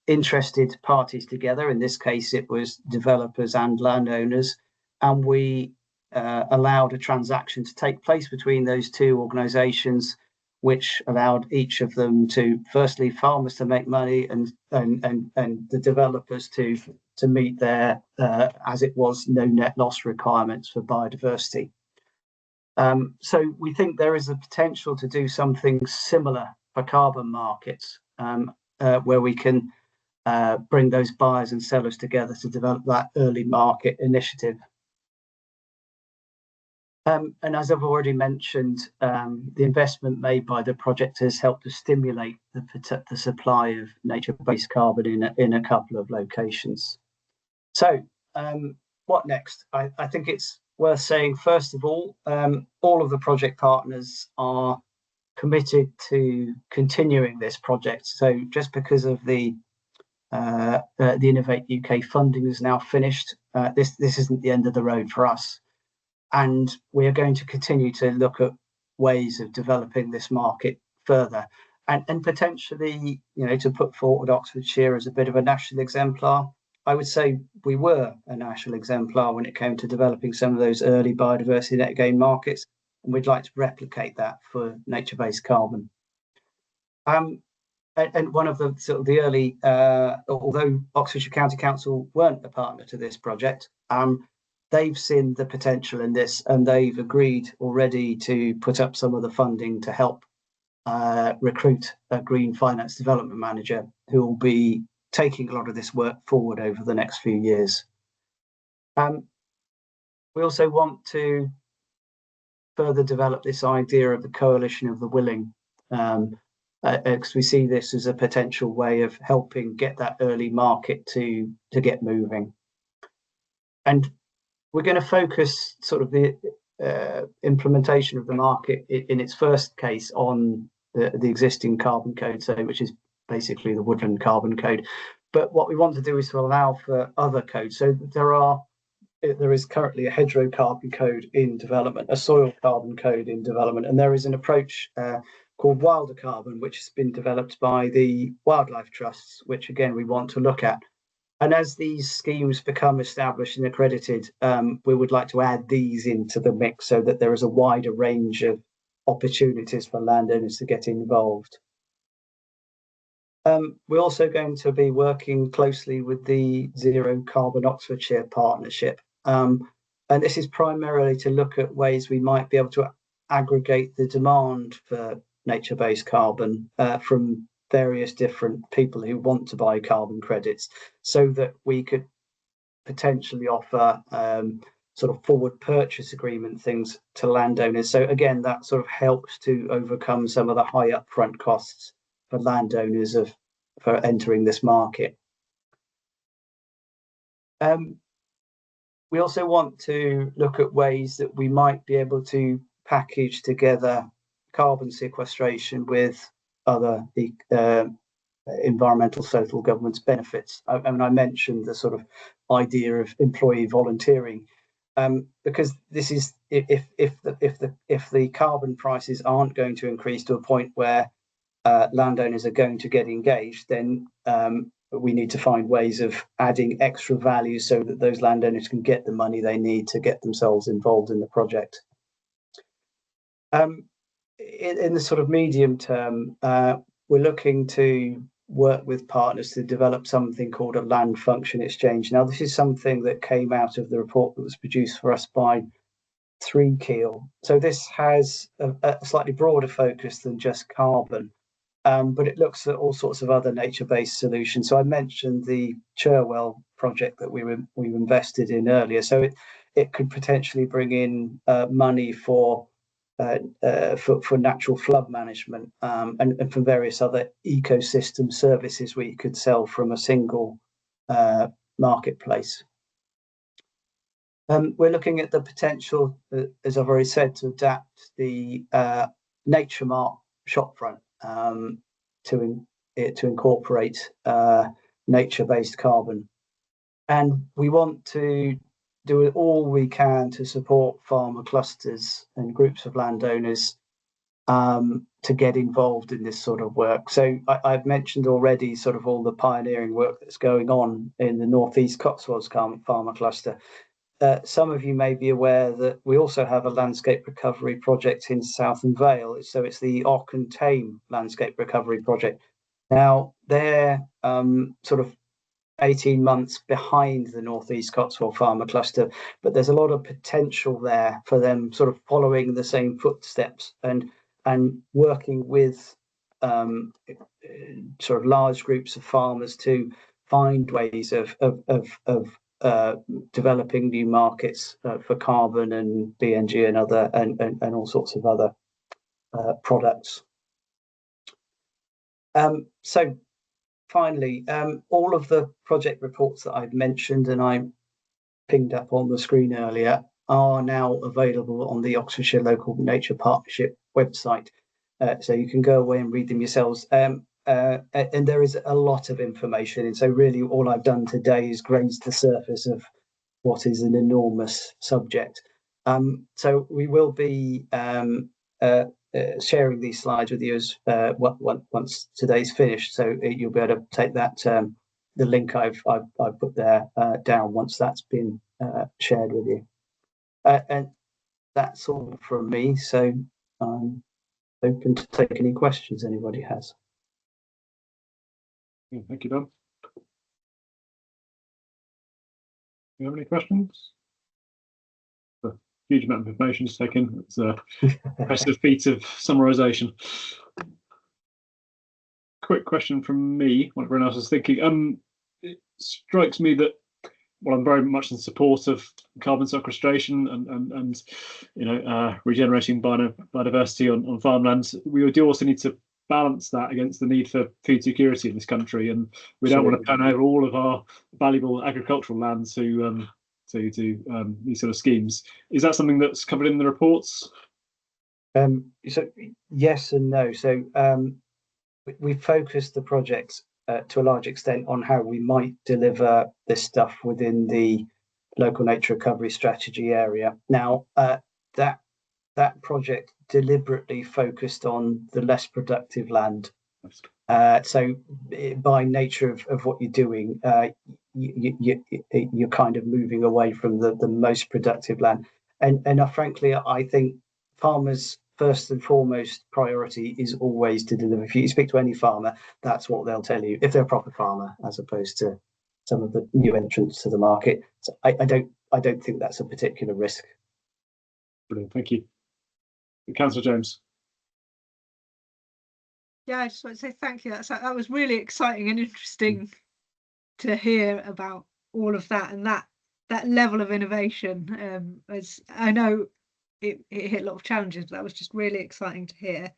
interested parties together. In this case, it was developers and landowners, and we allowed a transaction to take place between those 2 organisations, which allowed each of them to, firstly, farmers to make money and the developers to meet their, as it was, no net loss requirements for biodiversity. So we think there is a potential to do something similar for carbon markets, where we can bring those buyers and sellers together to develop that early market initiative. And as I've already mentioned, the investment made by the project has helped to stimulate the supply of nature-based carbon in a couple of locations. So what next? I think it's worth saying, first of all of the project partners are committed to continuing this project. So just because of the Innovate UK funding is now finished, this isn't the end of the road for us. And we are going to continue to look at ways of developing this market further and potentially, to put forward Oxfordshire as a bit of a national exemplar. I would say we were a national exemplar when it came to developing some of those early biodiversity net gain markets, and we'd like to replicate that for nature-based carbon. And one of the sort of the early, although Oxfordshire County Council weren't a partner to this project, they've seen the potential in this, and they've agreed already to put up some of the funding to help recruit a green finance development manager who will be taking a lot of this work forward over the next few years. We also want to further develop this idea of the coalition of the willing, because we see this as a potential way of helping get that early market to get moving. And we're going to focus sort of the implementation of the market in its first case on the existing carbon code, so which is basically the woodland carbon code. But what we want to do is to allow for other codes. So there is currently a hedgerow carbon code in development, a soil carbon code in development, and there is an approach called wilder carbon, which has been developed by the wildlife trusts, which again we want to look at. And as these schemes become established and accredited, we would like to add these into the mix so that there is a wider range of opportunities for landowners to get involved. We're also going to be working closely with the Zero Carbon Oxfordshire Partnership. And this is primarily to look at ways we might be able to aggregate the demand for nature-based carbon from various different people who want to buy carbon credits, so that we could potentially offer sort of forward purchase agreement things to landowners. So again, that sort of helps to overcome some of the high upfront costs for landowners for entering this market. We also want to look at ways that we might be able to package together carbon sequestration with other environmental social governance benefits. I mean, I mentioned the sort of idea of employee volunteering, because this is if the carbon prices aren't going to increase to a point where landowners are going to get engaged, then we need to find ways of adding extra value so that those landowners can get the money they need to get themselves involved in the project. In the sort of medium term, we're looking to work with partners to develop something called a land function exchange. Now, this is something that came out of the report that was produced for us by CEAC. So this has a slightly broader focus than just carbon, but it looks at all sorts of other nature-based solutions. So I mentioned the Cherwell project that we invested in earlier. So it could potentially bring in money for natural flood management, and from various other ecosystem services we could sell from a single marketplace. We're looking at the potential, as I've already said, to adapt the Nature Mart shopfront to incorporate nature-based carbon. And we want to do all we can to support farmer clusters and groups of landowners to get involved in this sort of work. So I've mentioned already sort of all the pioneering work that's going on in the North East Cotswolds farmer cluster. Some of you may be aware that we also have a landscape recovery project in Southern Vale. So it's the Och and Tame Landscape Recovery Project. Now, they're sort of 18 months behind the North East Cotswold farmer cluster, but there's a lot of potential there for them sort of following the same footsteps and working with sort of large groups of farmers to find ways of developing new markets for carbon and BNG and other and all sorts of other products. So finally, all of the project reports that I've mentioned and I pinged up on the screen earlier are now available on the Oxfordshire Local Nature Partnership website. So you can go away and read them yourselves. And there is a lot of information. And so really all I've done today is graze the surface of what is an enormous subject. So we will be sharing these slides with you as once today's finished. So you'll be able to take that the link I've put there down once that's been shared with you. And that's all from me. So I'm open to take any questions anybody has. Yeah, thank you, Don. Do you have any questions? A huge amount of information to take in. It's a impressive feat of summarisation. Quick question from me, what everyone else is thinking. It strikes me that, well, I'm very much in support of carbon sequestration and you know, regenerating biodiversity on farmlands. We do also need to balance that against the need for food security in this country, and we don't want to turn over all of our valuable agricultural land to these sort of schemes. Is that something that's covered in the reports? So yes and no. So we focused the projects to a large extent on how we might deliver this stuff within the local nature recovery strategy area. Now, that project deliberately focused on the less productive land. So by nature of what you're doing, you're kind of moving away from the most productive land. And frankly, I think farmers' first and foremost priority is always to deliver. If you speak to any farmer, that's what they'll tell you, if they're a proper farmer, as opposed to some of the new entrants to the market. So I don't think that's a particular risk. Brilliant, thank you. Councillor James. Yeah, I just want to say thank you. That was really exciting and interesting to hear about all of that, and that level of innovation. As I know, it hit a lot of challenges, but that was just really exciting to hear.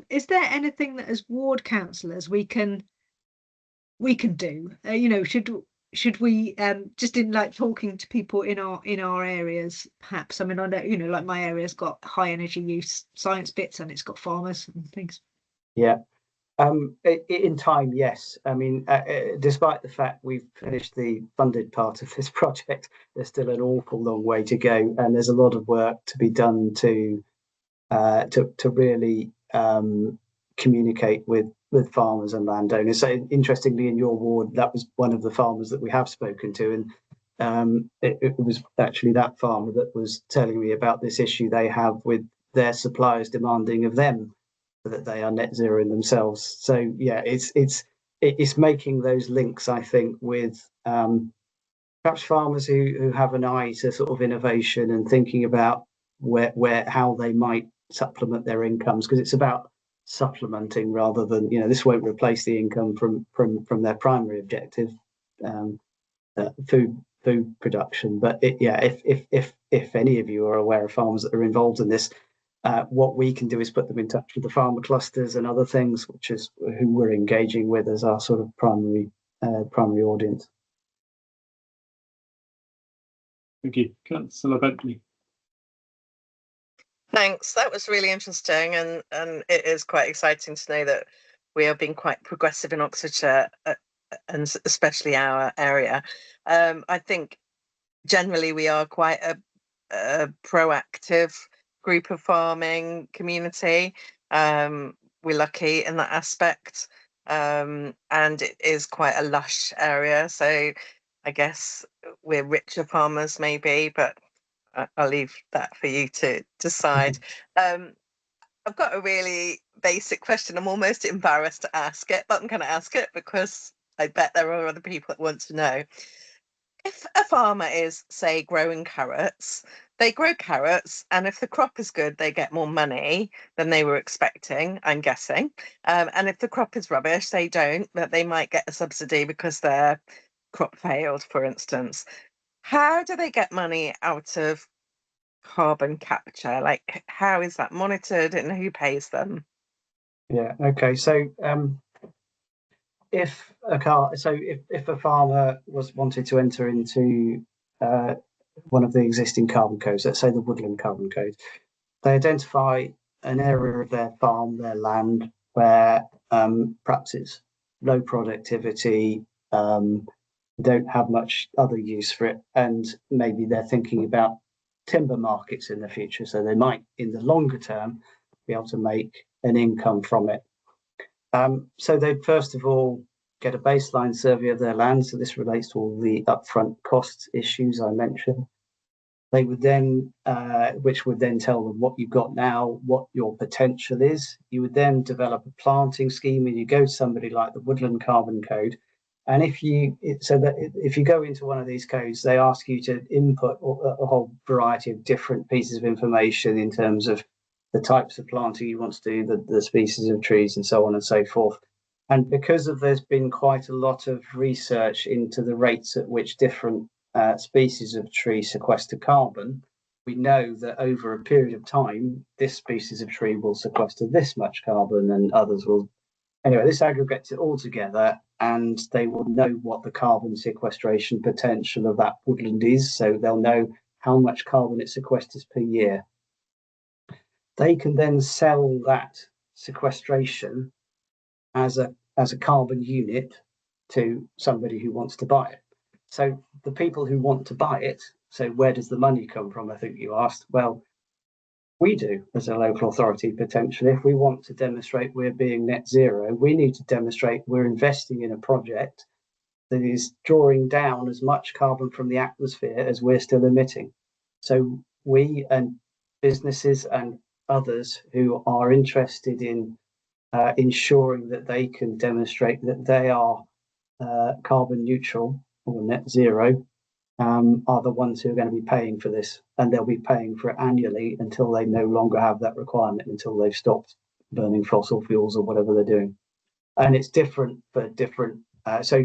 Is there anything that as ward councillors we can do? Should we just in like talking to people in our areas, perhaps? I mean, I know, like my area's got high energy use science bits and it's got farmers and things. Yeah. In time, yes. I mean, despite the fact we've finished the funded part of this project, there's still an awful long way to go, and there's a lot of work to be done to really communicate with farmers and landowners. So interestingly, in your ward, that was one of the farmers that we have spoken to, and it was actually that farmer that was telling me about this issue they have with their suppliers demanding of them that they are net zero in themselves. So yeah, it's making those links, I think, with perhaps farmers who have an eye to sort of innovation and thinking about how they might supplement their incomes, because it's about supplementing rather than, this won't replace the income from their primary objective, food production. But if any of you are aware of farmers that are involved in this, what we can do is put them in touch with the farmer clusters and other things, which is who we're engaging with as our sort of primary audience. Thank you. Councillor Bentley. Thanks. That was really interesting, and it is quite exciting to know that we are being quite progressive in Oxfordshire, and especially our area. I think generally we are quite a proactive group of farming community. We're lucky in that aspect, and it is quite a lush area. So I guess we're richer farmers maybe, but I'll leave that for you to decide. I've got a really basic question. I'm almost embarrassed to ask it, but I'm going to ask it because I bet there are other people that want to know. If a farmer is, say, growing carrots, they grow carrots, and if the crop is good, they get more money than they were expecting, I'm guessing. And if the crop is rubbish, they don't, but they might get a subsidy because their crop failed, for instance. How do they get money out of carbon capture? Like, how is that monitored and who pays them? Yeah, okay. So if a farmer wanted to enter into one of the existing carbon codes, let's say the woodland carbon code, they identify an area of their farm, their land, where perhaps it's low productivity, don't have much other use for it, and maybe they're thinking about timber markets in the future, so they might in the longer term be able to make an income from it. So they'd first of all get a baseline survey of their land, so this relates to all the upfront cost issues I mentioned. They would then, which would then tell them what you've got now, what your potential is. You would then develop a planting scheme, and you go to somebody like the Woodland Carbon Code. And if you go into one of these codes, they ask you to input a whole variety of different pieces of information in terms of the types of planting you want to do, the species of trees, and so on and so forth. And because there's been quite a lot of research into the rates at which different species of tree sequester carbon, we know that over a period of time, this species of tree will sequester this much carbon and others will. Anyway, this aggregates it all together, and they will know what the carbon sequestration potential of that woodland is. So they'll know how much carbon it sequesters per year. They can then sell that sequestration as a carbon unit to somebody who wants to buy it. So the people who want to buy it, so where does the money come from? I think you asked. Well, we do as a local authority potentially. If we want to demonstrate we're being net zero, we need to demonstrate we're investing in a project that is drawing down as much carbon from the atmosphere as we're still emitting. So we and businesses and others who are interested in ensuring that they can demonstrate that they are carbon neutral or net zero are the ones who are going to be paying for this, and they'll be paying for it annually until they no longer have that requirement, until they've stopped burning fossil fuels or whatever they're doing. And it's different for different, so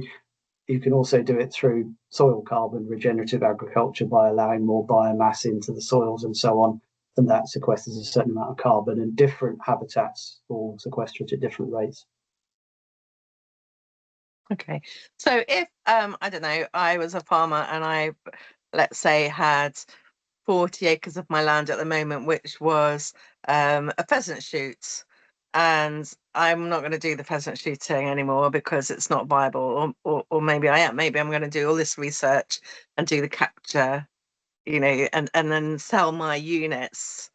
you can also do it through soil carbon, regenerative agriculture, by allowing more biomass into the soils and so on, and that sequesters a certain amount of carbon, and different habitats will sequester it at different rates. Okay, so if I don't know, I was a farmer and I, let's say, had 40 acres of my land at the moment, which was a pheasant shoot, and I'm not going to do the pheasant shooting anymore because it's not viable, or maybe I am. Maybe I'm going to do all this research and do the capture, you know, and then sell my units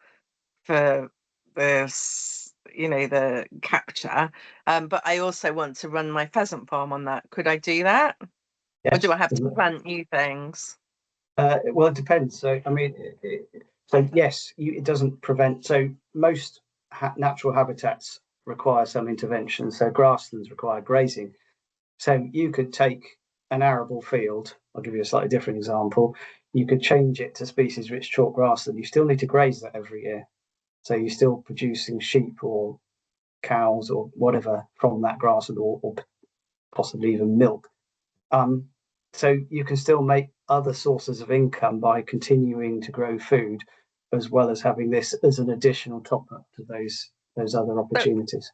for this, you know, the capture. But I also want to run my pheasant farm on that. Could I do that? Yes. Or do I have to plant new things? Well, it depends. So, I mean, so yes, it doesn't prevent. So most natural habitats require some intervention. So grasslands require grazing. So you could take an arable field. I'll give you a slightly different example. You could change it to species-rich chalk grassland. You still need to graze that every year. So you're still producing sheep or cows or whatever from that grassland, or possibly even milk. So you can still make other sources of income by continuing to grow food, as well as having this as an additional top up to those other opportunities.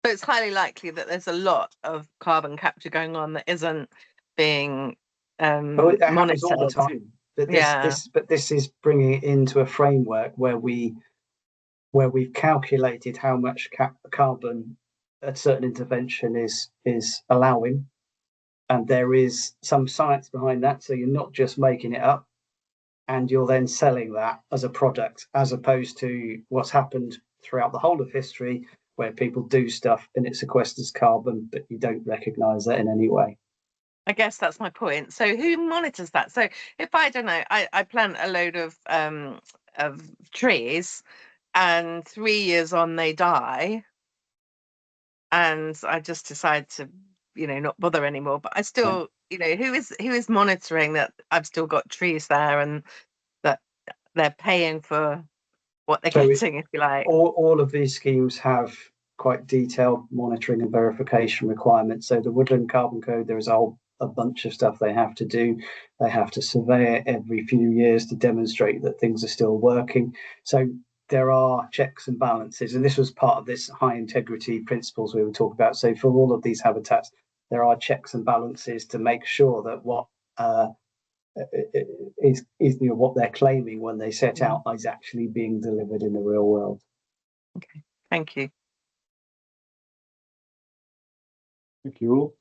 So it's highly likely that there's a lot of carbon capture going on that isn't being it happens all the time. But this is bringing it into a framework where we've calculated how much carbon a certain intervention is allowing. And there is some science behind that. So you're not just making it up, and you're then selling that as a product, as opposed to what's happened throughout the whole of history, where people do stuff and it sequesters carbon, but you don't recognize that in any way. I guess that's my point. So who monitors that? So if I don't know, I plant a load of trees, and 3 years on they die, and I just decide to, you know, not bother anymore. But I still, you know, who is monitoring that I've still got trees there and that they're paying for what they're getting, if you like. All of these schemes have quite detailed monitoring and verification requirements. So the Woodland Carbon Code, there is a bunch of stuff they have to do. They have to survey it every few years to demonstrate that things are still working. So there are checks and balances, and this was part of this high integrity principles we were talking about. So for all of these habitats, there are checks and balances to make sure that what is you know, what they're claiming when they set out is actually being delivered in the real world. Okay, thank you. Thank you all.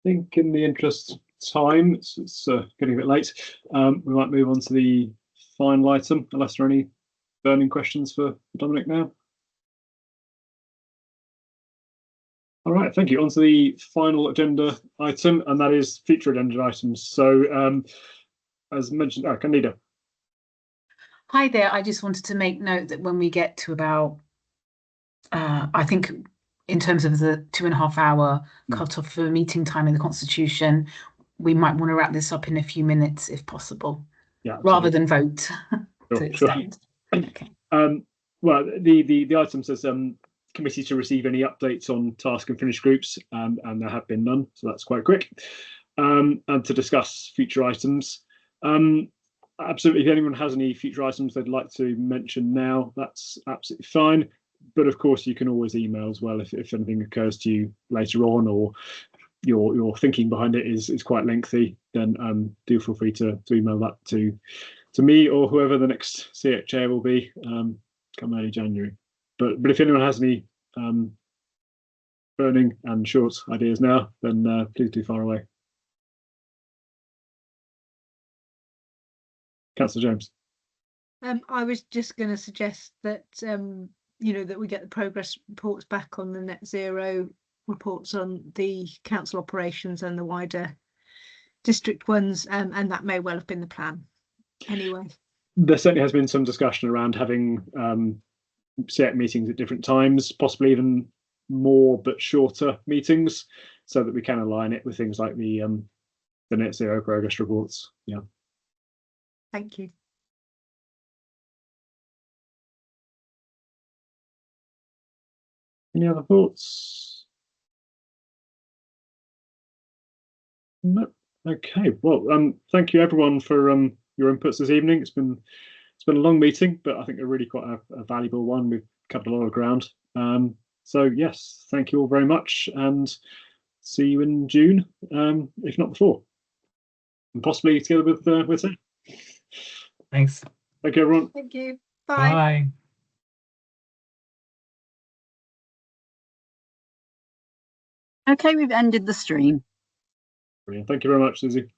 I think in the interest of time, it's getting a bit late. We might move on to the final item, unless there are any burning questions for Dominic now. All right, thank you. On to the final agenda item, and that is future agenda items. So, as mentioned, Candida. Hi there. I just wanted to make note that when we get to about, I think in terms of the 2.5 hour cut-off for meeting time in the Constitution, we might want to wrap this up in a few minutes if possible, rather than vote. Sure. Okay. Well, the item says committee to receive any updates on task and finish groups, and there have been none, so that's quite quick. And to discuss future items. Absolutely, if anyone has any future items they'd like to mention now, that's absolutely fine. But of course, you can always email as well if anything occurs to you later on, or your thinking behind it is quite lengthy. Then do feel free to email that to me or whoever the next CEAC chair will be come early January. But if anyone has any burning and short ideas now, then please do fire away. Councillor James. I was just going to suggest that you know, that we get the progress reports back on the net zero reports on the council operations and the wider district ones, and that may well have been the plan anyway. There certainly has been some discussion around having CEAC meetings at different times, possibly even more but shorter meetings, so that we can align it with things like the net zero progress reports. Yeah. Thank you. Any other thoughts? No. Okay. Well, thank you everyone for your inputs this evening. It's been a long meeting, but I think a really quite a valuable one. We've covered a lot of ground. So yes, thank you all very much, and see you in June, if not before, and possibly together with Sam. Thanks. Thank you, everyone. Thank you. Bye. Bye. Okay, we've ended the stream. Brilliant. Thank you very much, Susie.